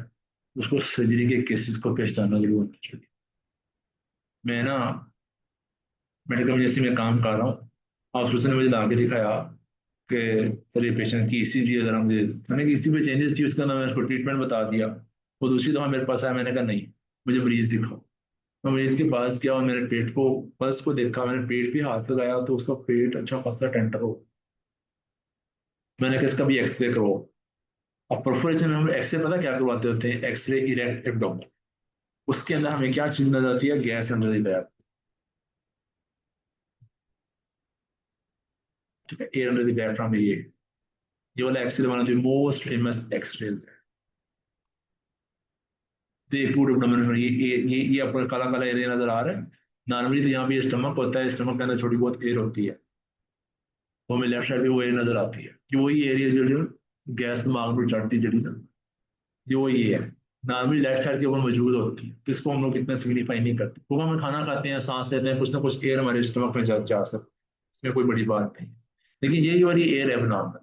उसको सर्जरी के केसेस को पहचानना जरूर होना चाहिए। मैं ना मेडिकल इमरजेंसी में काम कर रहा हूँ, हॉस्पिटल ने मुझे ला के दिखाया कि सर ये पेशेंट की ईसीजी अगर हम मैंने इसी में चेंजेस थी, उसका मैंने उसको ट्रीटमेंट बता दिया। वो दूसरी दफा मेरे पास आया, मैंने कहा नहीं, मुझे मरीज दिखाओ। मैं मरीज के पास गया और मेरे पेट को, पल्स को देखा, मैंने पेट पे हाथ लगाया तो उसका पेट अच्छा खासा टेंडर हो। मैंने कहा इसका भी एक्सरे करो। अब परफोरेशन में हम एक्सरे पता क्या करवाते होते हैं? X ray erect abdomen. उसके अंदर हमें क्या चीज नजर आती है? गैस अंदर ही गया। ठीक है, एयर अंडर द डायफ्राम। ये वाला X ray one of the most famous X rays है। तो ये टू एब्डोमेन में ये आपको काला काला एरिया नजर आ रहा है। नॉर्मली तो यहाँ पे स्टमक होता है, स्टमक के अंदर छोटी बहुत एयर होती है, वो हमें लेफ्ट साइड पे वो एयर नजर आती है कि वही एरिया जो गैस दिमाग में चढ़ती जड़ी ना, ये वो ये है, नॉर्मली लेफ्ट साइड के ऊपर मौजूद होती है। तो इसको हम लोग इतना सिग्निफाई नहीं करते, तो हम खाना खाते हैं, सांस लेते हैं, कुछ ना कुछ एयर हमारे स्टमक में जा सकती है, इसमें कोई बड़ी बात नहीं। लेकिन यही वाली एयर एबनॉर्मल,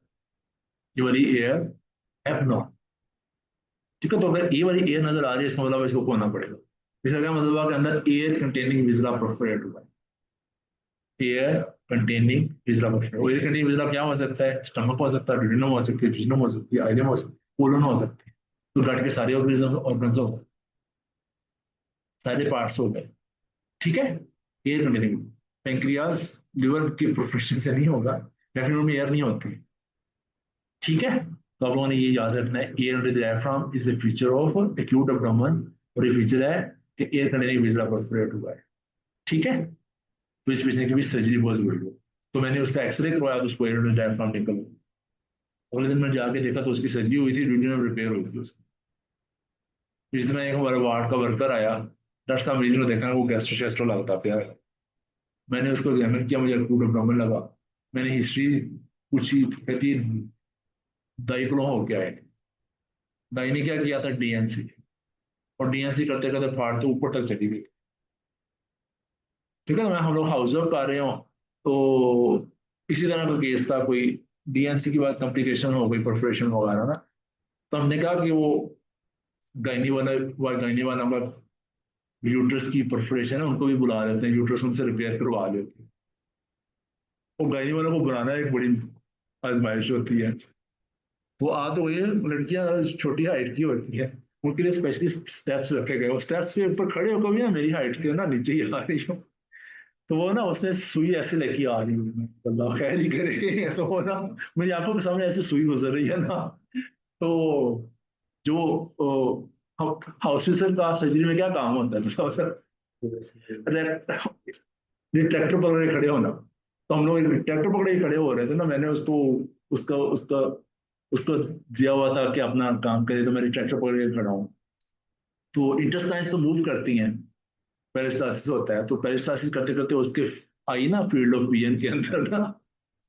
ये वाली एयर एबनॉर्मल। ठीक है। तो अगर ये वाली एयर नजर आ रही है, इसका मतलब इसको खोना पड़ेगा। इसका क्या मतलब है कि अंदर एयर कंटेनिंग विजला परफोरेट हुआ है। Air containing viscera perforate, air containing viscera क्या हो सकता है? स्टमक हो सकता है, ड्यूडेनम हो सकती है, जिज्नम हो सकती है, आइलम हो सकती है, कोलन हो सकती है। तो गट के सारे ऑर्गन्स हो गए, सारे पार्ट्स हो गए। ठीक है। एयर कंटेनिंग, पेंक्रियाज लिवर के प्रोफेशन से नहीं होगा, डेफिनेटली में एयर नहीं होती। ठीक है। तो आप लोगों ने ये याद रखना है, air under the diaphragm is a feature of acute abdomen, और ये फीचर है कि एयर कंटेनिंग विजला परफोरेट हुआ है। ठीक है। तो इस पेशेंट की भी सर्जरी बहुत जरूरी है। तो मैंने उसका एक्सरे करवाया तो उसको एयर अंडर डायफ्राम निकल गया। अगले दिन मैंने जाके देखा तो उसकी सर्जरी हुई थी, ड्यूडेनम रिपेयर हुई थी उसकी। इस दिन एक हमारे वार्ड का वर्कर आया, डॉक्टर साहब मरीज ने देखा वो गैस्ट्रो लगता पाया। मैंने उसको एग्जामिन किया, मुझे एक्यूट एब्डोमेन लगा। मैंने हिस्ट्री पूछी, कहती दाई को हो क्या है। दाई ने क्या किया था? डीएनसी, और डीएनसी करते करते फाड़ तो ऊपर तक चली गई। ठीक है। तो मैं हम लोग हाउस ऑफ कर रहे हो, तो इसी तरह का केस था कोई, डीएनसी के बाद कॉम्प्लिकेशन हो गई, परफोरेशन वगैरह ना। तो हमने कहा कि वो गायनी वाला हमारा यूट्रस की परफोरेशन है, उनको भी बुला लेते हैं, यूट्रस उनसे रिपेयर करवा लेते हैं। वो गायनी वालों को बुलाना एक बड़ी आजमाइश होती है। वो आ तो गई है, लड़कियां छोटी हाइट की होती है, उनके लिए स्पेशली स्टेप्स रखे गए, वो स्टेप्स पे ऊपर खड़े होकर भी ना मेरी हाइट के ना नीचे ही आ रही हो। तो वो ना उसने सुई ऐसे लेके आ रही है, अल्लाह खैर ही करे। तो वो ना मेरी आंखों के सामने ऐसे सुई गुजर रही है ना, तो जो हाउस का सर्जरी में क्या काम होता है, ये ट्रैक्टर पकड़ के खड़े होना। तो हम लोग ट्रैक्टर पकड़े के खड़े हो रहे थे ना, मैंने उसको उसका उसका उसको दिया हुआ था कि अपना काम करे, तो मेरे ट्रैक्टर पकड़ के खड़ा हूँ। तो इंटेस्टाइन्स तो मूव करती हैं, पेरिस्टासिस होता है, तो पेरिस्टासिस करते करते उसके आई ना फील्ड ऑफ विजन के अंदर ना,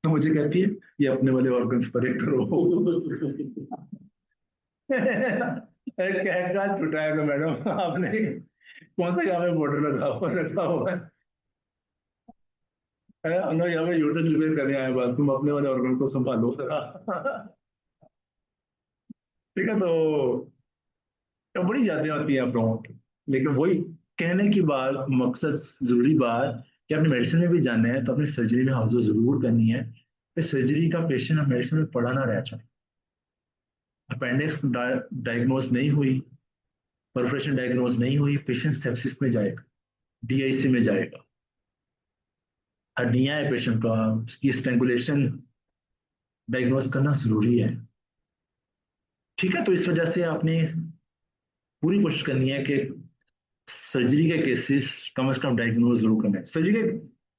तो मुझे कहती है ये अपने वाले ऑर्गन्स परे करो। क्या छुटाया था मैडम आपने, कौन सा यहाँ पे बॉर्डर रखा हुआ है। हम लोग यहाँ पे यूट्यूब रिपेयर करने आए, बात तुम अपने वाले ऑर्गन को संभालो। ठीक है, तो बड़ी यादें आती हैं आप लोगों की। लेकिन वही कहने की बात, मकसद, जरूरी बात कि आपने मेडिसिन में भी जाना है तो अपनी सर्जरी में हाउस जरूर करनी है, कि सर्जरी का पेशेंट मेडिसिन में पड़ा ना रह जाए। अपेंडिक्स डायग्नोज नहीं हुई, परफोरेशन डायग्नोज नहीं हुई, पेशेंट सेप्सिस में जाएगा, डीआईसी में जाएगा। हर्निया है पेशेंट का, उसकी स्ट्रैंगुलेशन डायग्नोज करना जरूरी है। ठीक है, तो इस वजह से आपने पूरी कोशिश करनी है कि सर्जरी के केसेस कम से कम डायग्नोज जरूर करना है। सर्जरी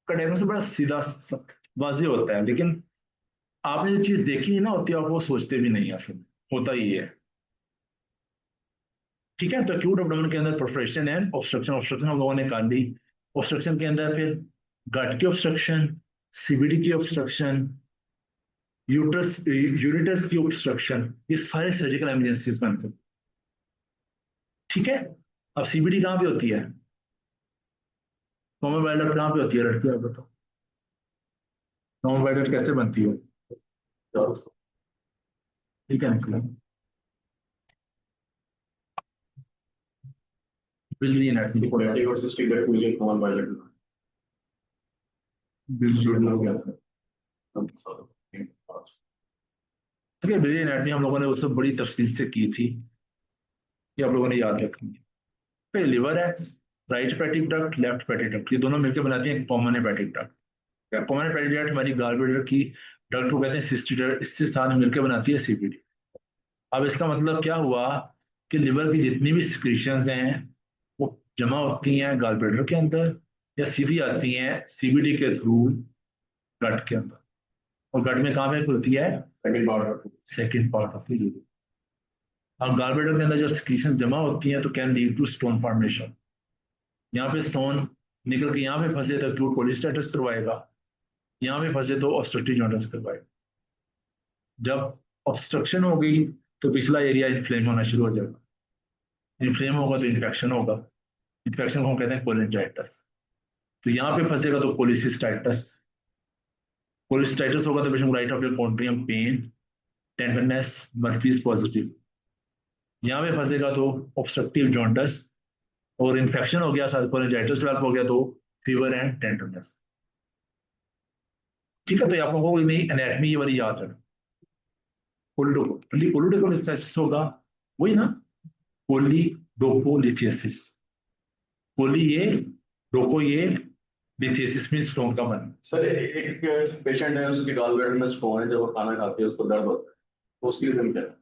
का डायग्नोज बड़ा सीधा वाजे होता है, लेकिन आपने जो चीज देखी नहीं ना होती, आप वो सोचते भी नहीं, असल में होता ही है। ठीक है, तो एक्यूट एब्डोमेन के अंदर परफोरेशन है, ऑब्स्ट्रक्शन, ऑब्स्ट्रक्शन हम लोगों ने कर ली। ऑब्स्ट्रक्शन के अंदर फिर गट की ऑब्स्ट्रक्शन, सीबीडी की ऑब्स्ट्रक्शन, यूट्रस यूरिटस की ऑब्स्ट्रक्शन, ये सारे सर्जिकल इमरजेंसीज बन सकते। ठीक है, अब सीबीडी कहाँ पे होती है, कॉमन बाइल डक्ट कहाँ पे होती है, लड़की आप बताओ, कॉमन बाइल डक्ट कैसे बनती है। ठीक है अंकल, बिल्ली एनाटॉमी, Hepatic और cystic gut में ये common bilateral बिल्ली हो गया। ठीक है, बिल्ली एनाटॉमी हम लोगों ने उससे बड़ी तफसील से की थी, ये आप लोगों ने याद रखनी है। फिर लिवर है, right hepatic duct, left hepatic duct, ये दोनों मिलकर बनाती हैं common hepatic duct. Common hepatic duct हमारी गॉलब्लैडर की डक्ट को कहते हैं सिस्टिक डक्ट, इससे साथ मिलकर बनाती है सीबीडी। अब इसका मतलब क्या हुआ कि लिवर की जितनी भी सिक्रीशंस हैं वो जमा होती हैं गॉलब्लैडर के अंदर, या सीधी आती हैं सीबीडी के थ्रू गट के अंदर। और गट में कहाँ पे खुलती है, second part of the urine. अब गॉलब्लैडर के अंदर जब सिक्रीशंस जमा होती हैं तो can lead to stone formation. यहाँ पे स्टोन निकल के यहाँ पे फंसे तो एक्यूट कोलिस्टाइटिस करवाएगा, यहाँ पे फंसे तो ऑब्स्ट्रक्टिव जॉन्डिस करवाएगा। जब ऑब्स्ट्रक्शन हो गई तो पिछला एरिया इन्फ्लेम होना शुरू हो जाएगा, इन्फ्लेम होगा तो इन्फेक्शन होगा, इन्फेक्शन को हम कहते हैं कोलिंजाइटिस। तो यहाँ पे फंसेगा तो कोलिसिस्टाइटिस, कोलिस्टाइटिस होगा तो patient right hypochondrium pain, tenderness, Murphy's positive. यहाँ पे फंसेगा तो ऑब्स्ट्रक्टिव जॉन्डिस, और इन्फेक्शन हो गया साथ कोलिंजाइटिस डेवलप हो गया तो फीवर एंड टेंडरनेस। ठीक है, तो आप लोगों को नई एनाटमी ये वाली याद रखना। कोलिडोकोलिथेसिस होगा, वही ना, कोलिडोकोलिथेसिस, कोली ये, डोको ये, लिथेसिस में स्टोन का बना। सर एक पेशेंट है उसकी गॉल ब्लैडर में स्टोन है, जब वो खाना खाती है उसको दर्द होता है, तो उसकी रीजन क्या है?